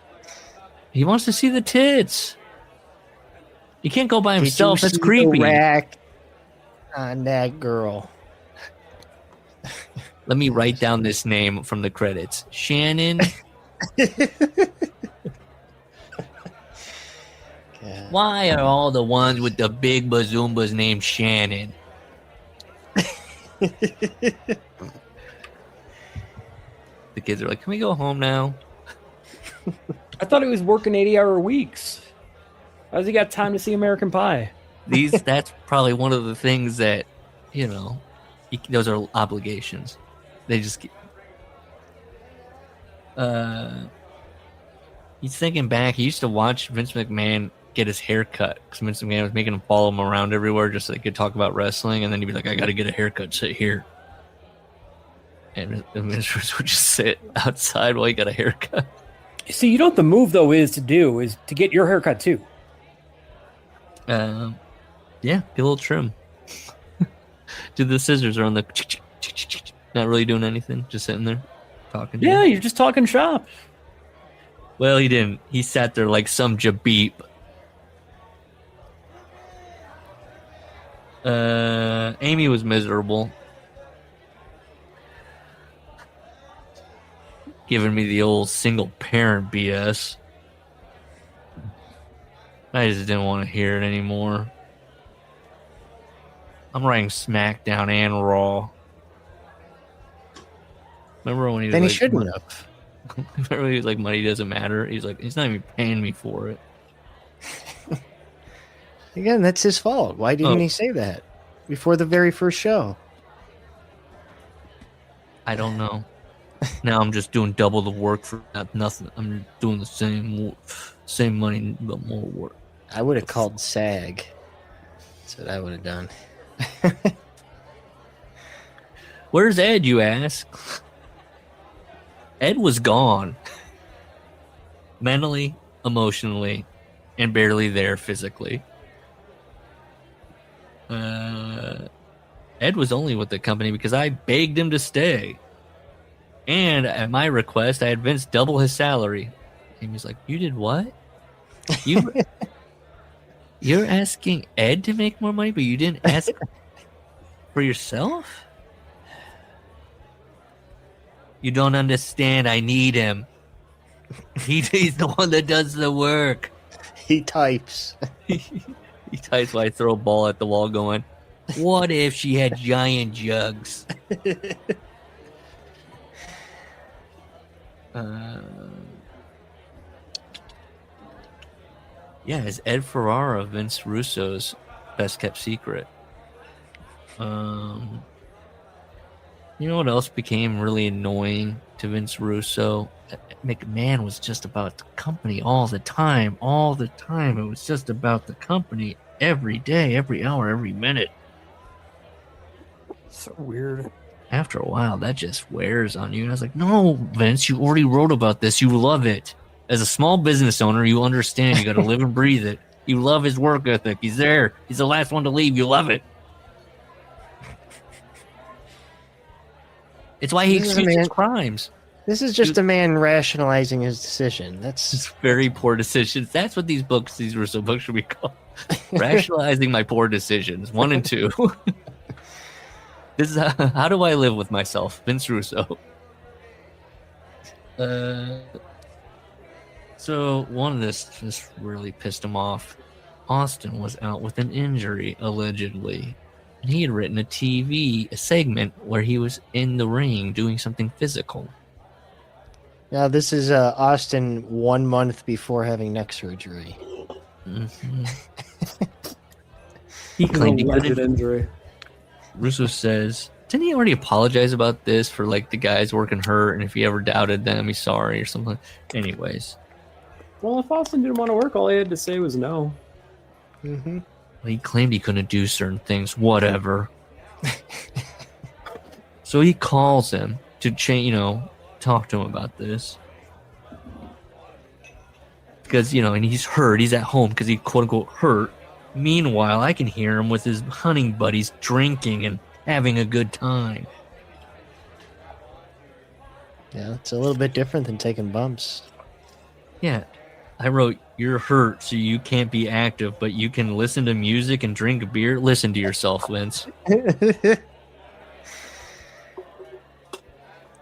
He wants to see the tits. He can't go by himself. That's Did you see creepy. the rack on that girl. Let me write down this name from the credits. Shannon. Why are all the ones with the big bazoombas named Shannon? The kids are like, can we go home now? I thought he was working 80-hour weeks. How's he got time to see American Pie? That's probably one of the things that, those are obligations. They just get... He's thinking back. He used to watch Vince McMahon get his hair cut because Vince McMahon was making him follow him around everywhere just so they could talk about wrestling, and then he'd be like, I got to get a haircut, sit here. And Vince would just sit outside while he got a haircut. See, you know what the move, though, is to get your haircut, too. Yeah, get a little trim. Dude, the scissors are on the... Not really doing anything, just sitting there talking. Yeah, you're just talking shop. Well, he didn't. He sat there like some jabeep. Amy was miserable. Giving me the old single parent BS. I just didn't want to hear it anymore. I'm writing SmackDown and Raw. Remember when he was Then he like, shouldn't have. Remember when he was like, money doesn't matter? He's like, he's not even paying me for it. Again, that's his fault. Why didn't he say that before the very first show? I don't know. Now I'm just doing double the work for nothing. I'm doing the same money but more work. I would have called SAG. That's what I would have done. Where's Ed, you ask? Ed was gone. mentally, emotionally, and barely there physically. Ed was only with the company because I begged him to stay. And at my request, I had Vince double his salary. And he's like, "You did what? You're asking Ed to make more money, but you didn't ask for yourself? You don't understand. I need him. He's the one that does the work." He types. He types while I throw a ball at the wall going, "What if she had giant jugs?" Yeah, is Ed Ferrara Vince Russo's best kept secret? You know what else became really annoying to Vince Russo? McMahon was just about the company all the time. All the time. It was just about the company every day, every hour, every minute. So weird. After a while, that just wears on you. And I was like, no, Vince, you already wrote about this. You love it. As a small business owner, you understand. You got to live and breathe it. You love his work ethic. He's there. He's the last one to leave. You love it. It's why he excuses crimes. This is just a man rationalizing his decision. That's very poor decisions. That's what these Russo books should be called. Rationalizing my poor decisions. 1 and 2. This is how do I live with myself, Vince Russo. So one of this really pissed him off. Austin was out with an injury, allegedly. And he had written a segment where he was in the ring doing something physical. Now, this is Austin 1 month before having neck surgery. Mm-hmm. He claimed he got an injury. Russo says, didn't he already apologize about this for like the guys working hurt, and if he ever doubted them, he's sorry or something? Anyways. Well, if Austin didn't want to work, all he had to say was no. Mm-hmm. Well, he claimed he couldn't do certain things. Whatever. So he calls him to talk to him about this. Because, and he's hurt. He's at home because he quote-unquote hurt. Meanwhile, I can hear him with his hunting buddies drinking and having a good time. Yeah, it's a little bit different than taking bumps. Yeah. I wrote, you're hurt, so you can't be active, but you can listen to music and drink beer. Listen to yourself, Vince. I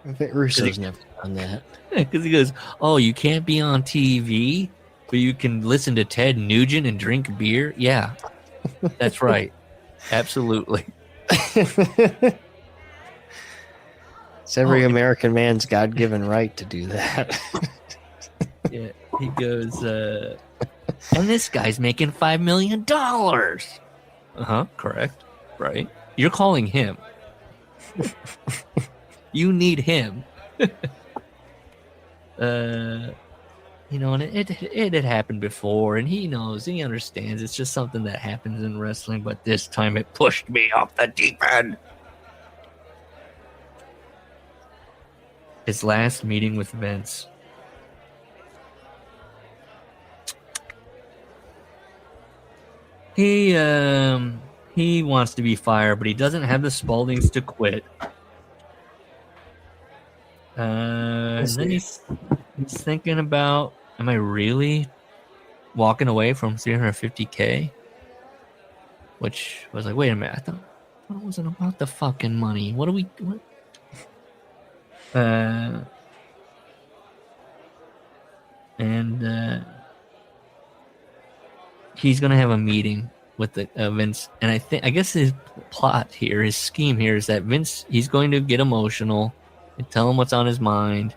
bet Russo's never done that. Because he goes, oh, you can't be on TV, but you can listen to Ted Nugent and drink beer? Yeah, that's right. Absolutely. It's every American man's God-given right to do that. Yeah, he goes, and this guy's making $5 million. Uh-huh, correct. Right. You're calling him. You need him. And it had happened before, and he knows, he understands. It's just something that happens in wrestling, but this time it pushed me off the deep end. His last meeting with Vince. He wants to be fired, but he doesn't have the Spaldings to quit. And then he's thinking about, am I really walking away from $350K? Which was like, wait a minute, I thought it wasn't about the fucking money. What? He's gonna have a meeting with the Vince, and I guess his plot here, his scheme here, is that Vince, he's going to get emotional and tell him what's on his mind,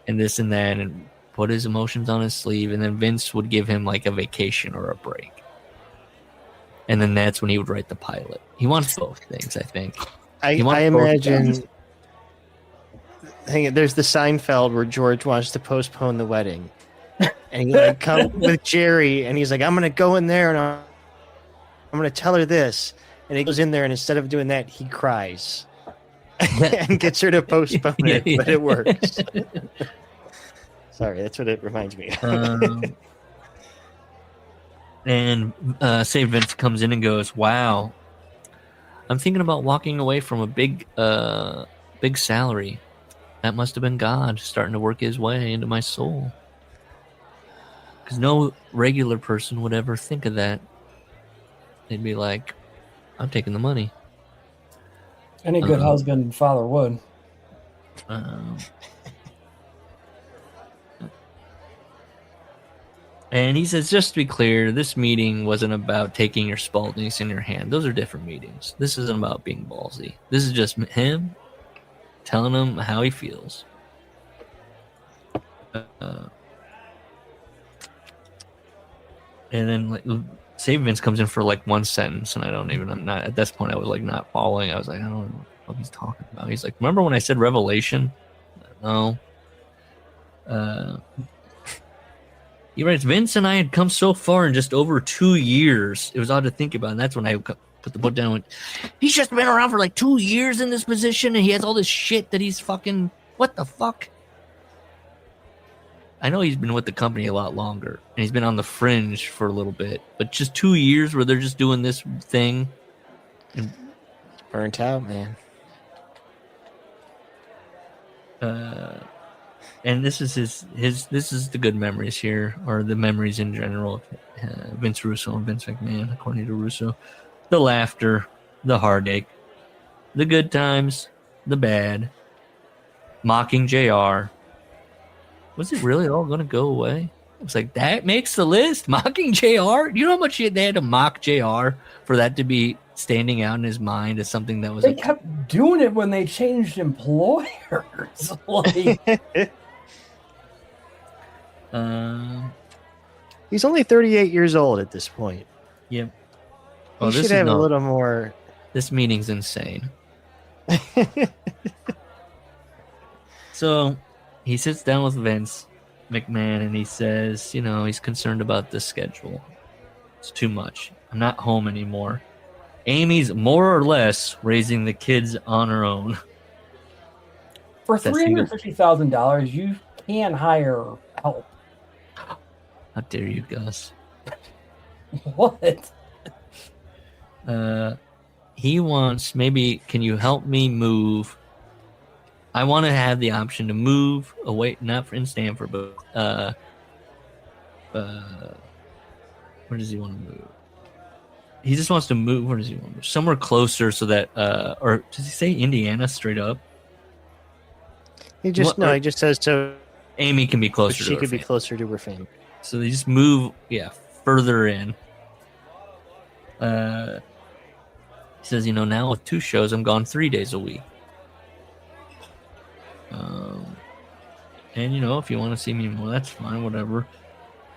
and this and that, and put his emotions on his sleeve, and then Vince would give him like a vacation or a break, and then that's when he would write the pilot. He wants both things, I think. I imagine. There's the Seinfeld where George wants to postpone the wedding. And he comes with Jerry, and he's like, I'm going to go in there, and I'm going to tell her this. And he goes in there, and instead of doing that, he cries. And gets her to postpone it, but it works. Sorry, that's what it reminds me of. And say Vince comes in and goes, "Wow, I'm thinking about walking away from a big salary. That must have been God starting to work his way into my soul. Because no regular person would ever think of that. They'd be like, I'm taking the money." Any good husband and father would. And he says, just to be clear, this meeting wasn't about taking your Spaldings in your hand. Those are different meetings. This isn't about being ballsy. This is just him telling him how he feels. And then, like, say Vince comes in for like one sentence, and I'm not at this point. I was like not following. I was like, I don't know what he's talking about. He's like, remember when I said revelation? No. He writes, Vince and I had come so far in just over 2 years. It was odd to think about, and that's when I put the book down and went, he's just been around for like 2 years in this position, and he has all this shit that he's fucking, what the fuck? I know he's been with the company a lot longer, and he's been on the fringe for a little bit, but just 2 years where they're just doing this thing. And, burnt out, man. And this is this is the good memories here, or the memories in general of Vince Russo and Vince McMahon, according to Russo. The laughter, the heartache, the good times, the bad, mocking JR. Was it really all going to go away? I was like, that makes the list? Mocking JR? You know how much they had to mock JR for that to be standing out in his mind as something that was... They kept doing it when they changed employers. Like... He's only 38 years old at this point. Yep. He should have a little more... This meeting's insane. So he sits down with Vince McMahon and he says, you know, he's concerned about the schedule. It's too much. I'm not home anymore. Amy's more or less raising the kids on her own. For $350,000, you can hire help. How dare you, Gus? What? He wants, maybe, can you help me move? I want to have the option to move away, not in Stanford, but where does he want to move? He just wants to move. Where does he want to move? Somewhere closer so that, or does he say Indiana straight up? He just, he just says so Amy can be closer to her she could be family. closer to her family. So they just move, further in. He says, you know, now with 2 shows, I'm gone 3 days a week. And, you know, if you want to see me more, that's fine, whatever.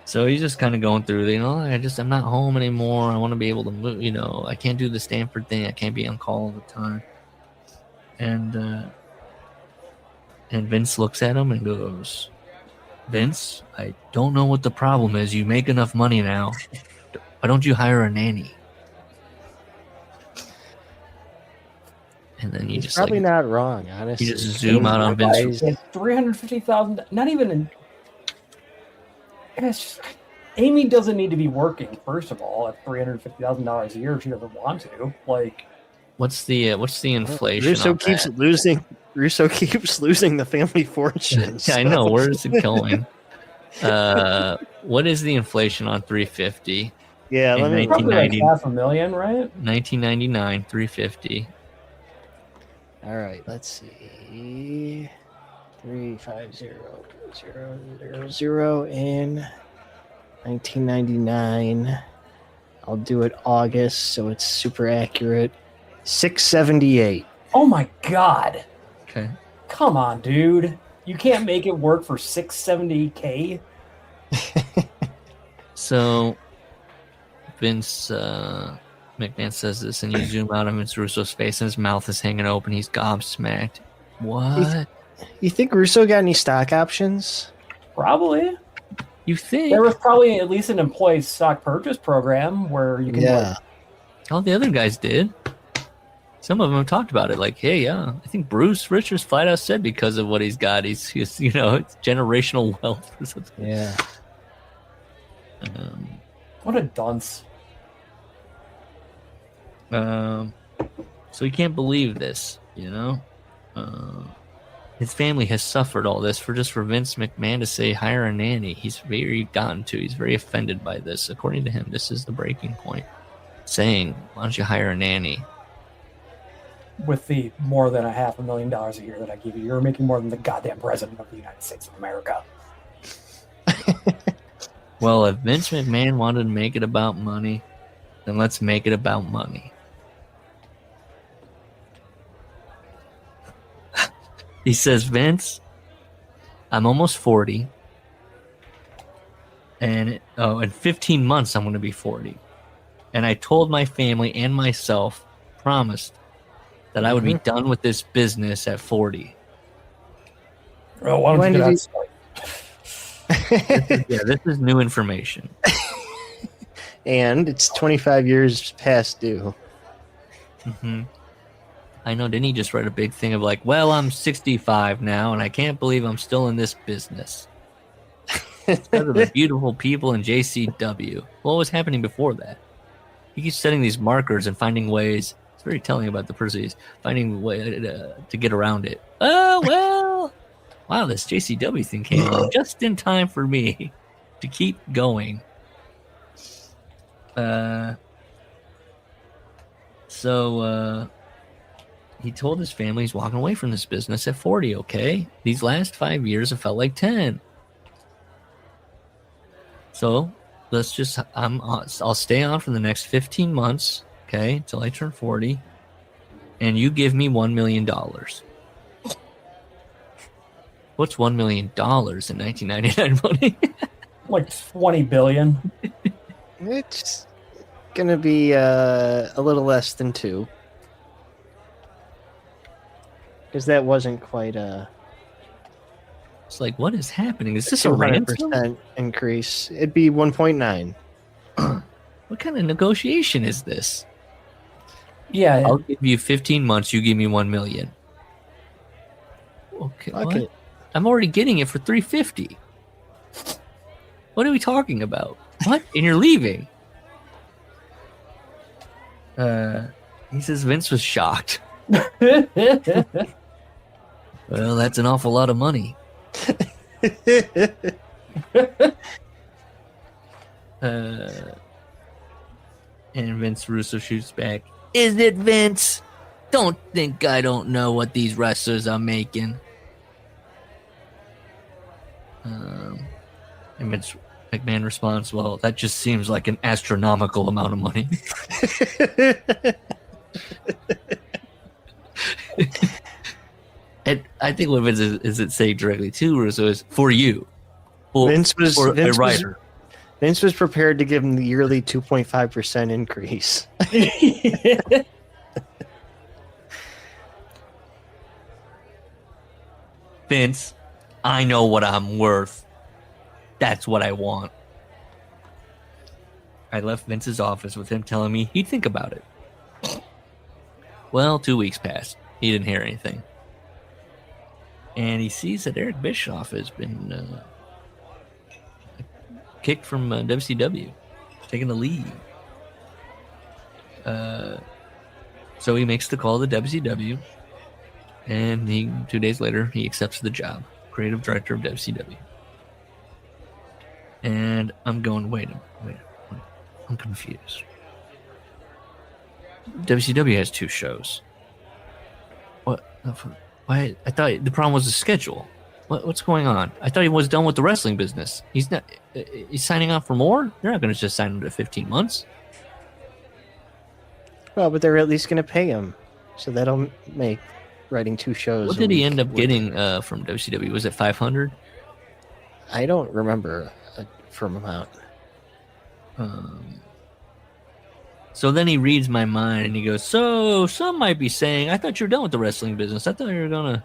So he's just kind of going through, you know, I'm not home anymore. I want to be able to move, you know, I can't do the Stanford thing. I can't be on call all the time. And Vince looks at him and goes, Vince, I don't know what the problem is. You make enough money now. Why don't you hire a nanny? And then he's just probably not wrong, honestly. You just zoom out on Vince. $350,000, not even in. It's just, Amy doesn't need to be working. First of all, at $350,000 a year, she doesn't want to. Like, what's the inflation? Russo keeps losing the family fortune. So. I know. Where is it going? What is the inflation on 350? Yeah, let me. Probably like $500,000, right? 1999, 350. All right, let's see. 350,000 in 1999. I'll do it August, so it's super accurate. 678. Oh my god. Okay. Come on, dude. You can't make it work for $670K. So Vince McMahon says this, and you zoom out on Vince Russo's face, and his mouth is hanging open. He's gobsmacked. What? You think Russo got any stock options? Probably. You think? There was probably at least an employee stock purchase program where you can... Yeah. All the other guys did. Some of them have talked about it, like, hey, yeah, I think Bruce Richards flat out said because of what he's got, he's it's generational wealth or something. Yeah. What a dunce. So he can't believe this, His family has suffered all this for Vince McMahon to say hire a nanny. He's very offended by this. According to him, this is the breaking point. Saying, why don't you hire a nanny? With the more than $500,000 a year that I give you, you're making more than the goddamn president of the United States of America. Well, if Vince McMahon wanted to make it about money, then let's make it about money. He says, Vince, I'm almost 40. And in 15 months, I'm going to be 40. And I told my family and myself, promised, that I would be done with this business at 40. Well, why don't you get outside? This is new information. And it's 25 years past due. Mm-hmm. I know, didn't he just write a big thing of like, well, I'm 65 now, and I can't believe I'm still in this business. It's because of the beautiful people in JCW. What was happening before that? He keeps setting these markers and finding ways. It's very telling about the person. He's finding a way to get around it. Oh, well. Wow, this JCW thing came along just in time for me to keep going. So he told his family he's walking away from this business at 40, okay? These last 5 years have felt like 10. So let's just, I'll stay on for the next 15 months, okay, until I turn 40, and you give me $1 million. What's $1 million in 1999 money? Like $20 billion. It's gonna be a little less than 2. Because that wasn't quite a... It's like, what is happening? Is this a ransom? 200% increase. It'd be 1.9. What kind of negotiation is this? Yeah. I'll give you 15 months, you give me $1 million. Okay, what? It. I'm already getting it for $350. What are we talking about? What? And you're leaving? He says Vince was shocked. Well, that's an awful lot of money. And Vince Russo shoots back. Is it, Vince? Don't think I don't know what these wrestlers are making. And Vince McMahon responds, well, that just seems like an astronomical amount of money. And I think what Vince is it saying directly to Russo is for you. Vince was a writer. Vince was prepared to give him the yearly 2.5% increase. Vince, I know what I'm worth. That's what I want. I left Vince's office with him telling me he'd think about it. Well, 2 weeks passed. He didn't hear anything. And he sees that Eric Bischoff has been kicked from WCW, taking the lead. So he makes the call to WCW, and 2 days later, he accepts the job, creative director of WCW. And I'm going, wait, I'm confused. WCW has 2 shows. What? Why? I thought the problem was the schedule. What's going on? I thought he was done with the wrestling business. He's not. He's signing on for more. They're not going to just sign him to 15 months. Well, but they're at least going to pay him, so that'll make writing 2 shows. What did he end up getting from WCW? Was it 500? I don't remember a firm amount. So then he reads my mind and he goes, so some might be saying, I thought you were done with the wrestling business. I thought you were going to,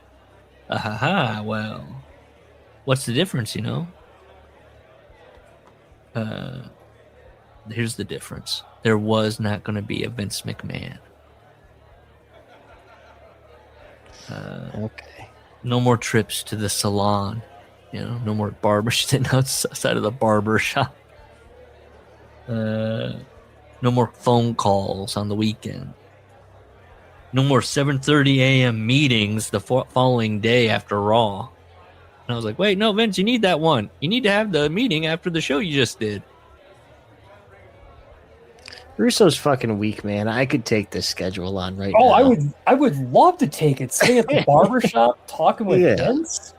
well, what's the difference, Here's the difference. There was not going to be a Vince McMahon. Okay. No more trips to the salon. No more barber sitting outside of the barber shop. No more phone calls on the weekend. No more 7:30 a.m. meetings the following day after Raw. And I was like, wait, no, Vince, you need that one. You need to have the meeting after the show you just did. Russo's fucking weak, man. I could take this schedule on right now. Oh, I would love to take it. Sitting at the barbershop talking with Vince.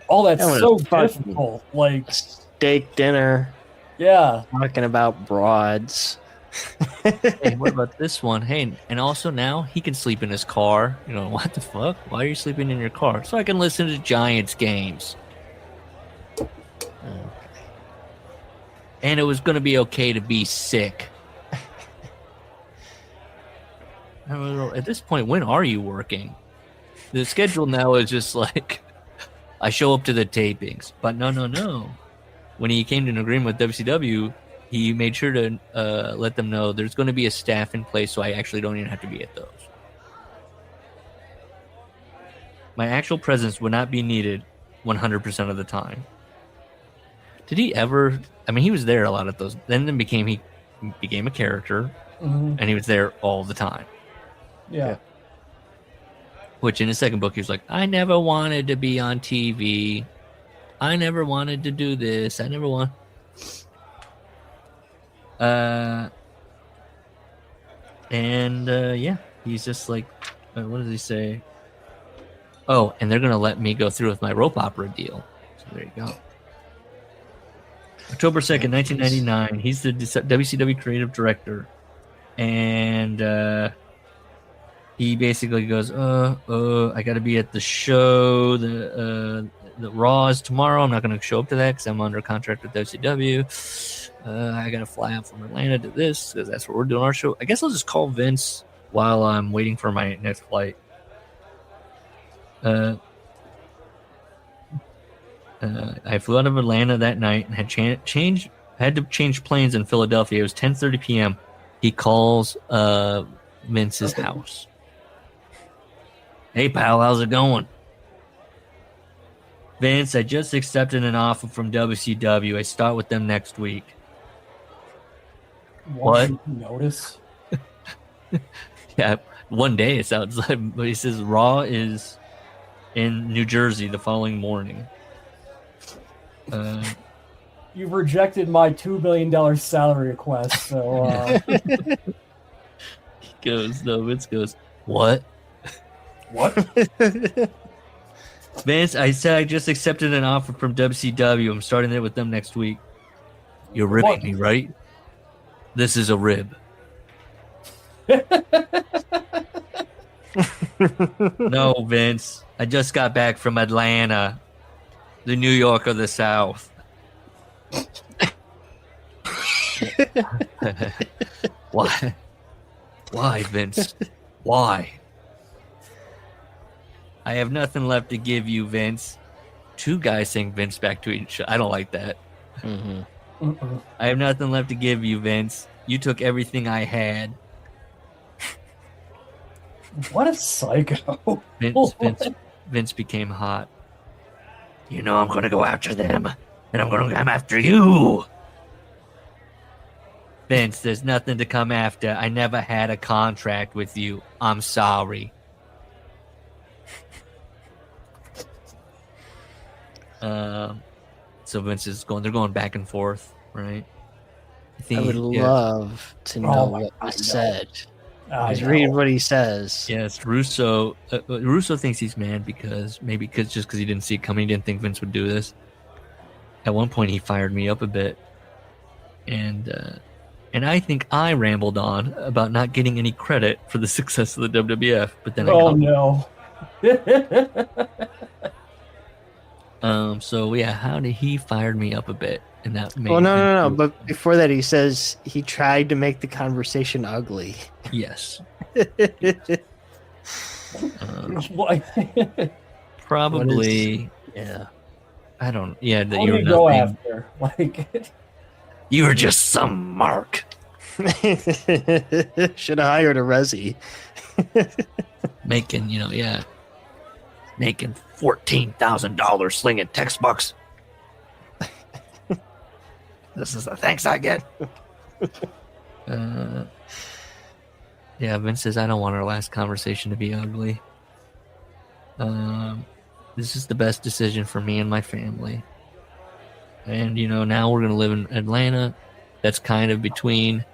Oh, that's so difficult. Like steak dinner. Yeah. Talking about broads. Hey, what about this one? Hey, and also now he can sleep in his car. What the fuck? Why are you sleeping in your car? So I can listen to Giants games. And it was going to be okay to be sick. I don't know, at this point, when are you working? The schedule now is just like, I show up to the tapings. But no. When he came to an agreement with WCW, he made sure to let them know there's going to be a staff in place, so I actually don't even have to be at those. My actual presence would not be needed 100% of the time. Did he ever... I mean, he was there a lot of those. Then he became a character, and he was there all the time. Yeah. Which in his second book, he was like, I never wanted to be on TV. I never wanted to do this. I never want... yeah, he's just like, what does he say? Oh, and they're going to let me go through with my rope opera deal. So there you go. October 2nd, 1999. He's the WCW creative director. And he basically goes, I got to be at the show. The Raw is tomorrow. I'm not going to show up to that because I'm under contract with WCW. I got to fly out from Atlanta to this because that's where we're doing our show. I guess I'll just call Vince while I'm waiting for my next flight. I flew out of Atlanta that night and had to change planes in Philadelphia. It was 10:30 p.m. He calls Vince's house. Hey, pal, how's it going? Vince, I just accepted an offer from WCW. I start with them next week. What? Notice? Yeah, one day it sounds like, but he says Raw is in New Jersey the following morning. You've rejected my $2 billion salary request, so... Vince goes, what? What? Vince, I said I just accepted an offer from WCW. I'm starting it with them next week. You're ribbing me, right? This is a rib. No, Vince. I just got back from Atlanta, the New York of the South. Why? Why, Vince? Why? I have nothing left to give you, Vince. Two guys saying Vince back to each other. I don't like that. I have nothing left to give you, Vince. You took everything I had. What a psycho. Vince became hot. I'm going to go after them, and I'm going to come after you. Vince, there's nothing to come after. I never had a contract with you. I'm sorry. So Vince is they're going back and forth, right? I would love to know what was said. Just read what he says. Yes, Russo thinks he's mad because he didn't see it coming. He didn't think Vince would do this. At one point, he fired me up a bit, and I think I rambled on about not getting any credit for the success of the WWF. But then no. So yeah, how did he fire me up a bit? And that made no. But before that, he says he tried to make the conversation ugly. Yes. Probably. Yeah. I don't. Yeah. That you were go after. You were just some mark. Should have hired a resi. Making, yeah. making $14,000 slinging textbooks. This is the thanks I get. Yeah, Vince says, I don't want our last conversation to be ugly. This is the best decision for me and my family. And, now we're going to live in Atlanta. That's kind of between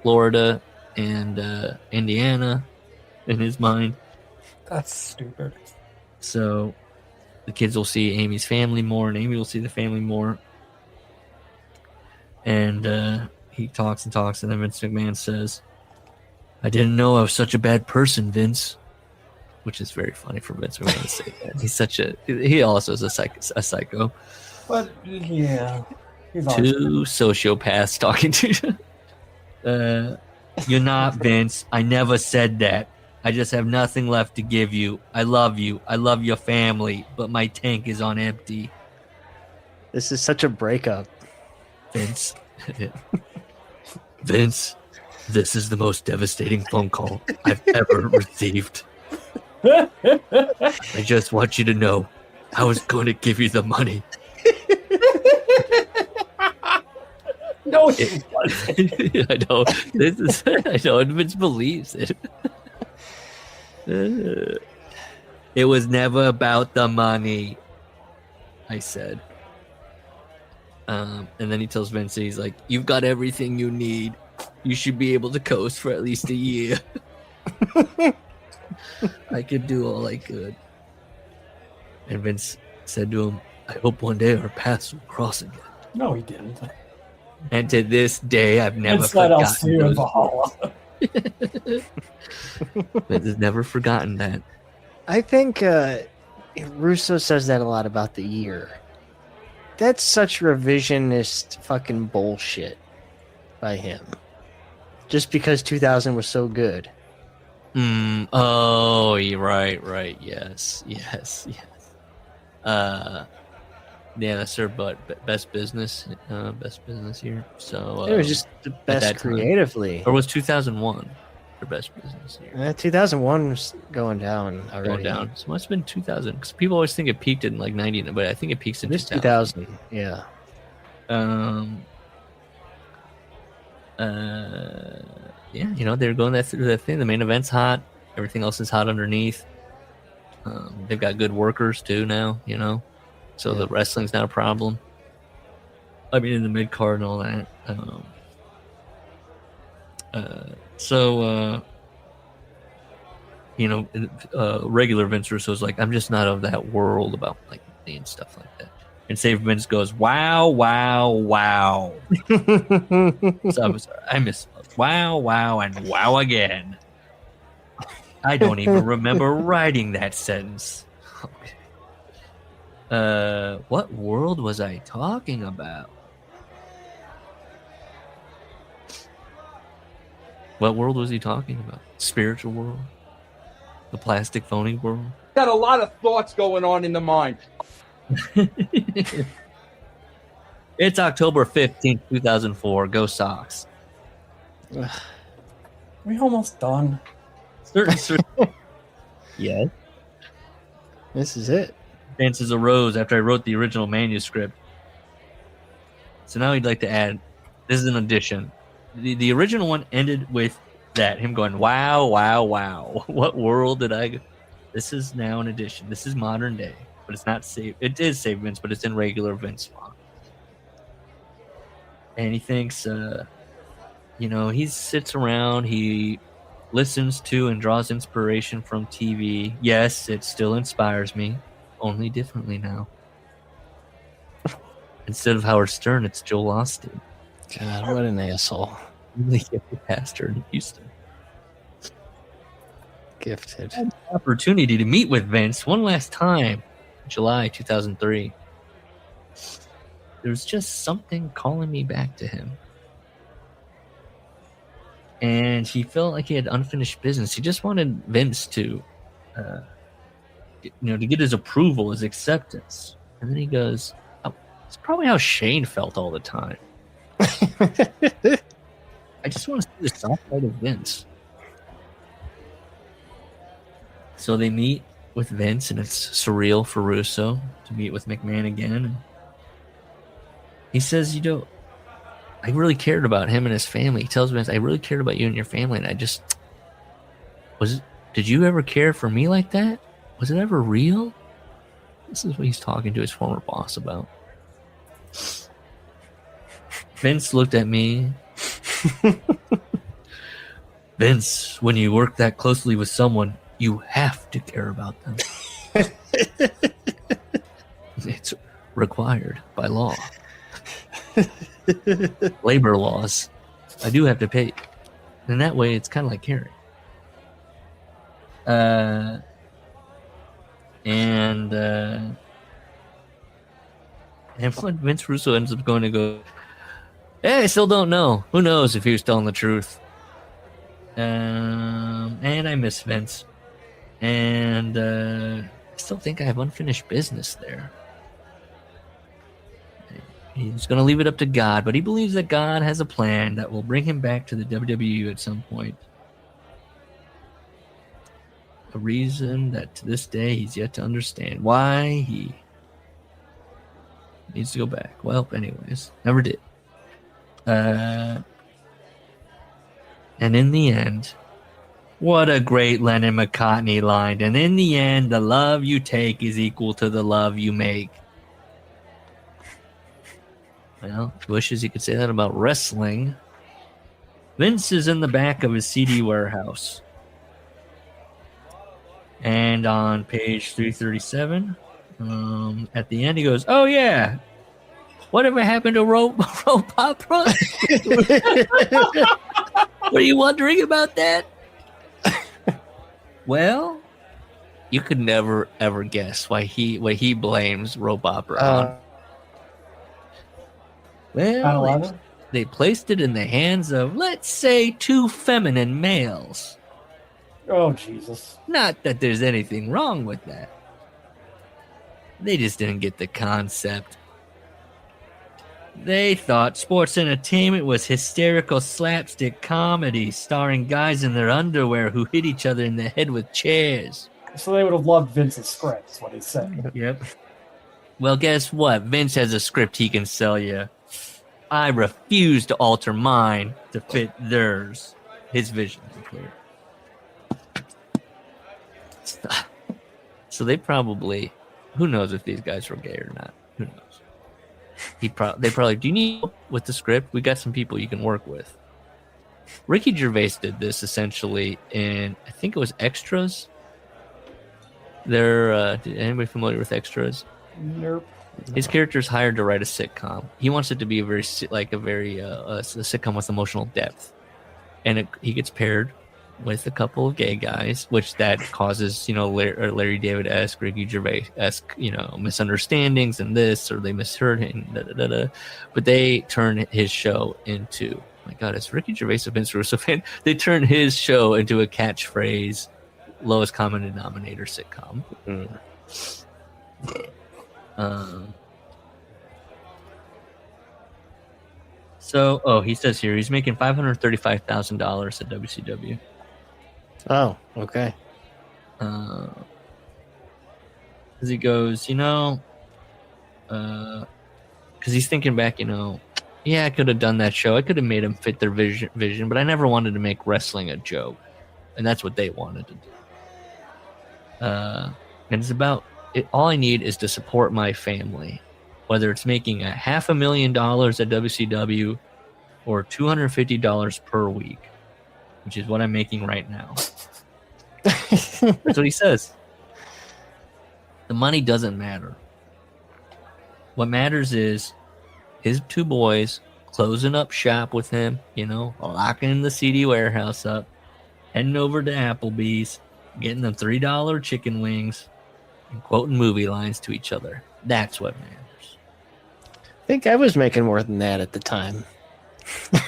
Florida and Indiana in his mind. That's stupid. So the kids will see Amy's family more, and Amy will see the family more. And he talks and talks, and then Vince McMahon says, I didn't know I was such a bad person, Vince. Which is very funny for Vince McMahon to say that. He also is a psycho. But, yeah. He's Two sociopaths talking to you. You're not, Vince. I never said that. I just have nothing left to give you. I love you. I love your family, but my tank is on empty. This is such a breakup. Vince. Vince, this is the most devastating phone call I've ever received. I just want you to know I was going to give you the money. No, he wasn't. I know. I know. And Vince believes it. It was never about the money, I said. And then he tells Vince, he's like, you've got everything you need. You should be able to coast for at least a year. I could do all I could. And Vince said to him, I hope one day our paths will cross again. No, he didn't. And to this day, I've never It's that I'll forgotten see you in those Valhalla. Vince has never forgotten that. I think Russo says that a lot about the year. That's such revisionist fucking bullshit by him. Just because 2000 was so good. Oh, you're right. Yes. Yeah, that's their best business year. So It was just the best creatively. Time. Or was 2001 their best business year? 2001 was going down already. Going down. So it must have been 2000 because people always think it peaked in like 90, but I think it peaks in 2000. Yeah. Yeah, they're going through that thing. The main event's hot. Everything else is hot underneath. They've got good workers too now, So the wrestling's not a problem. I mean, in the mid card and all that. Regular Vince Russo's like, I'm just not of that world about like money and stuff like that. And Save Vince goes, wow, wow, wow. So I'm sorry, I miss wow, wow, and wow again. I don't even remember writing that sentence. Okay. What world was I talking about? What world was he talking about? Spiritual world? The plastic phony world? Got a lot of thoughts going on in the mind. It's October 15th, 2004. Go Sox. We almost done. Yes. This is it. Dances arose after I wrote the original manuscript. So now he'd like to add, this is an addition. The original one ended with that, him going, wow, wow, wow. What world did I go? This is now an addition. This is modern day, but it's not Save. It is Save Vince, but it's in regular Vince font. And he thinks, he sits around, he listens to and draws inspiration from TV. Yes, it still inspires me, only differently now. Instead of Howard Stern, it's Joel Osteen. God, what an asshole. Really gifted pastor in Houston. Gifted. Had the opportunity to meet with Vince one last time, July 2003. There was just something calling me back to him. And he felt like he had unfinished business. He just wanted Vince to, to get his approval, his acceptance. And then he goes, oh, it's probably how Shane felt all the time. I just want to see the soft side of Vince. So they meet with Vince, and it's surreal for Russo to meet with McMahon again. And he says, I really cared about him and his family. He tells Vince, I really cared about you and your family, and did you ever care for me like that? Was it ever real? This is what he's talking to his former boss about. Vince looked at me. Vince, when you work that closely with someone, you have to care about them. It's required by law. Labor laws. I do have to pay. And that way, it's kind of like caring. And when Vince Russo ends up going to go, I still don't know. Who knows if he was telling the truth? And I miss Vince. And I still think I have unfinished business there. He's going to leave it up to God, but he believes that God has a plan that will bring him back to the WWE at some point. A reason that to this day he's yet to understand why he needs to go back. Well, anyways, never did. And in the end, what a great Lennon McCartney line. And in the end, the love you take is equal to the love you make. Well, he wishes he could say that about wrestling. Vince is in the back of his CD warehouse. And on page 337, at the end, he goes, "Oh, yeah. Whatever happened to Rope Opera? Were you wondering about that?" Well, you could never, ever guess what he blames Rope Opera on. Well, they placed it in the hands of, let's say, two feminine males. Oh, Jesus. Not that there's anything wrong with that. They just didn't get the concept. They thought sports entertainment was hysterical slapstick comedy starring guys in their underwear who hit each other in the head with chairs. So they would have loved Vince's script, is what he's saying. Yep. Well, guess what? Vince has a script he can sell you. I refuse to alter mine to fit theirs. His vision is clear. So they probably, who knows if these guys were gay or not? Who knows? They probably, do you need help with the script? We got some people you can work with. Ricky Gervais did this essentially in, I think it was Extras. Anybody familiar with Extras? Nope. His character's hired to write a sitcom. He wants it to be a sitcom with emotional depth, and he gets paired with a couple of gay guys, which that causes Larry David-esque, Ricky Gervais-esque misunderstandings and this, or they misheard him. But they turn his show into, my God, is Ricky Gervais a Vince Russo fan? They turn his show into a catchphrase, lowest common denominator sitcom. He says here he's making $535,000 at WCW. Oh, okay. As he goes, because he's thinking back, I could have done that show. I could have made him fit their vision, but I never wanted to make wrestling a joke, and that's what they wanted to do. And it's about it. All I need is to support my family, whether it's making $500,000 at WCW or $250 per week, which is what I'm making right now. That's what he says. The money doesn't matter. What matters is his two boys closing up shop with him, locking the CD warehouse up, heading over to Applebee's, getting them $3 chicken wings, and quoting movie lines to each other. That's what matters. I think I was making more than that at the time.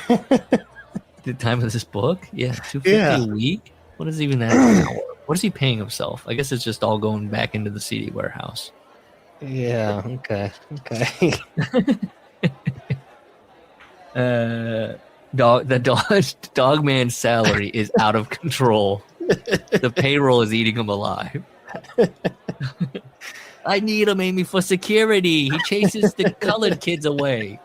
The time of this book? Yeah, $250 a week? What is even that an hour? What is he paying himself? I guess it's just all going back into the CD warehouse. Yeah, okay. Dogman's salary is out of control. The payroll is eating him alive. I need him, Amy, for security. He chases the colored kids away.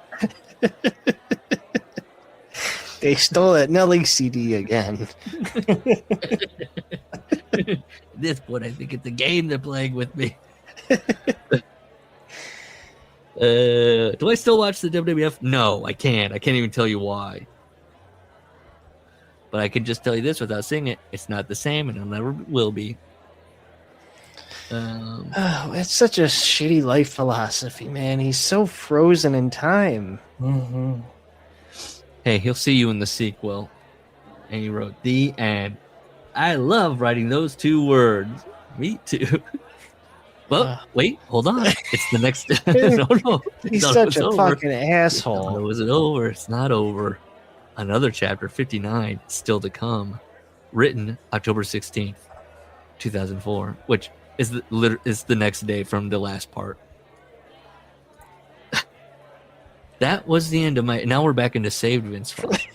They stole that Nelly CD again. This point, I think it's a game they're playing with me. Do I still watch the WWF? No, I can't. I can't even tell you why. But I can just tell you this without seeing it. It's not the same, and it never will be. It's such a shitty life philosophy, man. He's so frozen in time. Mm-hmm. Hey, he'll see you in the sequel. And he wrote, the end. I love writing those 2 words. Me too. Well, wait, hold on. It's the next. No. He's No, such it's a over. fucking asshole. No, is it over? It's not over. Another chapter, 59, still to come. Written October 16th, 2004, which is the next day from the last part. That was the end of my. Now we're back into saved Vince font.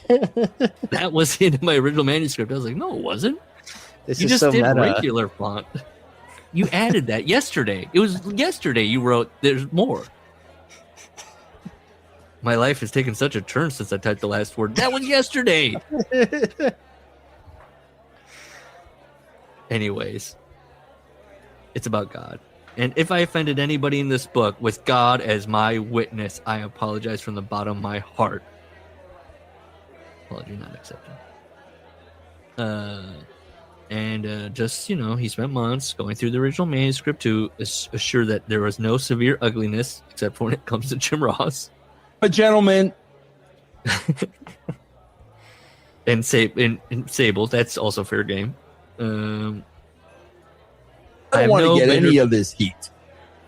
That was the end of my original manuscript. I was like, no, it wasn't. This You is just so did meta. regular font. You added that yesterday. It was yesterday you wrote, there's more. My life has taken such a turn since I typed the last word. That was yesterday. Anyways, it's about God. And if I offended anybody in this book with God as my witness, I apologize from the bottom of my heart. Apology not accepted. Just, he spent months going through the original manuscript to assure that there was no severe ugliness, except for when it comes to Jim Ross. A gentleman. And Sable, that's also fair game. I don't want to get any of this heat.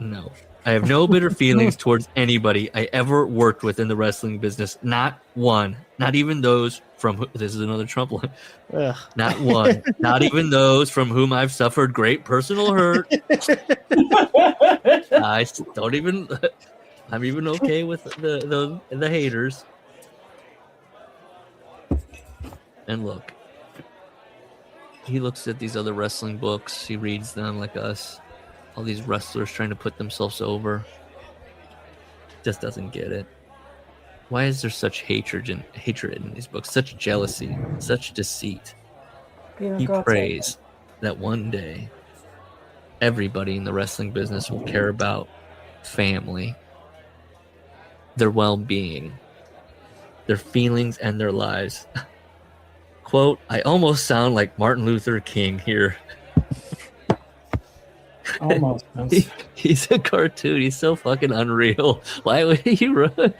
No. I have no bitter feelings towards anybody I ever worked with in the wrestling business. Not one. Not even those from this is another Trump line. Ugh. Not one. Not even those from whom I've suffered great personal hurt. I don't even. I'm even okay with the haters. And look, he looks at these other wrestling books. He reads them like us. All these wrestlers trying to put themselves over. Just doesn't get it. Why is there such hatred in these books? Such jealousy, such deceit. He prays that one day everybody in the wrestling business will care about family, their well-being, their feelings, and their lives. Quote, I almost sound like Martin Luther King here. Almost. He's a cartoon. He's so fucking unreal. Why would he run?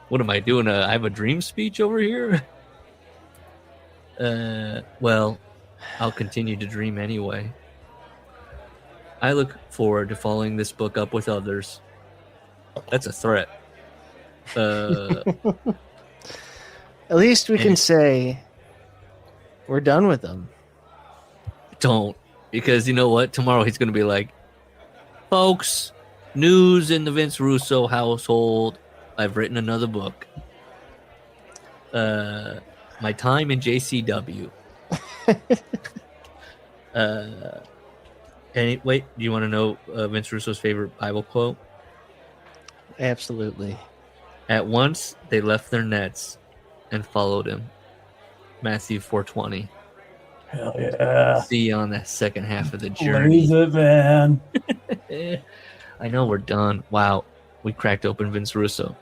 What am I doing? I have a dream speech over here? Well, I'll continue to dream anyway. I look forward to following this book up with others. That's a threat. At least we can say we're done with them. Don't. Because you know what? Tomorrow he's going to be like, folks, news in the Vince Russo household. I've written another book. My time in JCW. Wait, do you want to know Vince Russo's favorite Bible quote? Absolutely. At once they left their nets and followed him. Matthew 4:20. Hell yeah. See you on that second half of the journey. Blaze it, man. I know we're done. Wow. We cracked open Vince Russo.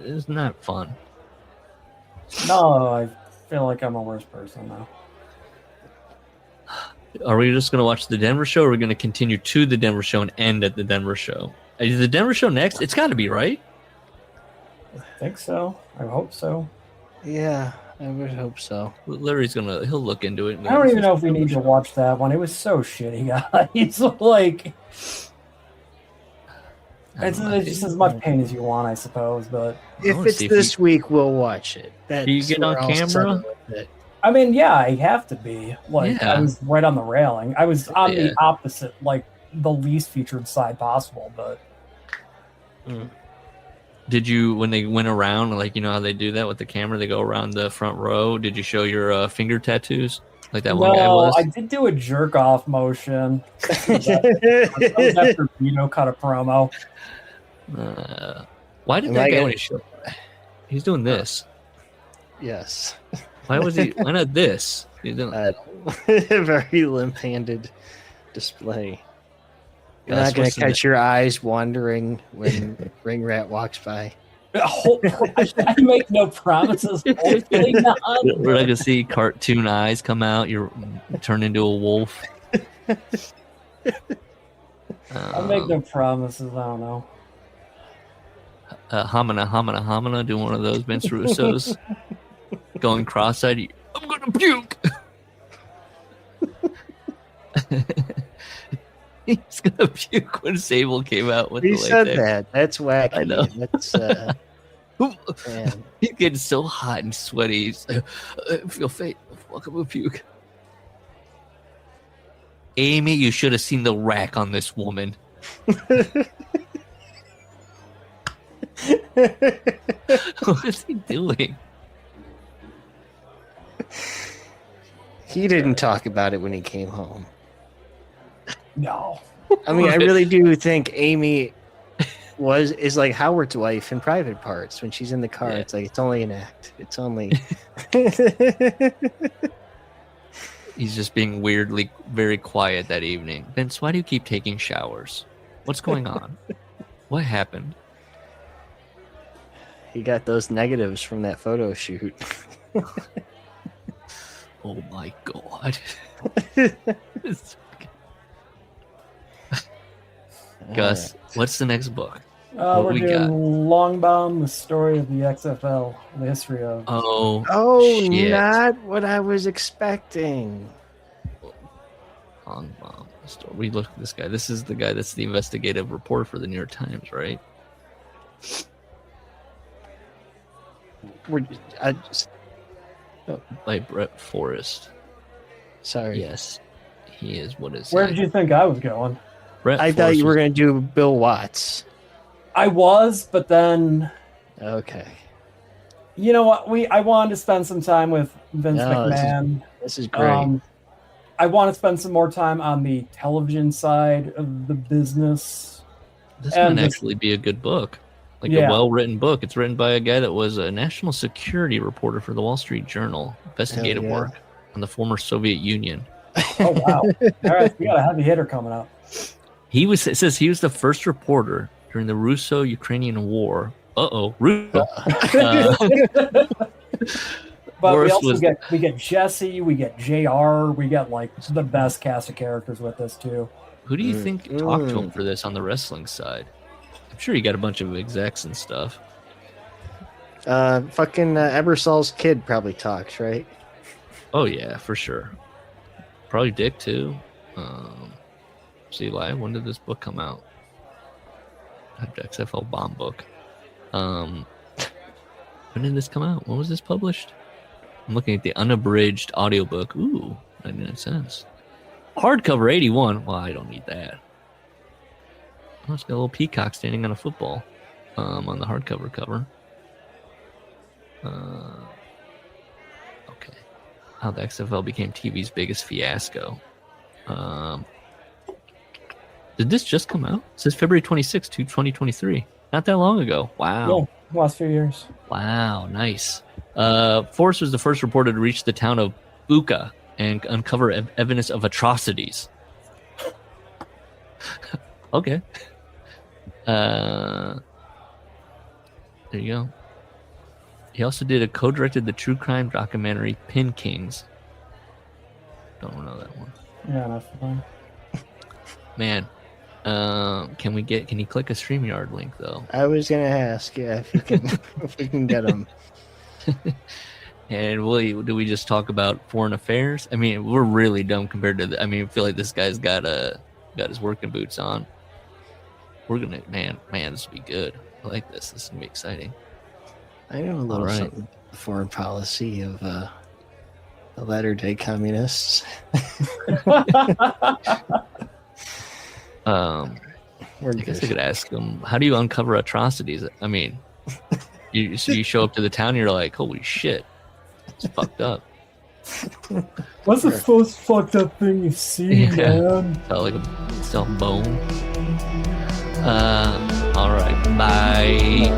It's not fun. No, I feel like I'm a worse person now. Are we just going to watch the Denver show, or are we going to continue to the Denver show and end at the Denver show? Is the Denver show next? It's got to be, right? I think so. I hope so. Yeah, I would hope so. Larry's he'll look into it. I don't even know if we need to watch that one. It was so shitty, guys. Like, it's just as much pain as you want, I suppose. But if it's this week, we'll watch it. Do you get on camera? I mean, yeah, I have to be. Like, Yeah. I was right on the railing. I was on the opposite, like, the least featured side possible, but... Did you, when they went around, like, you know how they do that with the camera, they go around the front row, did you show your finger tattoos? Like that one guy was? I did do a jerk off motion. That was after Vito cut a promo. Why did that guy only show? He's doing this. Yes. Why not this? He's doing very limp-handed display. You're not going to catch your eyes wandering when Ring Rat walks by. I make no promises. Hopefully not. We're not going to see cartoon eyes come out. You're turned into a wolf. I make no promises. I don't know. Hamina, doing one of those Vince Russos. Going cross-eyed. I'm going to puke. He's going to puke when Sable came out with he the said there. that. That's wacky. I know. That's, man. He's getting so hot and sweaty. He's like, I feel faint. I'm going to puke. Amy, you should have seen the rack on this woman. What is he doing? He didn't talk about it when he came home. No. I mean, I really do think Amy is like Howard's wife in Private Parts. When she's in the car, it's like, it's only an act. It's only... He's just being weirdly very quiet that evening. Vince, why do you keep taking showers? What's going on? What happened? He got those negatives from that photo shoot. Oh my god. Gus, what's the next book? We're doing Longbound, the story of the XFL, the history of. Shit. Not what I was expecting. Longbound, the story. We look at this guy. This is the guy that's the investigative reporter for the New York Times, right? By Brett Forrest. Sorry. Yes, he is. What is? Where did you think I was going? I thought you were going to do Bill Watts. I was, but then. Okay. You know what? I wanted to spend some time with Vince McMahon. This is great. I want to spend some more time on the television side of the business. This might actually be a good book. Like a well-written book. It's written by a guy that was a national security reporter for the Wall Street Journal. Investigative work on the former Soviet Union. Oh, wow. All right, we got a heavy hitter coming up. It says he was the first reporter during the Russo-Ukrainian War. Russo. But we also get Jesse, we get JR, we get like the best cast of characters with this too. Who do you think talked to him for this on the wrestling side? I'm sure you got a bunch of execs and stuff. Fucking Ebersol's kid probably talks, right? Oh yeah, for sure. Probably Dick too. See, when did this book come out? XFL bomb book. When did this come out? When was this published? I'm looking at the unabridged audiobook. Ooh, 99 cents. Hardcover 81. Well, I don't need that. Oh, it's got a little peacock standing on a football on the hardcover cover. Okay. How the XFL became TV's biggest fiasco. Did this just come out? It says February 26, 2023. Not that long ago. Wow. Yeah, last few years. Wow, nice. Forrest was the first reporter to reach the town of Buka and uncover evidence of atrocities. Okay. There you go. He also co-directed the true crime documentary Pin Kings. Don't know that one. Yeah, that's fine. Man, can you click a StreamYard link though? I was gonna ask, if you can, if we can get them. And do we just talk about foreign affairs? I mean, we're really dumb compared to. I feel like this guy's got his working boots on. We're gonna, man, this will be good. I like this. This is gonna be exciting. I know a little something about the foreign policy of the latter-day communists. I guess I could ask him, how do you uncover atrocities? I mean, you show up to the town and you're like, holy shit, it's fucked up. What's the most fucked up thing you've seen, man? Felt like a bone. All right. Bye.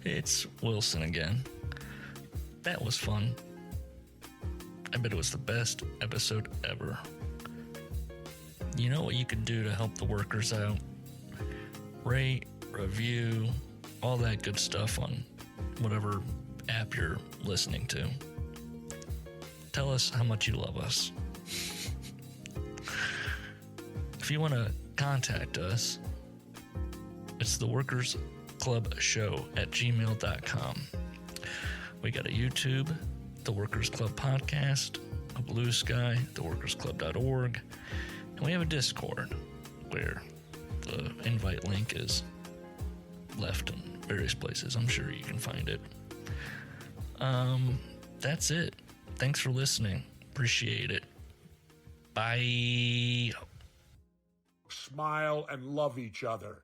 It's Wilson again. That was fun. I bet it was the best episode ever. You know what you can do to help the workers out? Rate, review, all that good stuff on whatever app you're listening to. Tell us how much you love us. If you want to contact us, it's theworkersclubshow@gmail.com. We got a YouTube, The Workers Club Podcast, a Blue Sky, theworkersclub.org, And we have a Discord where the invite link is left in various places. I'm sure you can find it. That's it. Thanks for listening. Appreciate it. Bye. Smile and love each other.